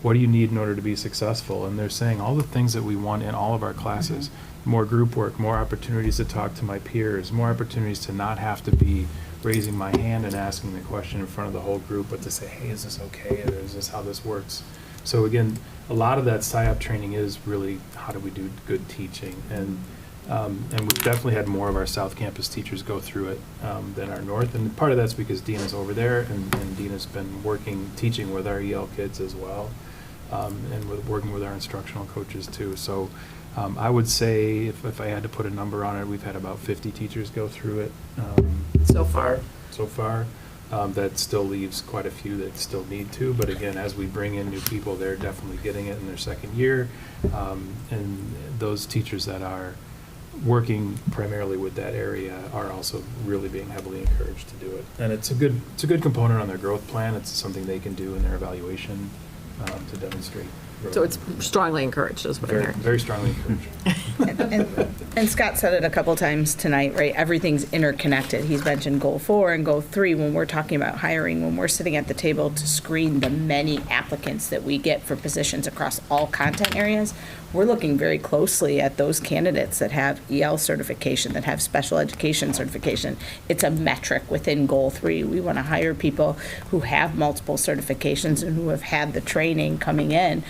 what do you need in order to be successful? And they're saying all the things that we want in all of our classes. More group work, more opportunities to talk to my peers, more opportunities to not have to be raising my hand and asking the question in front of the whole group, but to say, hey, is this okay? Or is this how this works? So again, a lot of that SIOP training is really how do we do good teaching? And we've definitely had more of our South Campus teachers go through it than our North. And part of that's because Dina's over there, and Dina's been teaching with our EL kids as well, and working with our instructional coaches too. So I would say if I had to put a number on it, we've had about 50 teachers go through it. So far. That still leaves quite a few that still need to, but again, as we bring in new people, they're definitely getting it in their second year. And those teachers that are working primarily with that area are also really being heavily encouraged to do it. And it's a good component on their growth plan. It's something they can do in their evaluation to demonstrate growth. So it's strongly encouraged, is what I'm very, hearing. very strongly encouraged. And Scott said it a couple times tonight, right? Everything's interconnected. He's mentioned goal 4 and goal 3 when we're talking about hiring, when we're sitting at the table to screen the many applicants that we get for positions across all content areas. We're looking very closely at those candidates that have EL certification, that have special education certification. It's a metric within goal 3. We want to hire people who have multiple certifications and who have had the training coming in.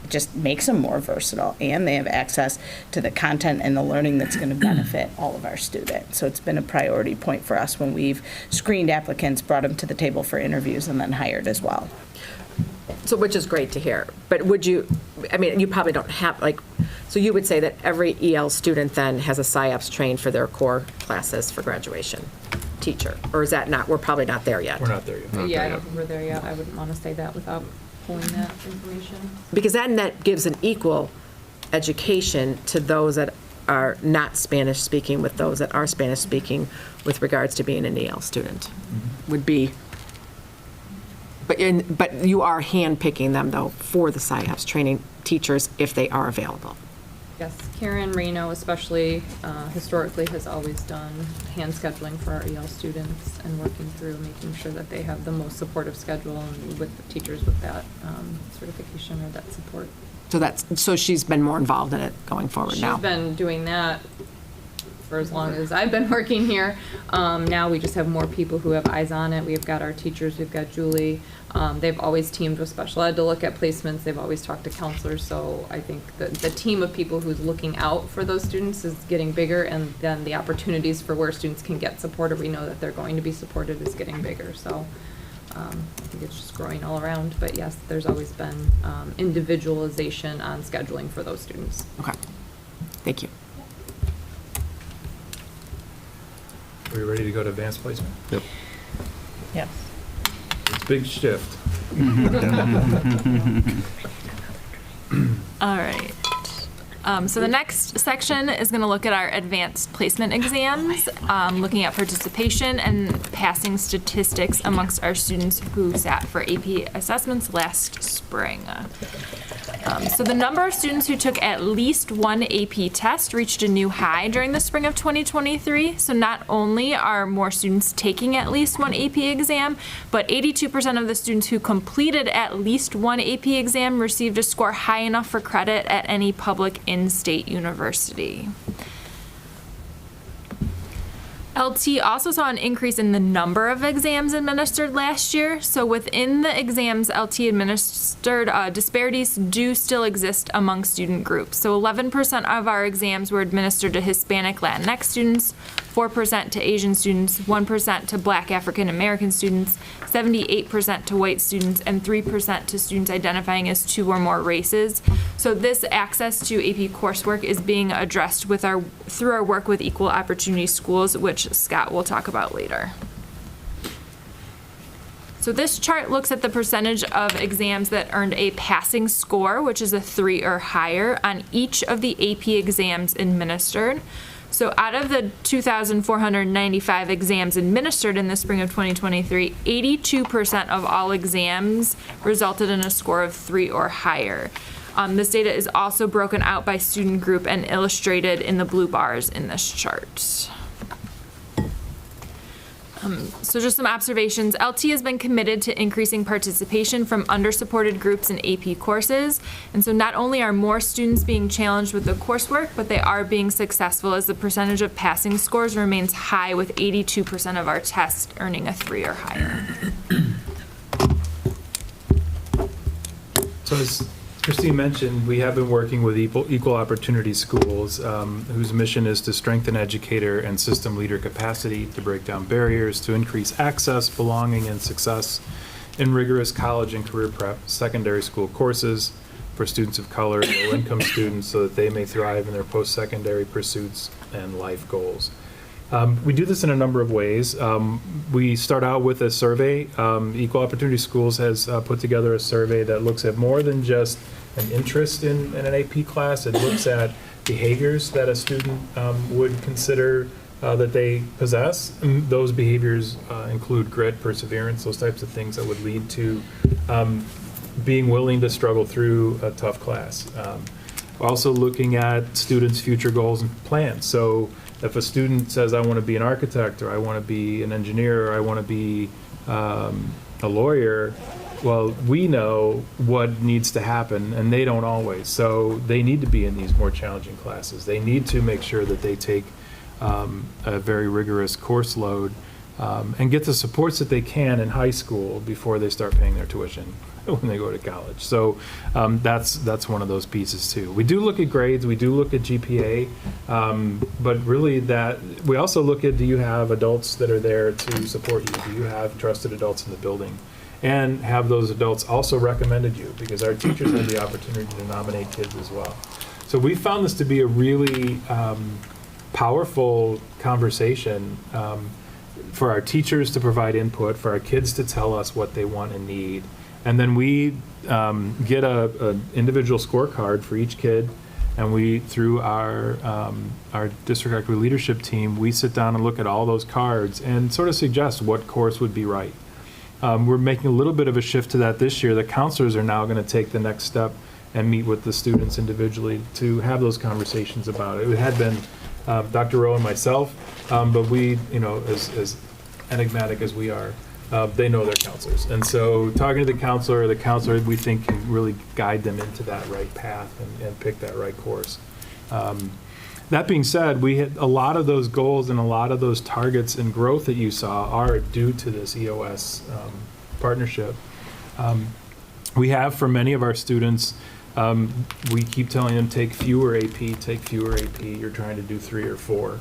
Just makes them more versatile, and they have access to the content and the learning that's going to benefit all of our students. So it's been a priority point for us when we've screened applicants, brought them to the table for interviews, and then hired as well. So, which is great to hear. But would you, I mean, you probably don't have, so you would say that every EL student then has a SIOPS trained for their core classes for graduation, teacher? Or is that not, we're probably not there yet? We're not there yet. Yeah, I don't think we're there yet. I wouldn't want to say that without pulling that information. Because then that gives an equal education to those that are not Spanish speaking with those that are Spanish speaking with regards to being an EL student. Would be, but you are handpicking them though for the SIOPS training teachers if they are available. Yes, Karen Reno especially historically has always done hand scheduling for our EL students and working through making sure that they have the most supportive schedule and with the teachers with that certification or that support. So she's been more involved in it going forward now. She's been doing that for as long as I've been working here. Now we just have more people who have eyes on it. We've got our teachers, we've got Julie. They've always teamed with special ed to look at placements. They've always talked to counselors. So I think the team of people who's looking out for those students is getting bigger, and then the opportunities for where students can get support or we know that they're going to be supported is getting bigger. So I think it's just growing all around. But yes, there's always been individualization on scheduling for those students. Okay. Thank you. Are we ready to go to advanced placement? Yep. Yes. It's a big shift. All right. So the next section is going to look at our advanced placement exams, looking at participation and passing statistics amongst our students who sat for AP assessments last spring. So the number of students who took at least one AP test reached a new high during the spring of 2023. So not only are more students taking at least one AP exam, but 82% of the students who completed at least one AP exam received a score high enough for credit at any public in-state university. LT also saw an increase in the number of exams administered last year. So within the exams LT administered, disparities do still exist among student groups. So 11% of our exams were administered to Hispanic Latinx students, 4% to Asian students, 1% to Black African American students, 78% to white students, and 3% to students identifying as 2 or more races. So this access to AP coursework is being addressed through our work with equal opportunity schools, which Scott will talk about later. So this chart looks at the percentage of exams that earned a passing score, which is a 3 or higher, on each of the AP exams administered. So out of the 2,495 exams administered in the spring of 2023, 82% of all exams resulted in a score of 3 or higher. This data is also broken out by student group and illustrated in the blue bars in this chart. So just some observations. LT has been committed to increasing participation from undersupported groups in AP courses. And so not only are more students being challenged with the coursework, but they are being successful as the percentage of passing scores remains high, with 82% of our tests earning a 3 or higher. So as Christine mentioned, we have been working with equal opportunity schools whose mission is to strengthen educator and system leader capacity, to break down barriers, to increase access, belonging, and success in rigorous college and career prep secondary school courses for students of color and low-income students, so that they may thrive in their post-secondary pursuits and life goals. We do this in a number of ways. We start out with a survey. Equal Opportunity Schools has put together a survey that looks at more than just an interest in an AP class. It looks at behaviors that a student would consider that they possess. And those behaviors include grit, perseverance, those types of things that would lead to being willing to struggle through a tough class. We're also looking at students' future goals and plans. So if a student says, I want to be an architect, or I want to be an engineer, or I want to be a lawyer, well, we know what needs to happen, and they don't always. So they need to be in these more challenging classes. They need to make sure that they take a very rigorous course load and get the supports that they can in high school before they start paying their tuition when they go to college. So that's one of those pieces too. We do look at grades, we do look at GPA, but really that we also look at, do you have adults that are there to support you? Do you have trusted adults in the building? And have those adults also recommended you? Because our teachers have the opportunity to nominate kids as well. So we found this to be a really powerful conversation for our teachers to provide input, for our kids to tell us what they want and need. And then we get an individual scorecard for each kid, and we, through our district equity leadership team, we sit down and look at all those cards and sort of suggest what course would be right. We're making a little bit of a shift to that this year. The counselors are now going to take the next step and meet with the students individually to have those conversations about it. It had been Dr. Rowe and myself, but we, as enigmatic as we are, they know their counselors. And so talking to the counselor we think can really guide them into that right path and pick that right course. That being said, we hit a lot of those goals, and a lot of those targets and growth that you saw are due to this EOS partnership. We have, for many of our students, we keep telling them, take fewer AP, you're trying to do 3 or 4.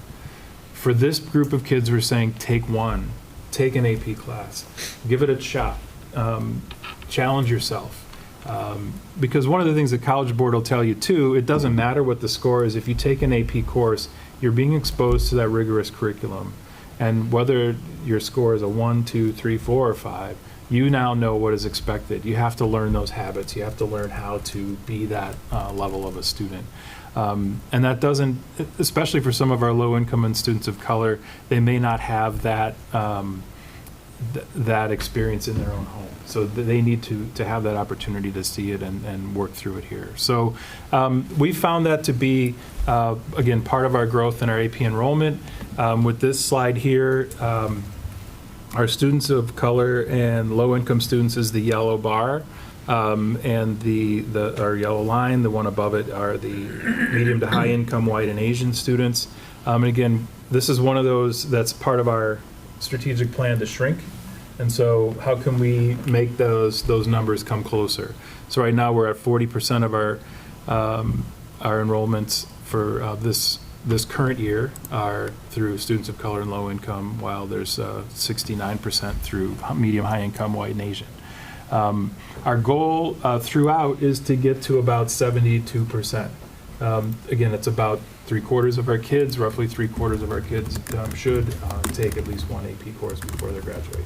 For this group of kids, we're saying take 1, take an AP class, give it a shot, challenge yourself. Because one of the things the College Board will tell you too, it doesn't matter what the score is. If you take an AP course, you're being exposed to that rigorous curriculum. And whether your score is a 1, 2, 3, 4, or 5, you now know what is expected. You have to learn those habits. You have to learn how to be that level of a student. And that doesn't, especially for some of our low-income and students of color, they may not have that that experience in their own home. So they need to have that opportunity to see it and work through it here. So we found that to be, again, part of our growth in our AP enrollment. With this slide here, our students of color and low-income students is the yellow bar, and our yellow line, the one above it, are the medium to high-income white and Asian students. And again, this is one of those that's part of our strategic plan to shrink. And so how can we make those numbers come closer? So right now we're at 40% of our enrollments for this current year are through students of color and low income, while there's 69% through medium high income, white and Asian. Our goal throughout is to get to about 72%. Again, it's about 3/4 of our kids, roughly 3/4 of our kids should take at least one AP course before they graduate.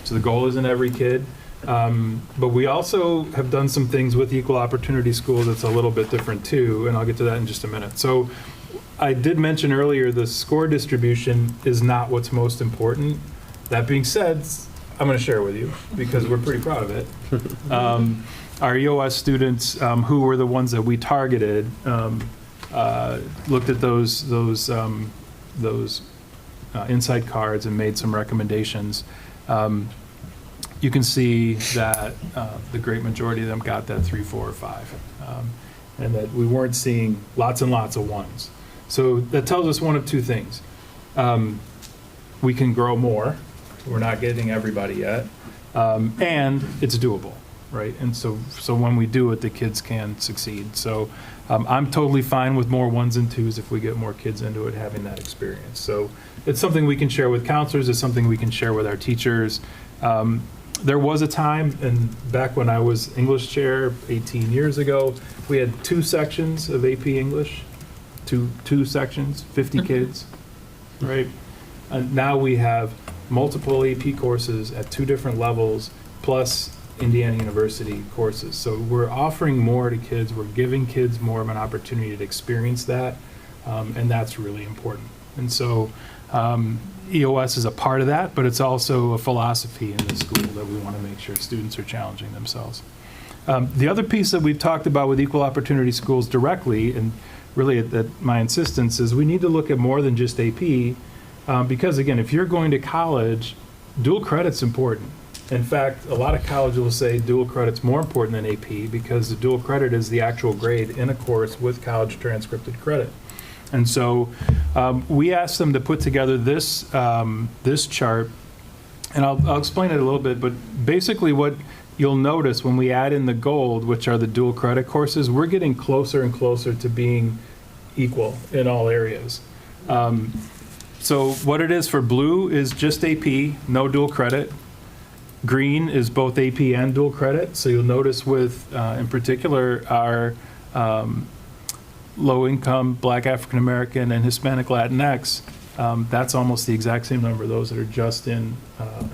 So the goal isn't every kid, but we also have done some things with equal opportunity schools that's a little bit different too, and I'll get to that in just a minute. So I did mention earlier the score distribution is not what's most important. That being said, I'm going to share with you because we're pretty proud of it. Our EOS students, who were the ones that we targeted, looked at those insight cards and made some recommendations. You can see that the great majority of them got that 3, 4, or 5, and that we weren't seeing lots and lots of ones. So that tells us one of two things. We can grow more. We're not getting everybody yet, and it's doable, right? And so when we do it, the kids can succeed. So I'm totally fine with more 1s and 2s if we get more kids into it, having that experience. So it's something we can share with counselors. It's something we can share with our teachers. There was a time, and back when I was English chair 18 years ago, we had 2 sections of AP English, two sections, 50 kids, right? And now we have multiple AP courses at 2 different levels, plus Indiana University courses. So we're offering more to kids. We're giving kids more of an opportunity to experience that, and that's really important. And so EOS is a part of that, but it's also a philosophy in the school that we want to make sure students are challenging themselves. The other piece that we've talked about with equal opportunity schools directly, and really at my insistence, is we need to look at more than just AP, because again, if you're going to college, dual credit's important. In fact, a lot of colleges will say dual credit's more important than AP because the dual credit is the actual grade in a course with college transcripted credit. And so we asked them to put together this chart, and I'll explain it a little bit, but basically what you'll notice when we add in the gold, which are the dual credit courses, we're getting closer and closer to being equal in all areas. So what it is for blue is just AP, no dual credit. Green is both AP and dual credit. So you'll notice with, in particular, our low-income Black African American and Hispanic Latinx, that's almost the exact same number of those that are just in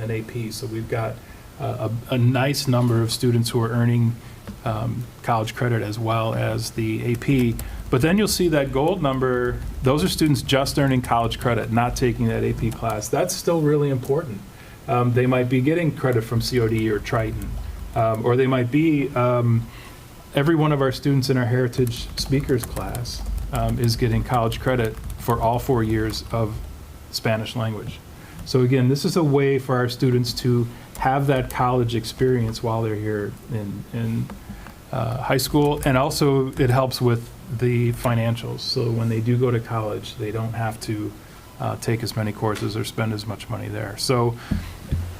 an AP. So we've got a nice number of students who are earning college credit as well as the AP. But then you'll see that gold number, those are students just earning college credit, not taking that AP class. That's still really important. They might be getting credit from COD or Triton, or they might be, every one of our students in our Heritage Speakers class is getting college credit for all 4 years of Spanish language. So again, this is a way for our students to have that college experience while they're here in high school, and also it helps with the financials. So when they do go to college, they don't have to take as many courses or spend as much money there. So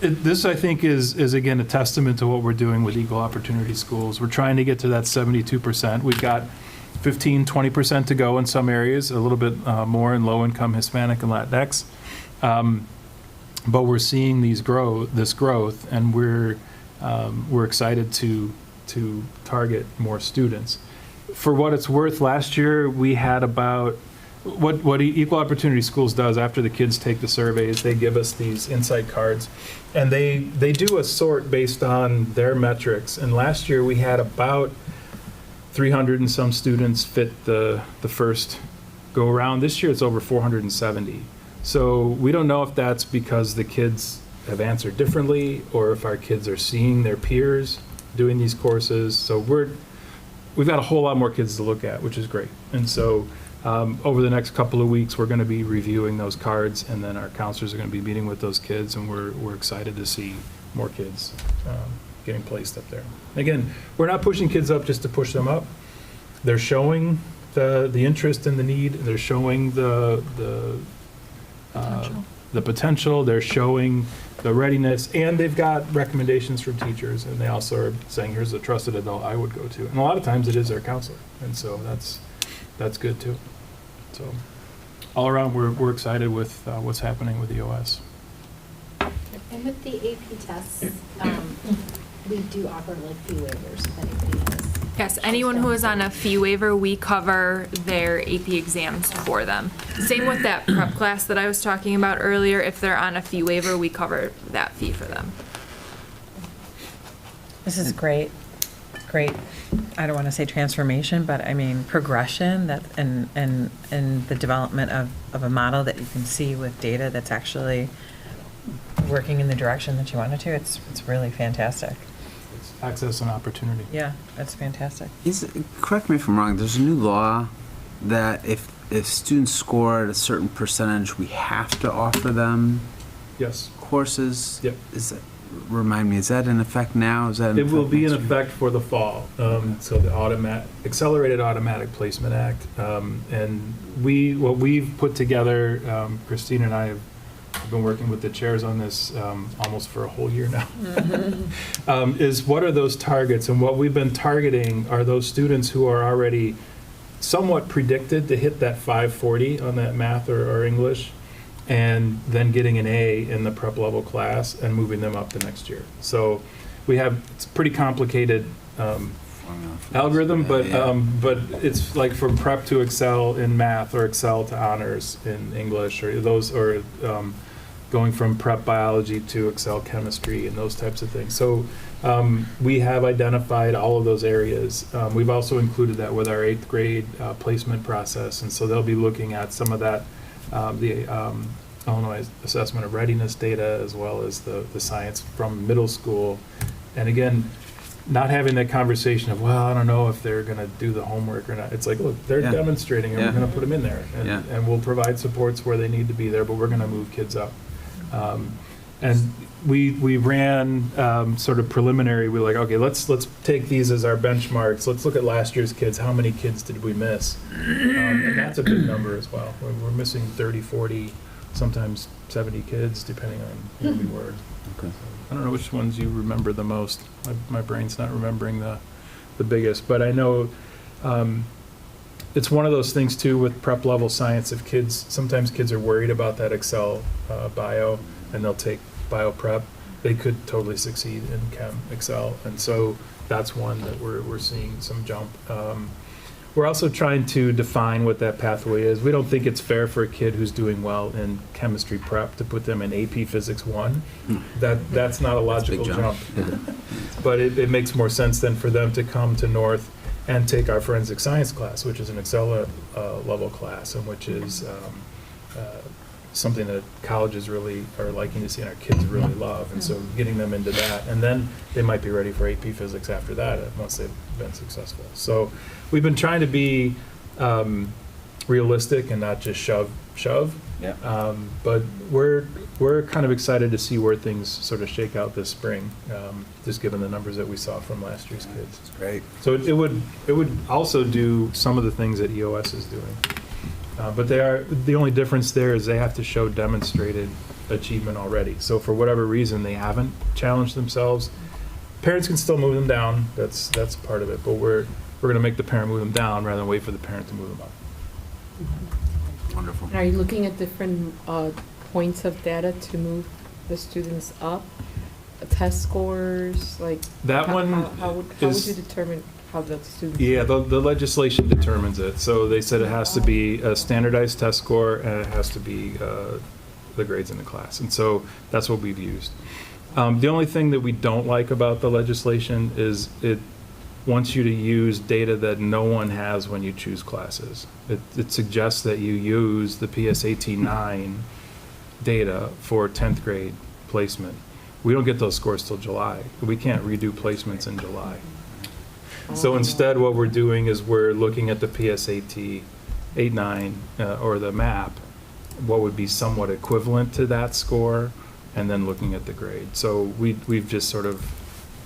this, I think, is again a testament to what we're doing with equal opportunity schools. We're trying to get to that 72%. We've got 15-20% to go in some areas, a little bit more in low-income Hispanic and Latinx. But we're seeing this growth, and we're excited to target more students. For what it's worth, last year we had about what Equal Opportunity Schools does after the kids take the surveys. They give us these insight cards, and they do a sort based on their metrics. And last year we had about 300 and some students fit the first go around. This year it's over 470. So we don't know if that's because the kids have answered differently or if our kids are seeing their peers doing these courses. So we've got a whole lot more kids to look at, which is great. And so over the next couple of weeks, we're going to be reviewing those cards, and then our counselors are going to be meeting with those kids, and we're excited to see more kids getting placed up there. Again, we're not pushing kids up just to push them up. They're showing the interest and the need. They're showing the potential. They're showing the readiness, and they've got recommendations from teachers, and they also are saying, here's a trusted adult I would go to. And a lot of times it is their counselor, and so that's good too. So all around, we're excited with what's happening with EOS. And with the AP tests, we do offer like fee waivers if anybody has. Yes, anyone who is on a fee waiver, we cover their AP exams for them. Same with that prep class that I was talking about earlier. If they're on a fee waiver, we cover that fee for them. This is great, I don't want to say transformation, but I mean progression that and the development of a model that you can see with data that's actually working in the direction that you want it to. It's really fantastic. It's access and opportunity. Yeah, that's fantastic. Correct me if I'm wrong, there's a new law that if students score at a certain percentage, we have to offer them Yes. courses? Yep. Remind me, is that in effect now? Is that in It will effect be in next week? effect for the fall. So the Accelerated Automatic Placement Act. And what we've put together, Christine and I have been working with the chairs on this almost for a whole year now, is what are those targets? And what we've been targeting are those students who are already somewhat predicted to hit that 540 on that math or English, and then getting an A in the prep level class and moving them up the next year. So it's a pretty complicated algorithm, but it's like from prep to Excel in math or Excel to honors in English, or going from prep biology to Excel chemistry and those types of things. So we have identified all of those areas. We've also included that with our 8th grade placement process, and so they'll be looking at some of that, the Illinois Assessment of Readiness data, as well as the science from middle school. And again, not having that conversation of, well, I don't know if they're going to do the homework or not. It's like, look, they're demonstrating, and we're going to put them in there, and we'll provide supports where they need to be there, but we're going to move kids up. And we ran sort of preliminary. We're like, okay, let's take these as our benchmarks. Let's look at last year's kids. How many kids did we miss? And that's a big number as well. We're missing 30, 40, sometimes 70 kids, depending on who we were. Okay. I don't know which ones you remember the most. My brain's not remembering the biggest, but I know it's one of those things too with prep level science. If sometimes kids are worried about that Excel bio, and they'll take bio prep, they could totally succeed in Chem Excel, and so that's one that we're seeing some jump. We're also trying to define what that pathway is. We don't think it's fair for a kid who's doing well in chemistry prep to put them in AP Physics 1. That's not a logical jump. But it makes more sense then for them to come to North and take our forensic science class, which is an Excel level class, and which is something that colleges really are liking to see and our kids really love. And so getting them into that, and then they might be ready for AP Physics after that once they've been successful. So we've been trying to be realistic and not just shove. Yeah. But we're kind of excited to see where things sort of shake out this spring, just given the numbers that we saw from last year's kids. That's great. So it would also do some of the things that EOS is doing. But the only difference there is they have to show demonstrated achievement already. So for whatever reason they haven't challenged themselves, parents can still move them down. That's part of it. But we're going to make the parent move them down rather than wait for the parent to move them up. Wonderful. Are you looking at different points of data to move the students up? Test scores, like that how, one how would you determine how the students? Yeah, the legislation determines it. So they said it has to be a standardized test score, and it has to be the grades in the class. And so that's what we've used. The only thing that we don't like about the legislation is it wants you to use data that no one has when you choose classes. It suggests that you use the PSAT 9 data for 10th grade placement. We don't get those scores till July. We can't redo placements in July. So instead what we're doing is we're looking at the PSAT 8-9 or the MAP, what would be somewhat equivalent to that score, and then looking at the grade. So we've just sort of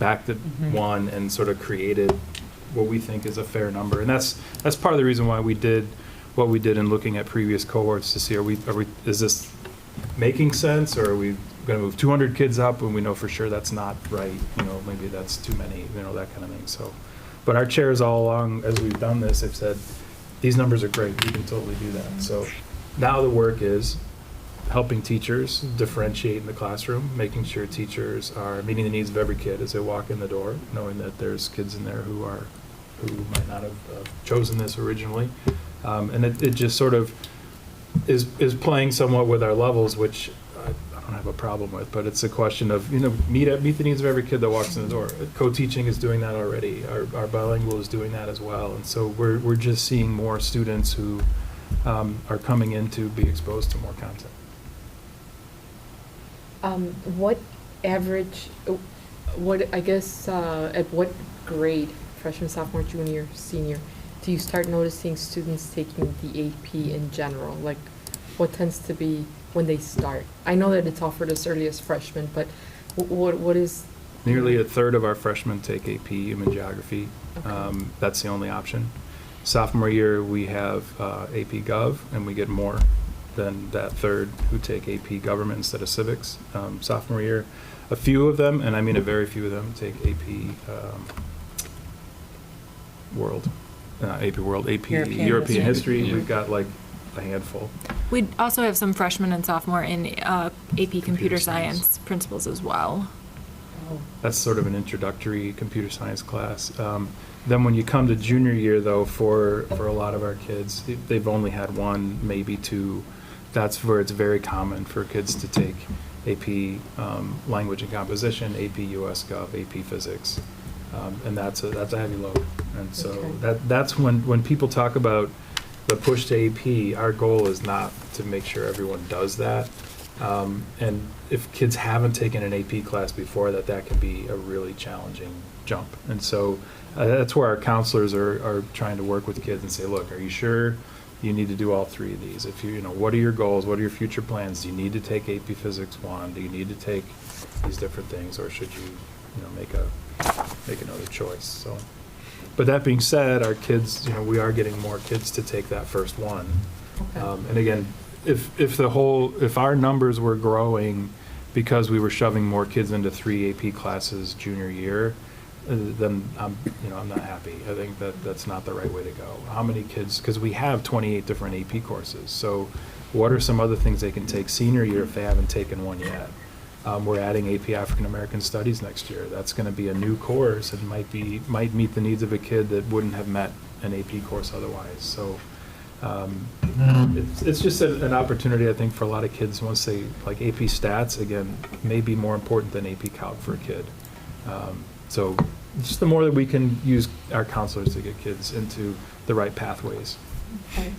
backed it one and sort of created what we think is a fair number. And that's part of the reason why we did what we did in looking at previous cohorts to see, is this making sense, or are we going to move 200 kids up when we know for sure that's not right? Maybe that's too many, that kind of thing. So, but our chairs all along, as we've done this, have said, these numbers are great, we can totally do that. So now the work is helping teachers differentiate in the classroom, making sure teachers are meeting the needs of every kid as they walk in the door, knowing that there's kids in there who might not have chosen this originally. And it just sort of is playing somewhat with our levels, which I don't have a problem with, but it's a question of, meet the needs of every kid that walks in the door. Co-teaching is doing that already. Our bilingual is doing that as well. And so we're just seeing more students who are coming in to be exposed to more content. What average, at what grade, freshman, sophomore, junior, senior, do you start noticing students taking the AP in general? Like, what tends to be when they start? I know that it's offered as early as freshmen, but what is? Nearly a third of our freshmen take AP, Human Geography. Okay. That's the only option. Sophomore year, we have AP Gov, and we get more than that third who take AP Government instead of Civics. Sophomore year, a few of them, and I mean a very few of them, take AP World, AP European History. Yeah. We've got like a handful. We also have some freshmen and sophomore in AP Computer Science principles as well. That's sort of an introductory computer science class. Then when you come to junior year, though, for a lot of our kids, they've only had one, maybe two. That's where it's very common for kids to take AP Language and Composition, AP US Gov, AP Physics. And that's a heavy load. And so that's when people talk about the push to AP, our goal is not to make sure everyone does that. And if kids haven't taken an AP class before, that can be a really challenging jump. And so that's where our counselors are trying to work with kids and say, look, are you sure you need to do all three of these? If what are your goals? What are your future plans? Do you need to take AP Physics 1? Do you need to take these different things, or should you, make another choice? So, but that being said, our kids, we are getting more kids to take that first one. Okay. And again, if our numbers were growing because we were shoving more kids into 3 AP classes junior year, then I'm not happy. I think that's not the right way to go. How many kids? Because we have 28 different AP courses. So, what are some other things they can take senior year if they haven't taken one yet? We're adding AP African American Studies next year. That's going to be a new course and might meet the needs of a kid that wouldn't have met an AP course otherwise. So. It's just an opportunity, I think, for a lot of kids once they, like AP Stats, again, may be more important than AP Calc for a kid. So just the more that we can use our counselors to get kids into the right pathways. Okay.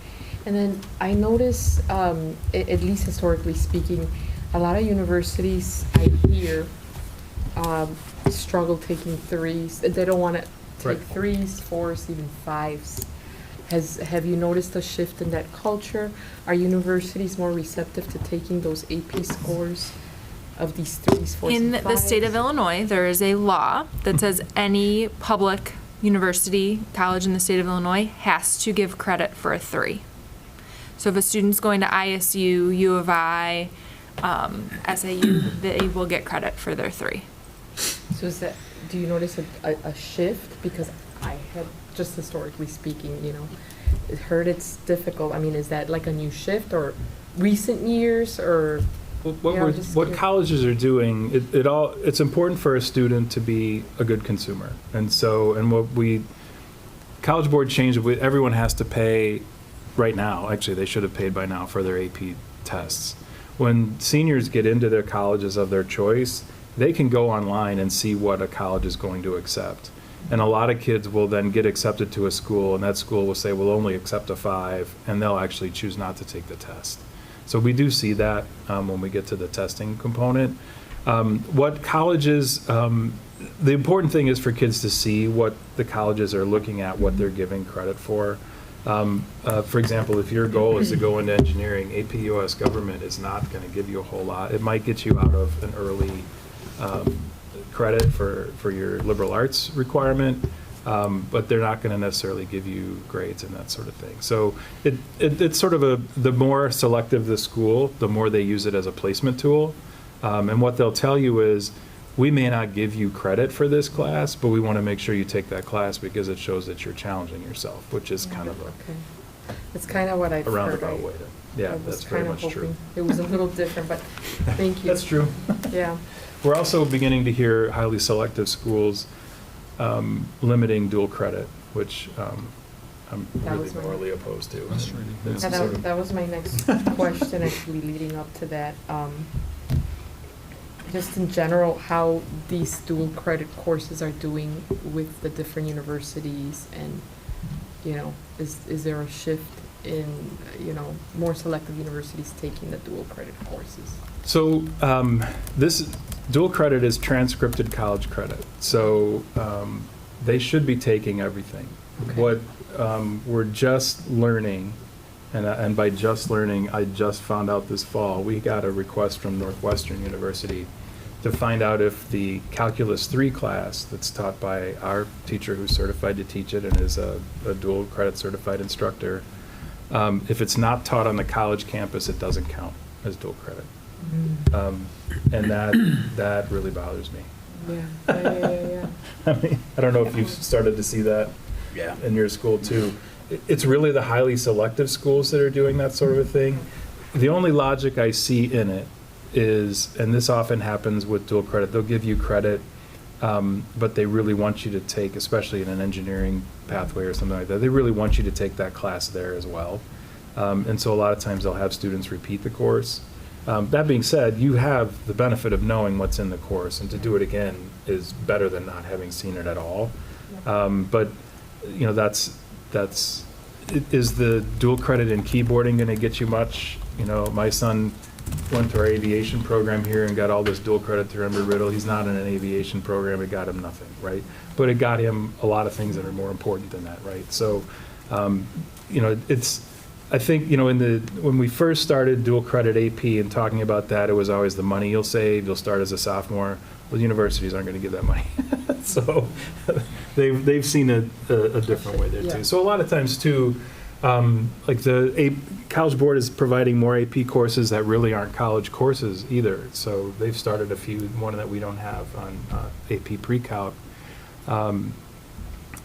And then I notice, at least historically speaking, a lot of universities I hear struggle taking 3s. They don't want to take 3s, 4s, even 5s. Have you noticed a shift in that culture? Are universities more receptive to taking those AP scores of these 3s, 4s, In and 5s? the state of Illinois, there is a law that says any public university, college in the state of Illinois has to give credit for a 3. So if a student's going to ISU, U of I, SAU, they will get credit for their 3. So do you notice a shift? Because I had, just historically speaking, heard it's difficult. I mean, is that like a new shift or recent years or? What colleges are doing, it's important for a student to be a good consumer. And so, College Board changed it, everyone has to pay right now, actually they should have paid by now for their AP tests. When seniors get into their colleges of their choice, they can go online and see what a college is going to accept. And a lot of kids will then get accepted to a school, and that school will say, we'll only accept a 5, and they'll actually choose not to take the test. So we do see that when we get to the testing component. What colleges, the important thing is for kids to see what the colleges are looking at, what they're giving credit for. For example, if your goal is to go into engineering, AP US Government is not going to give you a whole lot. It might get you out of an early credit for your liberal arts requirement, but they're not going to necessarily give you grades and that sort of thing. So it's sort of the more selective the school, the more they use it as a placement tool. And what they'll tell you is, we may not give you credit for this class, but we want to make sure you take that class because it shows that you're challenging yourself, which is kind of It's kind of what I've a heard. roundabout way to, yeah, I was that's very kind of much true. hoping it was a little different, but thank you. That's true. Yeah. We're also beginning to hear highly selective schools limiting dual credit, which I'm That really was my- morally opposed to. It's And sort of- that was my next question, actually, leading up to that. Just in general, how these dual credit courses are doing with the different universities, and, you know, is there a shift in, you know, more selective universities taking the dual credit courses? So this dual credit is transcripted college credit. So they should be taking everything. What we're just learning, and by just learning, I just found out this fall, we got a request from Northwestern University to find out if the Calculus 3 class that's taught by our teacher who's certified to teach it and is a dual credit certified instructor, if it's not taught on the college campus, it doesn't count as dual credit. And that really bothers me. Yeah. I mean, I don't know if you've started to see that in your school too. It's really the highly selective schools that are doing that sort of a thing. The only logic I see in it is, and this often happens with dual credit, they'll give you credit, but they really want you to take, especially in an engineering pathway or something like that, they really want you to take that class there as well. And so a lot of times they'll have students repeat the course. That being said, you have the benefit of knowing what's in the course, and to do it again is better than not having seen it at all. But, you know, is the dual credit in keyboarding going to get you much? You know, my son went to our aviation program here and got all this dual credit through Embry-Riddle. He's not in an aviation program. It got him nothing, right? But it got him a lot of things that are more important than that, right? So, you know, I think, you know, when we first started dual credit AP and talking about that, it was always the money you'll save. You'll start as a sophomore. Well, universities aren't going to give that money. So they've seen a different way there too. So a lot of times too, like the College Board is providing more AP courses that really aren't college courses either. So they've started one that we don't have on AP Pre-Calc.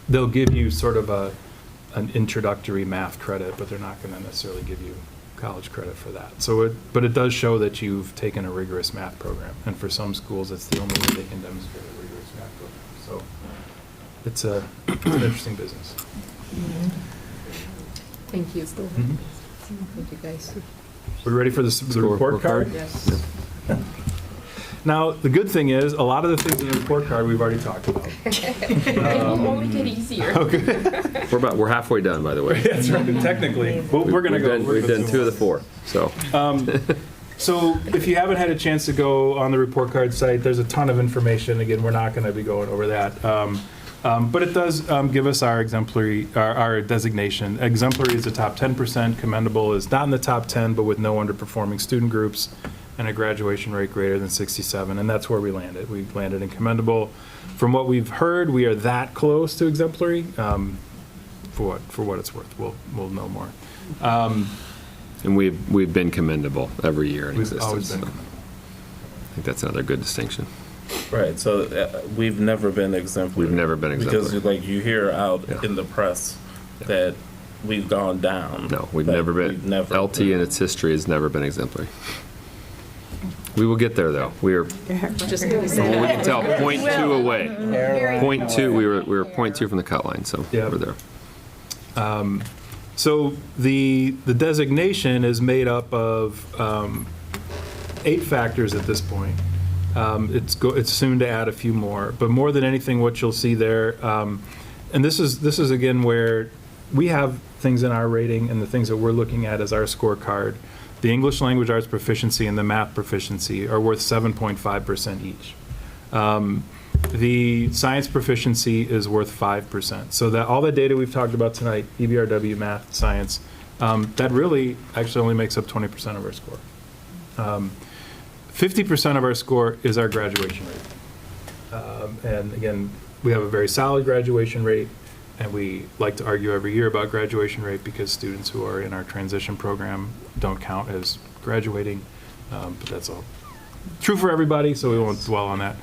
They'll give you sort of an introductory math credit, but they're not going to necessarily give you college credit for that. So but it does show that you've taken a rigorous math program, and for some schools, it's the only way they can demonstrate a rigorous math program. So it's an interesting business. Thank you. Mhm. Thank you, guys. We ready for the report card? Yes. Now, the good thing is, a lot of the things in the report card we've already talked about. It will only get easier. Okay. We're halfway done, by the way. That's right, technically. We're going to go. We've done 2 of the 4, so. So if you haven't had a chance to go on the report card site, there's a ton of information. Again, we're not going to be going over that. But it does give us our exemplary, our designation. Exemplary is the top 10%. Commendable is not in the top 10, but with no underperforming student groups and a graduation rate greater than 67. And that's where we landed. We landed in commendable. From what we've heard, we are that close to exemplary. For what it's worth, we'll know more. And we've been commendable every year in We've existence. always been so commendable. I think that's another good distinction. Right, so we've never been exemplary. We've never been exemplary. Because like you hear out in the press that we've gone down. No, we've but never been. we've never LT been. in its history has never been exemplary. We will get there, though. We are, Just from what we can tell, 0.2 away. 0.2, we were 0.2 from the cut line, so Yeah. we're there. So the designation is made up of 8 factors at this point. It's soon to add a few more, but more than anything, what you'll see there, and this is again where we have things in our rating and the things that we're looking at as our scorecard. The English language arts proficiency and the math proficiency are worth 7.5% each. The science proficiency is worth 5%. So that all the data we've talked about tonight, EBRW, math, science, that really actually only makes up 20% of our score. 50% of our score is our graduation rate. And again, we have a very solid graduation rate, and we like to argue every year about graduation rate because students who are in our transition program don't count as graduating, but that's all true for everybody, so we won't dwell on that.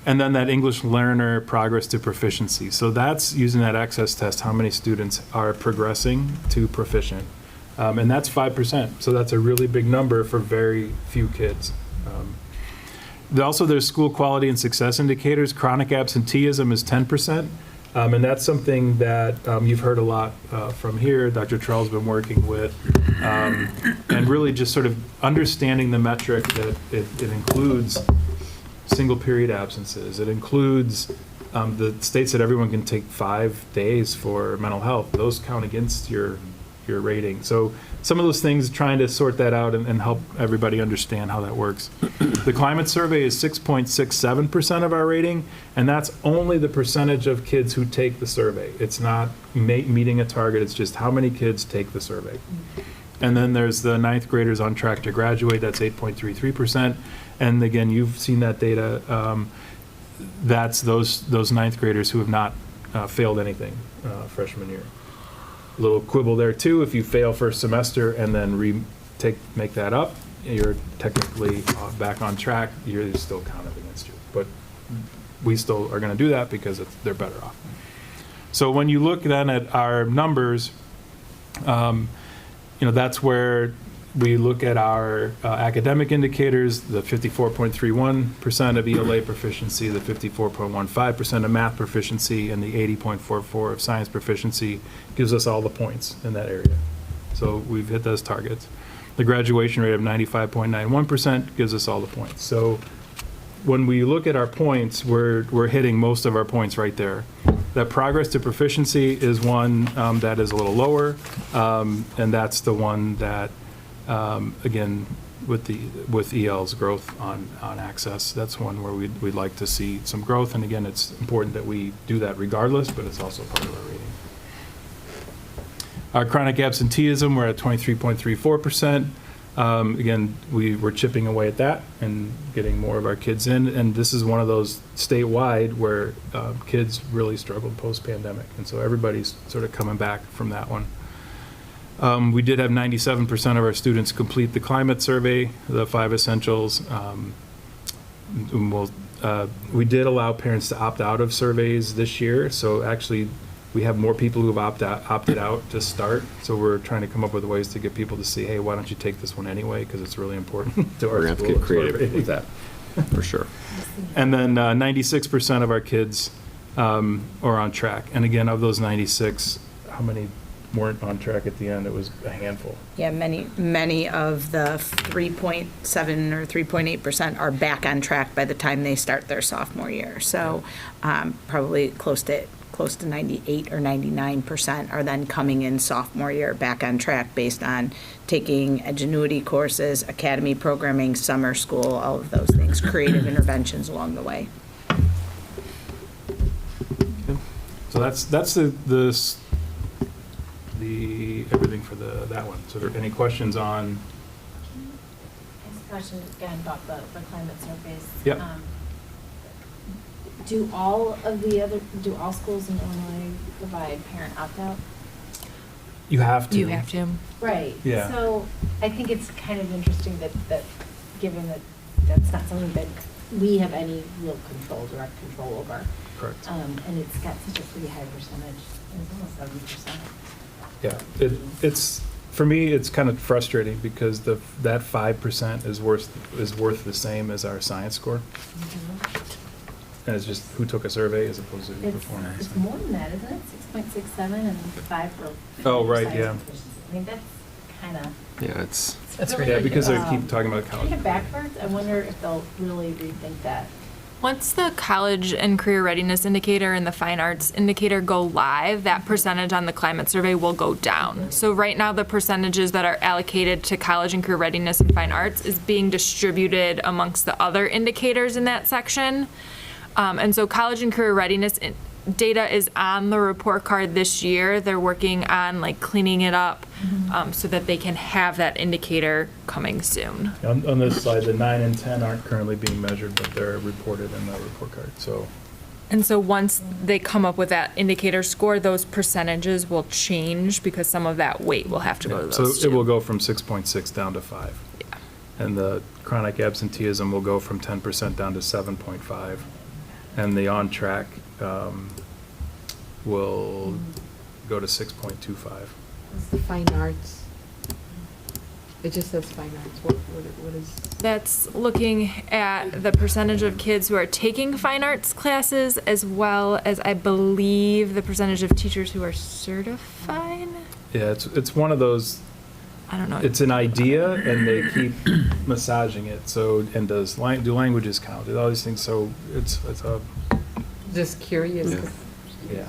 And then that English learner progress to proficiency. So that's using that access test, how many students are progressing to proficient. And that's 5%, so that's a really big number for very few kids. Also, there's school quality and success indicators. Chronic absenteeism is 10%, and that's something that you've heard a lot from here. Dr. Trell's been working with, and really just sort of understanding the metric that it includes single period absences. It includes the states that everyone can take 5 days for mental health. Those count against your rating. So some of those things, trying to sort that out and help everybody understand how that works. The climate survey is 6.67% of our rating, and that's only the percentage of kids who take the survey. It's not meeting a target, it's just how many kids take the survey. And then there's the 9th graders on track to graduate, that's 8.33%. And again, you've seen that data. That's those 9th graders who have not failed anything freshman year. A little quibble there too. If you fail first semester and then make that up, you're technically back on track. You're still counted against you. But we still are going to do that because they're better off. So when you look then at our numbers, that's where we look at our academic indicators, the 54.31% of ELA proficiency, the 54.15% of math proficiency, and the 80.44% of science proficiency gives us all the points in that area. So we've hit those targets. The graduation rate of 95.91% gives us all the points. So when we look at our points, we're hitting most of our points right there. That progress to proficiency is one that is a little lower, and that's the one that again, with EL's growth on access, that's one where we'd like to see some growth. And again, it's important that we do that regardless, but it's also part of our rating. Our chronic absenteeism, we're at 23.34%. Again, we're chipping away at that and getting more of our kids in. And this is one of those statewide where kids really struggled post-pandemic. And so everybody's sort of coming back from that one. We did have 97% of our students complete the climate survey, the 5 essentials. We did allow parents to opt out of surveys this year. So actually, we have more people who have opted out to start. So we're trying to come up with ways to get people to see, hey, why don't you take this one anyway? Because it's really important to our school. We're going to have to get creative with that, for sure. And then 96% of our kids are on track. And again, of those 96, how many weren't on track at the end? It was a handful. Yeah, many of the 3.7 or 3.8% are back on track by the time they start their sophomore year. So probably close to 98 or 99% are then coming in sophomore year back on track based on taking Edgenuity courses, academy programming, summer school, all of those things, creative interventions along the way. So that's the everything for that one. So are there any questions on? Next question again about the climate surveys. Yep. Do all schools in Illinois provide parent opt-out? You have to. You have to. Right. Yeah. So I think it's kind of interesting that given that that's not something that we have any real direct control over. Correct. And it's got such a pretty high percentage. It's almost 70%. Yeah, it's for me. It's kind of frustrating because that 5% is worth the same as our science score, and it's just who took a survey as opposed to who performed. It's more than that, isn't it? 6.67 and 5 for. Oh, right, science yeah. proficiency. I mean, that's kind of. Yeah, it's really, yeah, because they keep talking about college. Take it backwards. I wonder if they'll really rethink that. Once the college and career readiness indicator and the fine arts indicator go live, that percentage on the climate survey will go down. So right now, the percentages that are allocated to college and career readiness and fine arts is being distributed amongst the other indicators in that section. And so college and career readiness data is on the report card this year. They're working on cleaning it up so that they can have that indicator coming soon. On this slide, the 9 and 10 aren't currently being measured, but they're reported in the report card. So And so once they come up with that indicator score, those percentages will change because some of that weight will have to go to those So it will two. go from 6.6 down to 5. Yeah. And the chronic absenteeism will go from 10% down to 7.5. And the on-track will go to 6.25. It's the fine arts. It just says fine arts. What is? That's looking at the percentage of kids who are taking fine arts classes, as well as, I believe, the percentage of teachers who are certified. Yeah, it's one of those, I don't know. it's an idea, and they keep massaging it. So, and do languages count? All these things. So it's a Just curious. 'Cause- yeah.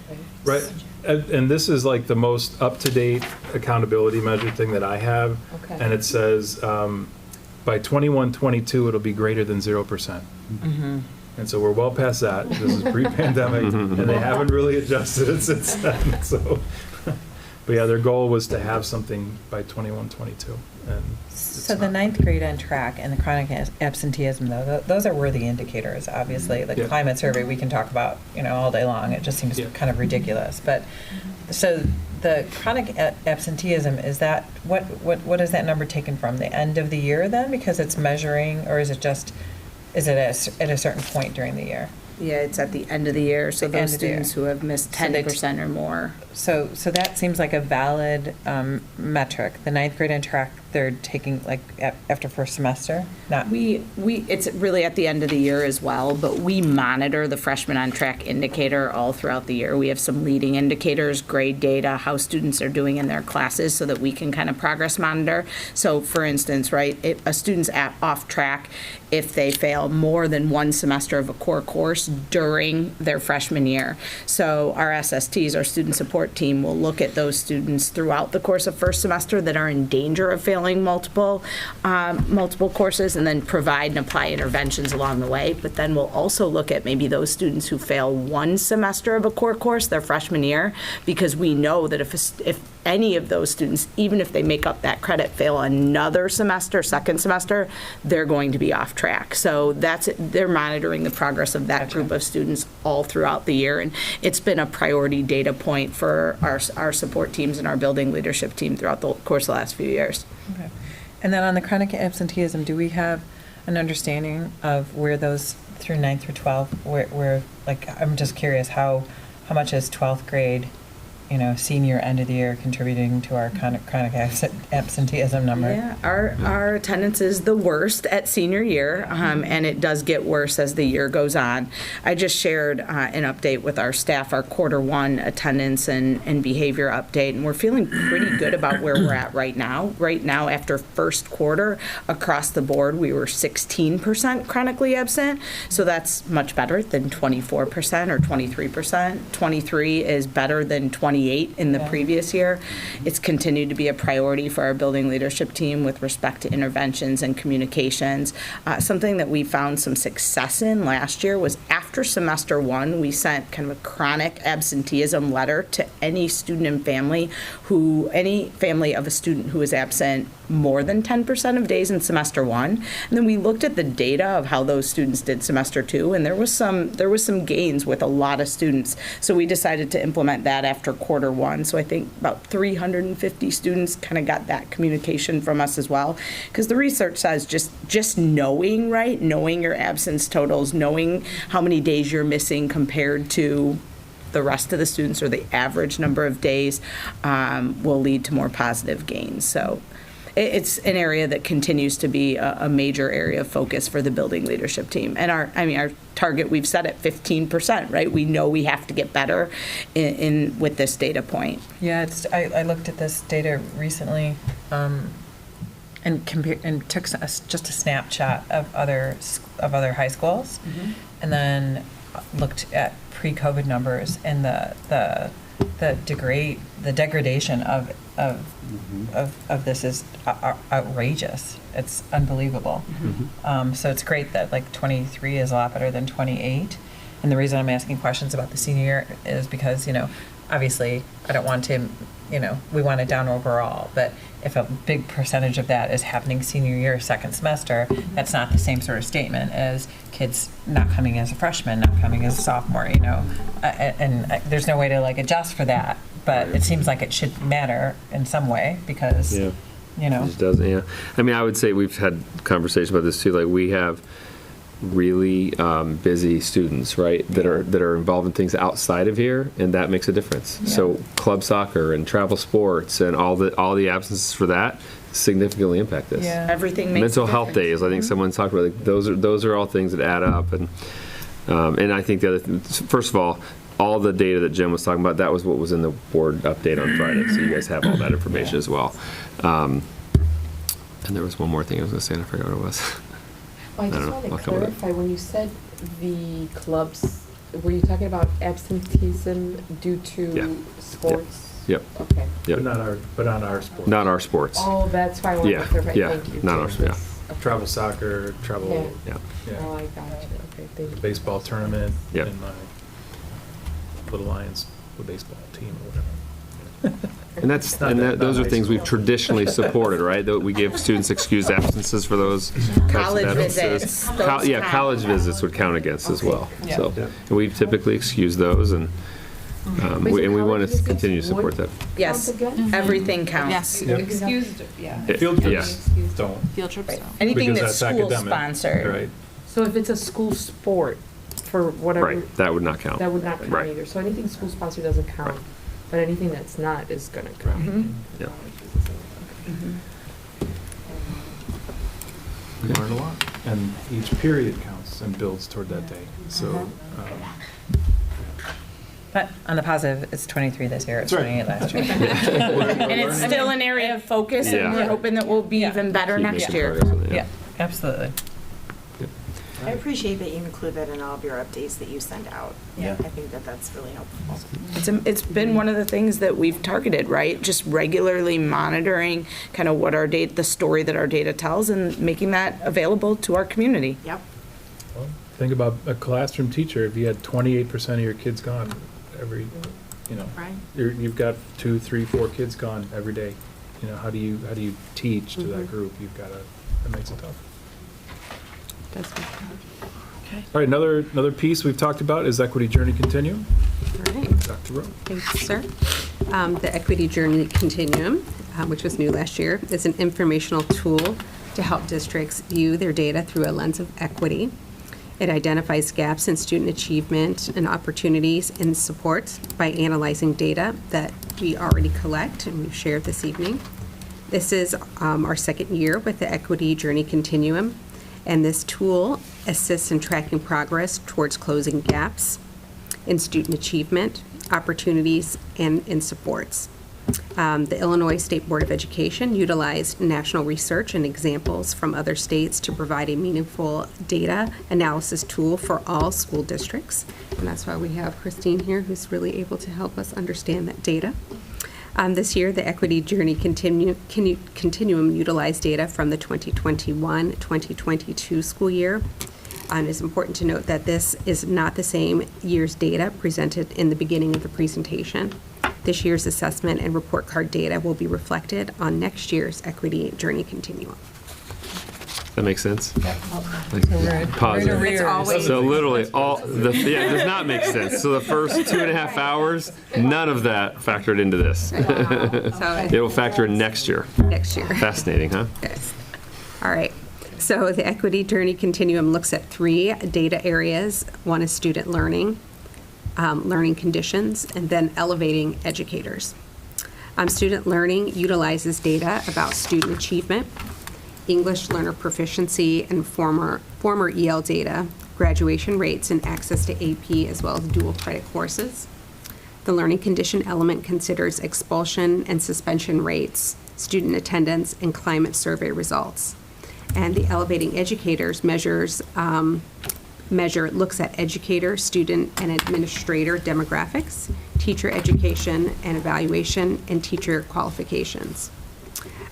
okay. Right, and this is like the most up-to-date accountability measure thing that I have. Okay. And it says, by 21-22, it'll be greater than 0%. And so we're well past that. This is pre-pandemic, and they haven't really adjusted it since then, so. But yeah, their goal was to have something by 21-22, and it's So the not. ninth grade on track and the chronic absenteeism, though, those are worthy indicators, obviously. The Yeah. climate survey, we can talk about, all day long. It just seems Yeah. kind of ridiculous. But, so the chronic absenteeism, is that, what is that number taken from? The end of the year then? Because it's measuring, or is it at a certain point during the year? Yeah, it's at the end of the year, so The end those of the year. students who have missed So they- 10% or more. So that seems like a valid metric. The ninth grade on track, they're taking after first semester, not. It's really at the end of the year as well, but we monitor the freshman on track indicator all throughout the year. We have some leading indicators, grade data, how students are doing in their classes, so that we can kind of progress monitor. So for instance, right, if a student's off track if they fail more than one semester of a core course during their freshman year. So our SSTs, our student support team, will look at those students throughout the course of first semester that are in danger of failing multiple courses, and then provide and apply interventions along the way. But then we'll also look at maybe those students who fail one semester of a core course their freshman year, because we know that if any of those students, even if they make up that credit, fail another semester, second semester, they're going to be off track. So they're monitoring the progress of that group of students all throughout the year, and it's been a priority data point for our support teams and our building leadership team throughout the course of the last few years. Okay. And then on the chronic absenteeism, do we have an understanding of where those through 9th through 12th, where I'm just curious how much is 12th grade, senior end of the year contributing to our chronic absenteeism number? Yeah, our attendance is the worst at senior year, and it does get worse as the year goes on. I just shared an update with our staff, our Q1 attendance and behavior update, and we're feeling pretty good about where we're at right now. Right now, after first quarter, across the board, we were 16% chronically absent, so that's much better than 24% or 23%. 23 is better than 28 in the previous year. It's continued to be a priority for our building leadership team with respect to interventions and communications. Something that we found some success in last year was after semester one, we sent kind of a chronic absenteeism letter to any student and family any family of a student who is absent more than 10% of days in semester one. And then we looked at the data of how those students did semester two, and there was some gains with a lot of students. So we decided to implement that after Q1. So I think about 350 students kind of got that communication from us as well. Because the research says just knowing your absence totals, knowing how many days you're missing compared to the rest of the students or the average number of days will lead to more positive gains. So it's an area that continues to be a major area of focus for the building leadership team. And our target we've set at 15%, right? We know we have to get better in with this data point. Yeah, I looked at this data recently and took just a snapshot of other high schools, and then looked at pre-COVID numbers, and the degradation of this is outrageous. It's unbelievable. So it's great that 23 is a lot better than 28. And the reason I'm asking questions about the senior year is because, obviously, I don't want to, we want it down overall, but if a big percentage of that is happening senior year, second semester, that's not the same sort of statement as kids not coming as a freshman, not coming as a sophomore, and there's no way to like adjust for that, but it seems like it should matter in some way because, It just doesn't, yeah. I mean, I would say we've had conversations about this too. Like we have really busy students, right, that are involved in things outside of here, and that makes a difference. Yeah. So club soccer and travel sports and all the absences for that significantly impact this. Yeah. Everything makes Mental a health difference. days, I think someone talked about, like, those are all things that add up, and I think the other first of all the data that Jen was talking about, that was what was in the board update on Friday, so you guys have all that information as well. And there was one more thing I was going to say, and I forgot what it was. I just want to clarify, when you said the clubs, were you talking about absenteeism due to sports? Yep. Okay. Yep. But on our sports. Not our sports. Oh, that's why I wanted to clarify. Yeah, Thank you. not ours, yeah. Okay. Travel soccer, travel. Yeah. Yeah. Oh, I got you. Okay, thank you. Baseball tournament. Yep. In my Little Lions baseball team or whatever. And those are things we've traditionally supported, right? That we give students excused absences for those types of College absences. visits, those Yeah, count. college visits would count against as well. Yeah. So, Yeah. and we've typically excused those, and we want to continue to support that. Yes, Count again? everything counts. Yeah. Excused, yeah. Field Yeah. trips don't. Field trips Right. don't. Anything Because that's school academic, sponsored. Right. So if it's a school sport, for whatever. Right, that would not count. That would not count Right. either. So anything school sponsored doesn't count, Right. but anything that's not is gonna count. Mhm. Yeah. We learn a lot. And each period counts and builds toward that day. So, But on the positive, it's 23 this year, it's That's right. 28 last year. And it's still an area of focus, and Yeah. we're hoping that we'll be Yeah. even better Keep next making year. progress on that, Yeah, absolutely. I appreciate that you include that in all of your updates that you send out. Yeah. I think that that's really helpful. It's been one of the things that we've targeted, right? Just regularly monitoring kind of what the story that our data tells, and making that available to our community. Yep. well, think about a classroom teacher. If you had 28% of your kids gone every, Right. you've got 2, 3, 4 kids gone every day. How do you teach to that group? That makes it tough. All right, another piece we've talked about is Equity Journey Continuum. All right. Dr. Rowe. Thank you, sir. The Equity Journey Continuum, which was new last year, is an informational tool to help districts view their data through a lens of equity. It identifies gaps in student achievement and opportunities in support by analyzing data that we already collect and we've shared this evening. This is our second year with the Equity Journey Continuum, and this tool assists in tracking progress towards closing gaps in student achievement, opportunities, and in supports. The Illinois State Board of Education utilized national research and examples from other states to provide a meaningful data analysis tool for all school districts. And that's why we have Christine here, who's really able to help us understand that data. This year, the Equity Journey Continuum utilized data from the 2021-2022 school year. And it's important to note that this is not the same year's data presented in the beginning of the presentation. This year's assessment and report card data will be reflected on next year's Equity Journey Continuum. That makes sense? We're Pause. in arrears. So literally, it does not make sense. So the first 2.5 hours, none of that factored into this. So It will factor in next year. next year. Fascinating, huh? Yes. All right. So the Equity Journey Continuum looks at 3 data areas. One is student learning, learning conditions, and then elevating educators. Student learning utilizes data about student achievement, English learner proficiency, and former EL data, graduation rates, and access to AP as well as dual credit courses. The learning condition element considers expulsion and suspension rates, student attendance, and climate survey results. And the elevating educators looks at educator, student, and administrator demographics, teacher education and evaluation, and teacher qualifications.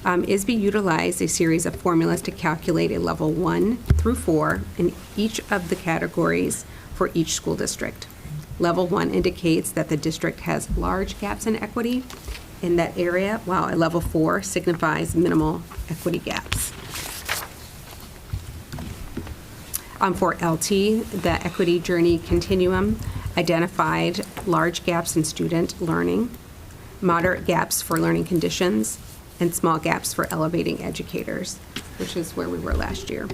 ISB utilized a series of formulas to calculate a level 1 through 4 in each of the categories for each school district. Level 1 indicates that the district has large gaps in equity in that area, while a level 4 signifies minimal equity gaps. For LT, the equity journey continuum identified large gaps in student learning, moderate gaps for learning conditions, and small gaps for elevating educators, which is where we were last year.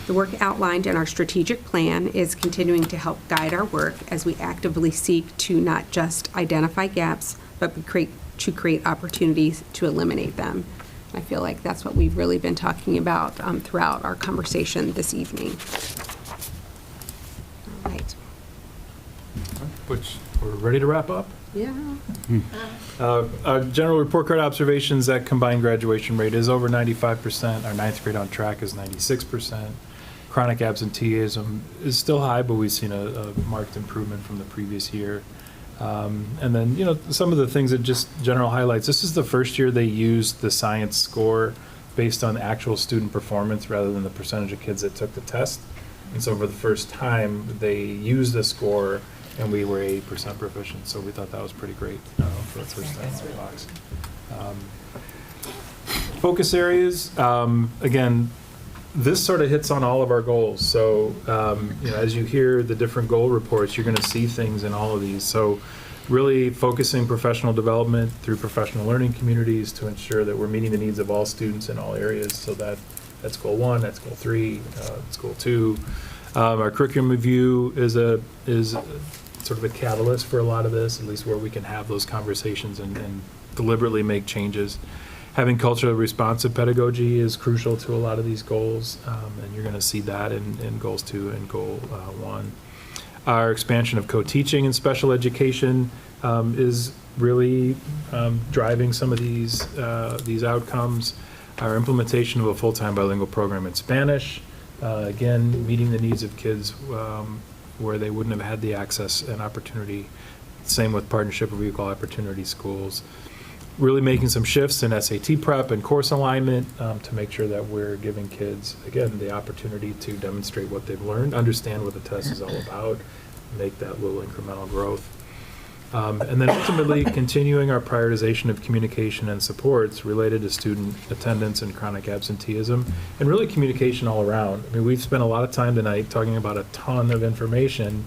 The work outlined in our strategic plan is continuing to help guide our work as we actively seek to not just identify gaps, but to create opportunities to eliminate them. I feel like that's what we've really been talking about throughout our conversation this evening. All right. Which, we're ready to wrap up? Yeah. General report card observations, that combined graduation rate is over 95%. Our ninth grade on track is 96%. Chronic absenteeism is still high, but we've seen a marked improvement from the previous year. And then, some of the things that just general highlights. This is the first year they used the science score based on actual student performance rather than the percentage of kids that took the test. And so for the first time, they used the score, and we were 80% proficient. So we thought that was pretty great for the first time out of the box. Focus areas, again, this sort of hits on all of our goals. So, as you hear the different goal reports, you're going to see things in all of these. So really focusing professional development through professional learning communities to ensure that we're meeting the needs of all students in all areas. So that's goal 1, that's goal 3, that's goal 2. Our curriculum review is sort of a catalyst for a lot of this, at least where we can have those conversations and deliberately make changes. Having culturally responsive pedagogy is crucial to a lot of these goals, and you're going to see that in goals 2 and goal 1. Our expansion of co-teaching and special education is really driving some of these outcomes. Our implementation of a full-time bilingual program in Spanish, again, meeting the needs of kids where they wouldn't have had the access and opportunity. Same with partnership of equal opportunity schools. Really making some shifts in SAT prep and course alignment to make sure that we're giving kids, again, the opportunity to demonstrate what they've learned, understand what the test is all about, make that little incremental growth. And then ultimately continuing our prioritization of communication and supports related to student attendance and chronic absenteeism, and really communication all around. I mean, we've spent a lot of time tonight talking about a ton of information,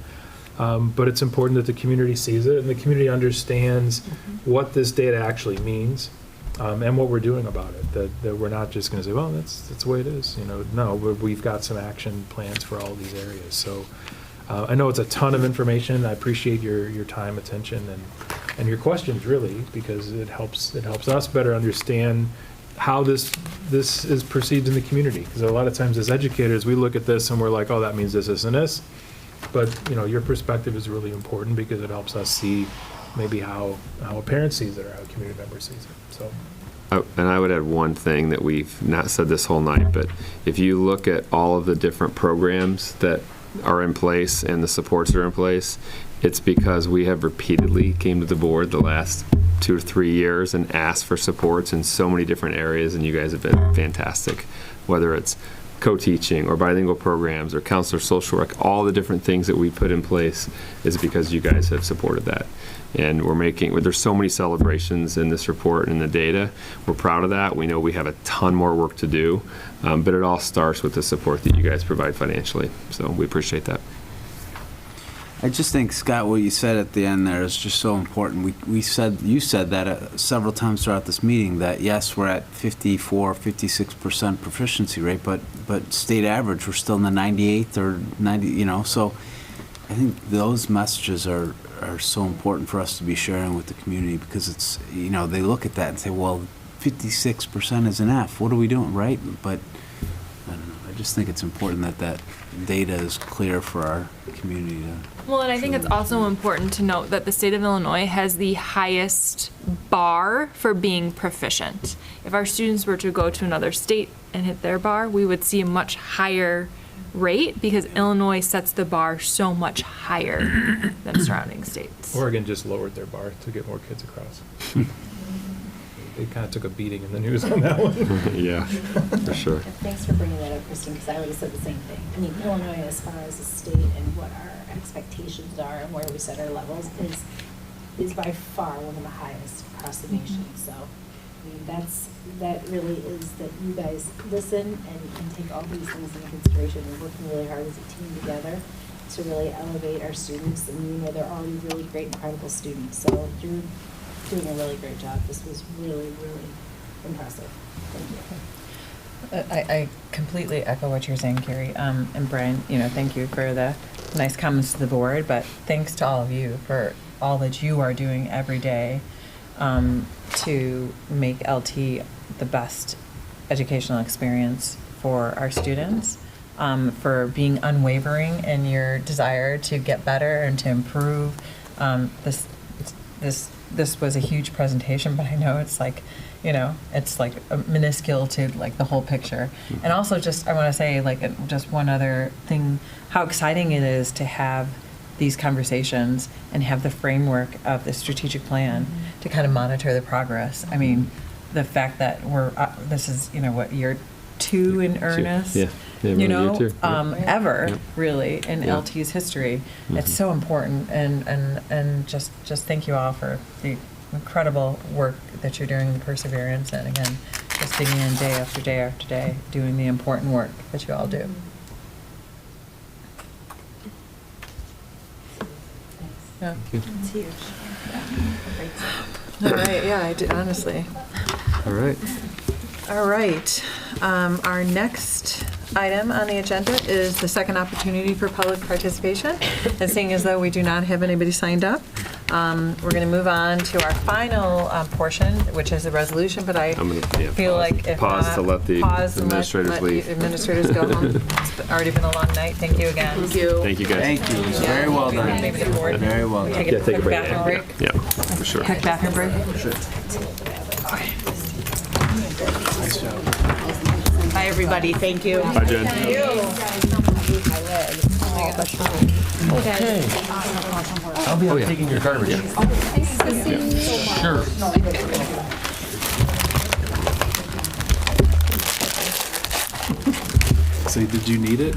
but it's important that the community sees it and the community understands what this data actually means and what we're doing about it. That we're not just going to say, well, that's the way it is. No, we've got some action plans for all these areas. So I know it's a ton of information. I appreciate your time, attention, and your questions, really, because it helps us better understand how this is perceived in the community. Because a lot of times as educators, we look at this and we're like, oh, that means this, this, and this. But your perspective is really important because it helps us see maybe how a parent sees it or how a community member sees it. So. And I would add one thing that we've not said this whole night, but if you look at all of the different programs that are in place and the supports that are in place, it's because we have repeatedly came to the board the last 2 or 3 years and asked for supports in so many different areas, and you guys have been fantastic, whether it's co-teaching or bilingual programs or counselor social work. All the different things that we put in place is because you guys have supported that. And there's so many celebrations in this report and in the data. We're proud of that. We know we have a ton more work to do, but it all starts with the support that you guys provide financially. So we appreciate that. I just think, Scott, what you said at the end there is just so important. You said that several times throughout this meeting that, yes, we're at 54, 56% proficiency rate, but state average, we're still in the 98th or 90, so I think those messages are so important for us to be sharing with the community because it's, they look at that and say, well, 56% is an F. What are we doing, right? But I don't know. I just think it's important that data is clear for our community to. Well, and I think it's also important to note that the state of Illinois has the highest bar for being proficient. If our students were to go to another state and hit their bar, we would see a much higher rate because Illinois sets the bar so much higher than surrounding states. Oregon just lowered their bar to get more kids across. They kind of took a beating in the news on that one. Yeah, for sure. Thanks for bringing that up, Kristen, because I would have said the same thing. I mean, Illinois, as far as a state and what our expectations are and where we set our levels is by far one of the highest across the nation. So, I mean, that really is that you guys listen and take all these things into consideration. We're working really hard as a team together to really elevate our students, and you know they're already really great, incredible students. So you're doing a really great job. This was really, really impressive. Thank you. I completely echo what you're saying, Carrie. And Brian, thank you for the nice comments to the board, but thanks to all of you for all that you are doing every day to make LT the best educational experience for our students, for being unwavering in your desire to get better and to improve. This was a huge presentation, but I know it's like, it's like minuscule to like the whole picture. And also just, I want to say like just one other thing, how exciting it is to have these conversations and have the framework of the strategic plan to kind of monitor the progress. I mean, the fact that this is, what, year 2 in earnest? Yeah. Year 2. Ever, Yep. really, in Yeah. LT's history. It's so important, and just thank you all for the incredible work that you're doing, the perseverance, and again, just digging in day after day after day, doing the important work that you all do. Yeah. It's huge. All right, yeah, I did, honestly. All right. All right. Our next item on the agenda is the second opportunity for public participation. And seeing as though we do not have anybody signed up, we're going to move on to our final portion, which is the resolution, but I feel like if pause not, to let the pause and administrators let leave. the administrators go home. It's already been a long night. Thank you again. Thank you. Thank you, guys. Thank you. It was very well done. Maybe the board. Very well done. Take Yeah, a take a quick break. bathroom break. Yeah, for sure. Quick bathroom break. Bye, everybody. Thank you. Bye, Jen. Okay. I'll be taking your garbage. Sure. So did you need it?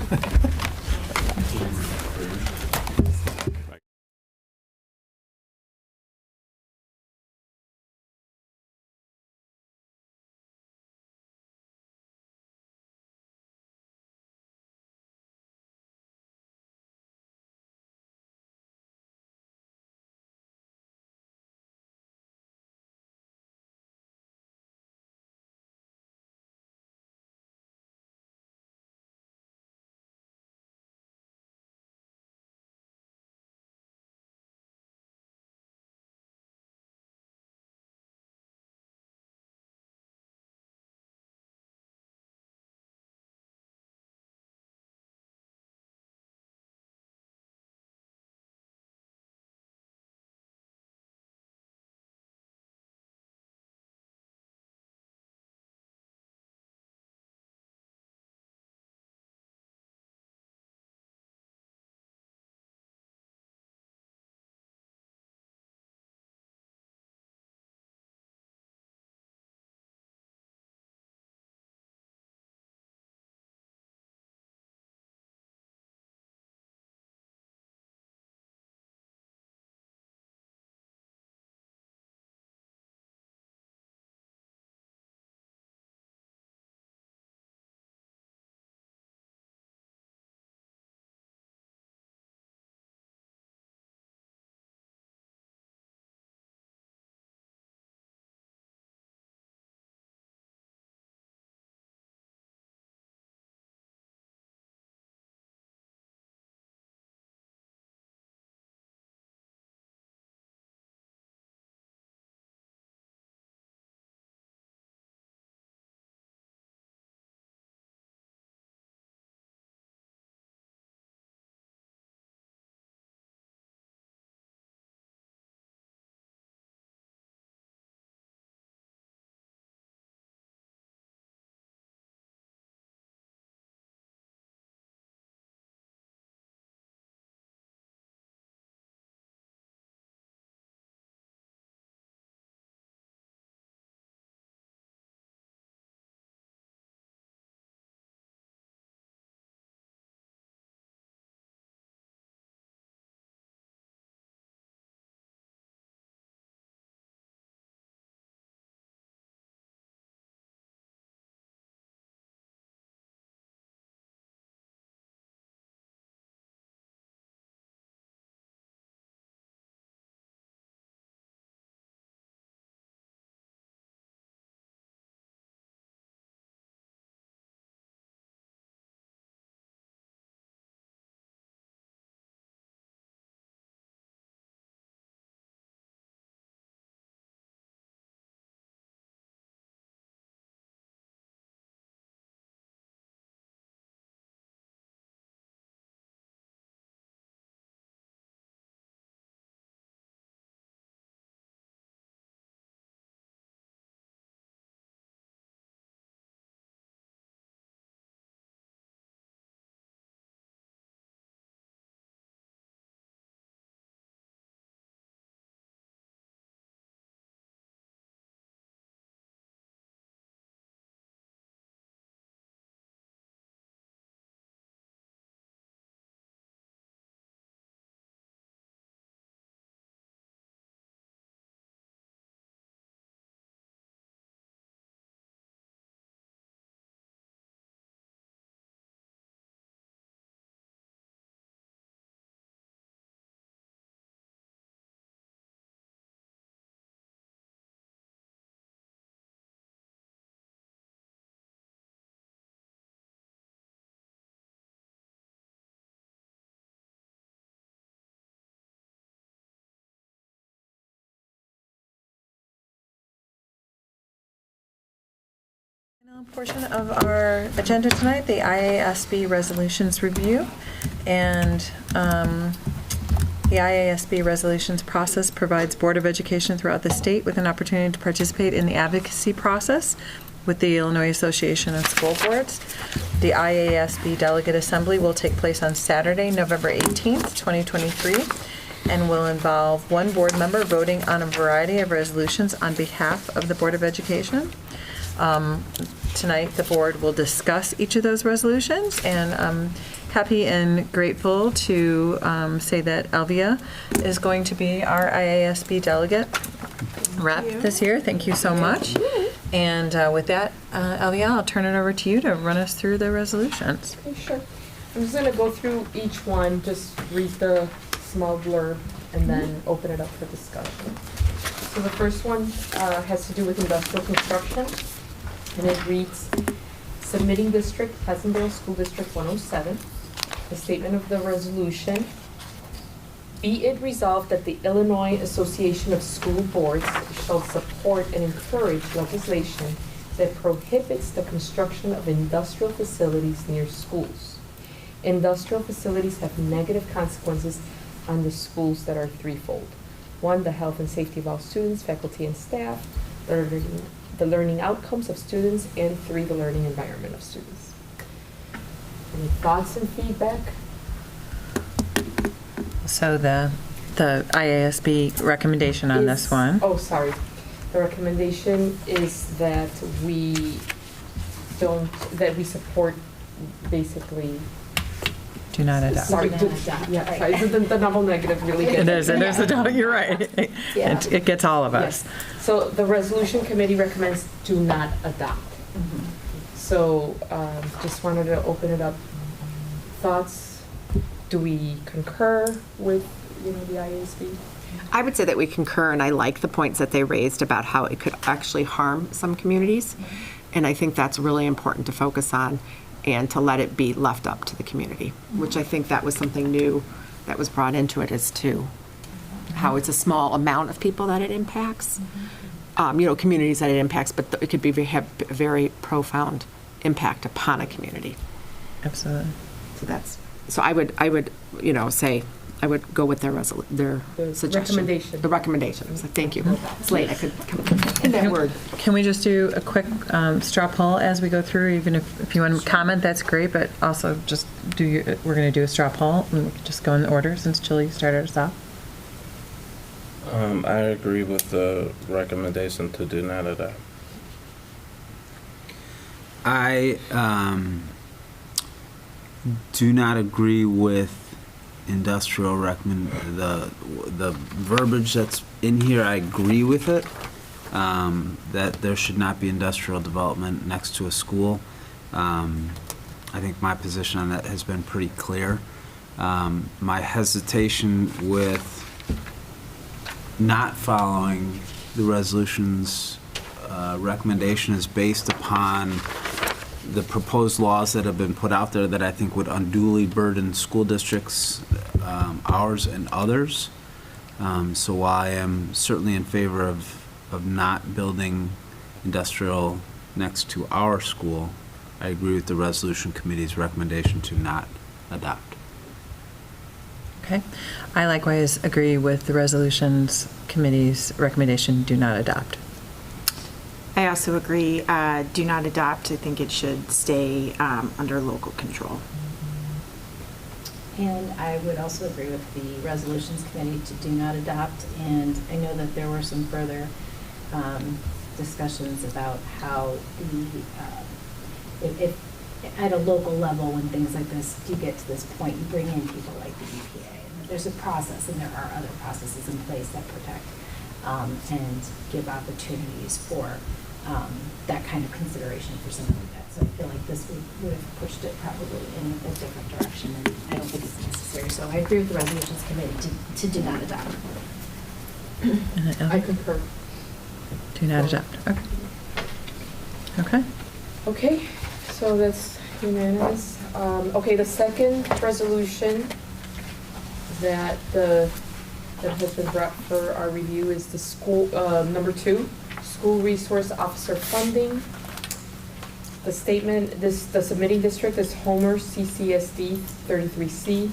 Portion of our agenda tonight, the IASB resolutions review. And the IASB resolutions process provides Board of Education throughout the state with an opportunity to participate in the advocacy process with the Illinois Association of School Boards. The IASB Delegate Assembly will take place on Saturday, November 18th, 2023, and will involve one board member voting on a variety of resolutions on behalf of the Board of Education. Tonight, the board will discuss each of those resolutions, and I'm happy and grateful to say that Elvia is going to be our IASB delegate rep this year. Thank you so much. And with that, Elvia, I'll turn it over to you to run us through the resolutions. Okay, sure. I'm just going to go through each one, just read the small blurb, and then open it up for discussion. So the first one has to do with industrial construction. And it reads, submitting district, Pleasantville School District 107, the statement of the resolution. Be it resolved that the Illinois Association of School Boards shall support and encourage legislation that prohibits the construction of industrial facilities near schools. Industrial facilities have negative consequences on the schools that are threefold. 1, the health and safety of all students, faculty, and staff. The learning outcomes of students, and 3, the learning environment of students. Any thoughts and feedback? So the IASB recommendation on this one. Oh, sorry. The recommendation is that we support basically. Do not adopt. Sorry, Do not adopt, yeah, right. sorry, the double negative really gets. It is a double, you're right. Yeah. It gets all of us. Yes. So the resolution committee recommends do not adopt. So just wanted to open it up. Thoughts? Do we concur with, the IASB? I would say that we concur, and I like the points that they raised about how it could actually harm some communities. And I think that's really important to focus on and to let it be left up to the community, which I think that was something new that was brought into it as to how it's a small amount of people that it impacts, communities that it impacts, but it could have a very profound impact upon a community. Absolutely. So I would say I would go with their suggestion. Recommendation. The recommendation. So thank you. It's late. I could come in that word. Can we just do a quick straw poll as we go through? Even if you want to comment, that's great, but also just we're going to do a straw poll, and we can just go in order since Julie started us off. I agree with the recommendation to do not adopt. I do not agree with industrial the verbiage that's in here. I agree with it, that there should not be industrial development next to a school. I think my position on that has been pretty clear. My hesitation with not following the resolution's recommendation is based upon the proposed laws that have been put out there that I think would unduly burden school districts, ours and others. So while I am certainly in favor of not building industrial next to our school, I agree with the resolution committee's recommendation to not adopt. Okay. I likewise agree with the resolutions committee's recommendation, do not adopt. I also agree, do not adopt. I think it should stay under local control. And I would also agree with the resolutions committee to do not adopt. And I know that there were some further discussions about how if at a local level, when things like this do get to this point, you bring in people like the EPA. And there's a process, and there are other processes in place that protect and give opportunities for that kind of consideration for something like that. So I feel like this would have pushed it probably in a different direction, and I don't think it's necessary. So I agree with the resolutions committee to do not adopt. I concur. Do not adopt. Okay. Okay. Okay, so that's unanimous. Okay, the second resolution that has been brought for our review is the school, number 2, school resource officer funding. The statement, the submitting district is Homer CCSD 33C.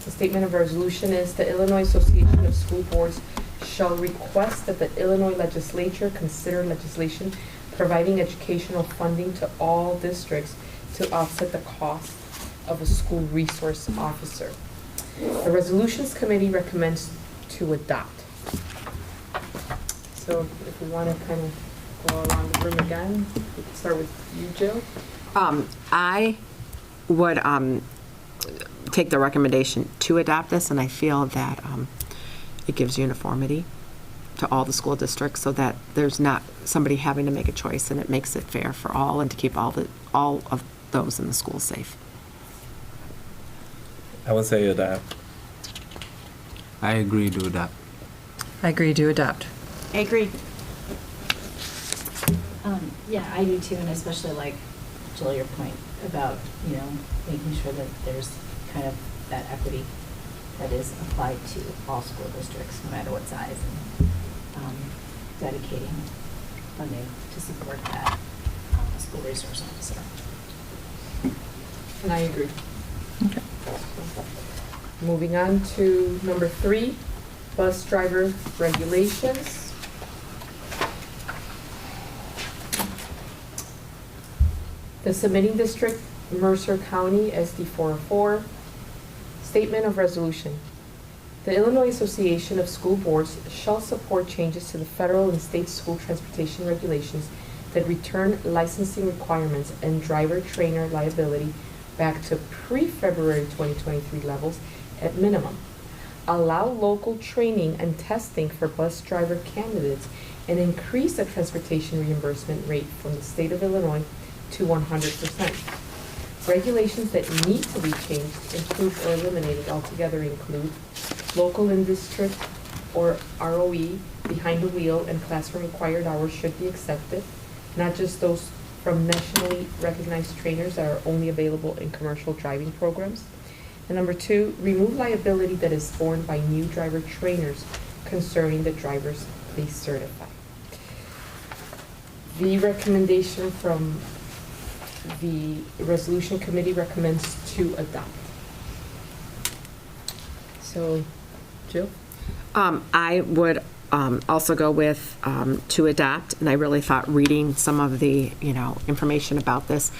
The statement of resolution is the Illinois Association of School Boards shall request that the Illinois legislature consider legislation providing educational funding to all districts to offset the cost of a school resource officer. The resolutions committee recommends to adopt. So if we want to kind of go around the room again, we can start with you, Jill. I would take the recommendation to adopt this, and I feel that it gives uniformity to all the school districts so that there's not somebody having to make a choice, and it makes it fair for all and to keep all of those in the school safe. I would say adopt. I agree to adopt. I agree to adopt. I agree. Yeah, I do too, and especially like Jill, your point about, making sure that there's kind of that equity that is applied to all school districts, no matter what size, and dedicating funding to support that school resource officer. And I agree. Okay. Moving on to number 3, bus driver regulations. The submitting district, Mercer County, SD404. Statement of resolution. The Illinois Association of School Boards shall support changes to the federal and state school transportation regulations that return licensing requirements and driver trainer liability back to pre-February 2023 levels at minimum. Allow local training and testing for bus driver candidates and increase the transportation reimbursement rate from the state of Illinois to 100%. Regulations that need to be changed, improved, or eliminated altogether include local in district or ROE behind the wheel and classroom required hours should be accepted, not just those from nationally recognized trainers that are only available in commercial driving programs. And number 2, remove liability that is borne by new driver trainers concerning the drivers they certify. The recommendation from the resolution committee recommends to adopt. So, Jill? I would also go with to adopt, and I really thought reading some of the, information about this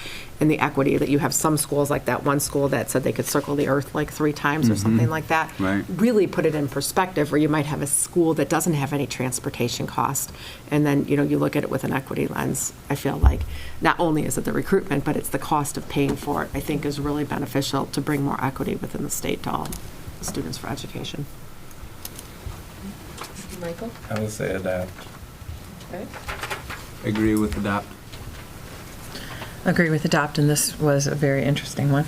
and the equity that you have some schools, like that one school that said they could circle the earth like 3 times or something like that, Right. really put it in perspective where you might have a school that doesn't have any transportation cost. And then, you look at it with an equity lens. I feel like not only is it the recruitment, but it's the cost of paying for it, I think is really beneficial to bring more equity within the state to all students for education. Michael? I would say adopt. Okay. Agree with adopt. Agree with adopt, and this was a very interesting one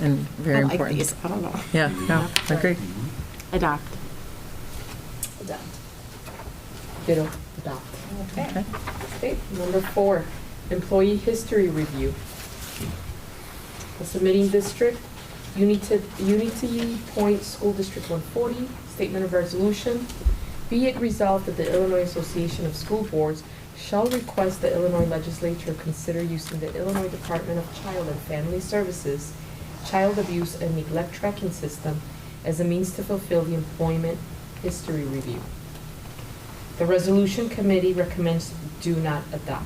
and very I like important. these. I don't know. Yeah, no, agree. Adopt. Adopt. Ditto, adopt. Okay. Okay, number 4, employee history review. The submitting district, Unity Point School District 140, statement of resolution. Be it resolved that the Illinois Association of School Boards shall request the Illinois legislature consider using the Illinois Department of Child and Family Services Child Abuse and Neglect Tracking System as a means to fulfill the employment history review. The resolution committee recommends do not adopt.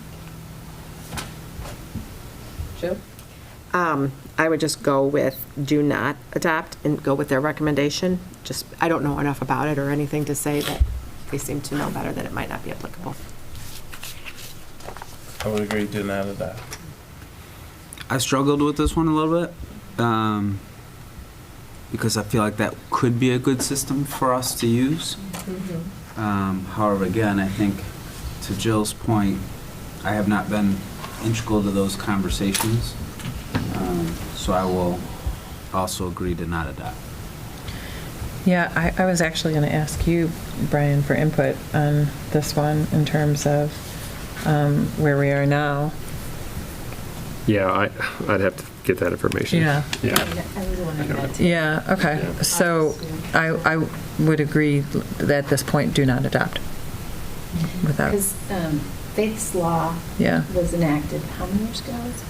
Jill? I would just go with do not adopt and go with their recommendation. Just, I don't know enough about it or anything to say that they seem to know better that it might not be applicable. I would agree, do not adopt. I struggled with this one a little bit because I feel like that could be a good system for us to use. However, again, I think to Jill's point, I have not been integral to those conversations, so I will also agree to not adopt. Yeah, I was actually going to ask you, Brian, for input on this one in terms of where we are now. Yeah, I'd have to get that information. Yeah. Yeah. I was wondering that too. Yeah, okay. So I would agree that at this point, do not adopt. Without, Because Faith's Law yeah. was enacted, how many years ago was it?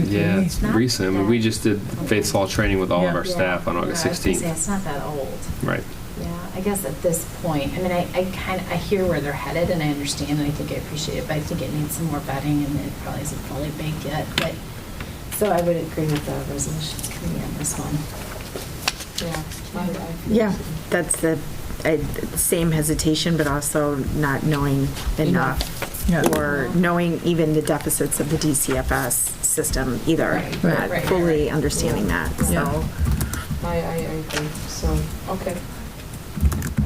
Yeah, it's recent. I mean, we just did Faith Law training with all of our staff on August 16th. It's not that old. Right. Yeah, I guess at this point, I mean, I hear where they're headed, and I understand, and I think I appreciate it, but I think it needs some more vetting, and it probably isn't fully baked yet, but, so I would agree with the resolutions committee on this one. Yeah. Yeah, that's the same hesitation, but also not knowing enough, or knowing even the deficits of the DCFS system either, not fully understanding that, so. I agree, so, okay.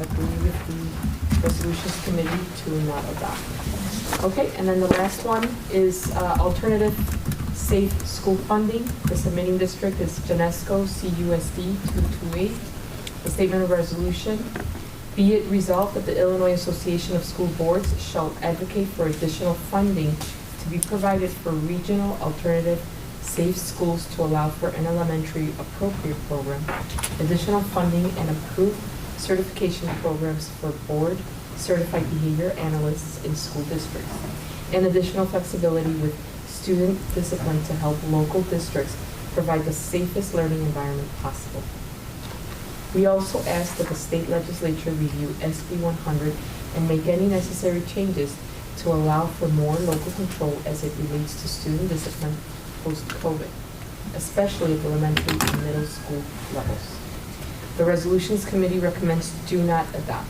Agree with the resolutions committee to not adopt. Okay, and then the last one is alternative safe school funding. The submitting district is Genesco CUSD 228. The statement of resolution, be it resolved that the Illinois Association of School Boards shall advocate for additional funding to be provided for regional alternative safe schools to allow for an elementary appropriate program, additional funding and approved certification programs for board certified behavior analysts in school districts, and additional flexibility with student discipline to help local districts provide the safest learning environment possible. We also ask that the state legislature review SB 100 and make any necessary changes to allow for more local control as it relates to student discipline post-COVID, especially at the elementary and middle school levels. The Resolutions Committee recommends do not adopt.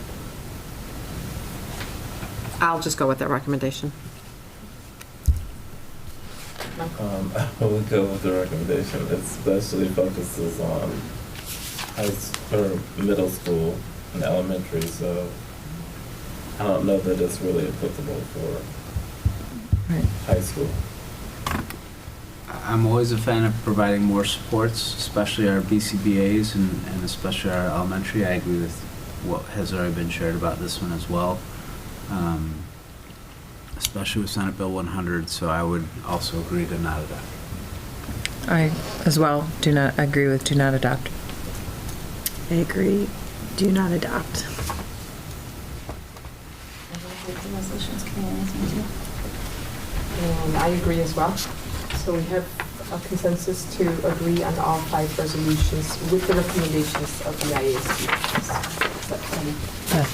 I'll just go with that recommendation. I would go with the recommendation. It especially focuses on middle school and elementary, so I don't know that it's really applicable for high school. I'm always a fan of providing more supports, especially our BCBAs and especially our elementary. I agree with what has already been shared about this one as well, especially with Senate Bill 100, so I would also agree to not adopt. I, as well, do not agree with do not adopt. I agree, do not adopt. And I agree as well. So we have a consensus to agree on all 5 resolutions with the recommendations of the IASB.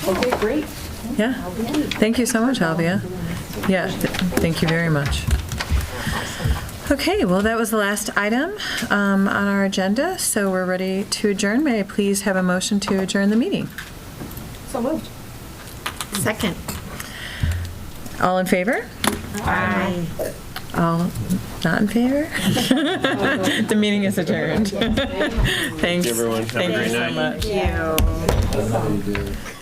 Okay, great. Yeah. Thank you so much, Alvia. Yeah, thank you very much. Okay, well, that was the last item on our agenda, so we're ready to adjourn. May I please have a motion to adjourn the meeting? So moved. Second. All in favor? Aye. All not in favor? The meeting is adjourned. Thanks. Thank you, everyone. Have a great night. Thank you so much. Thank you.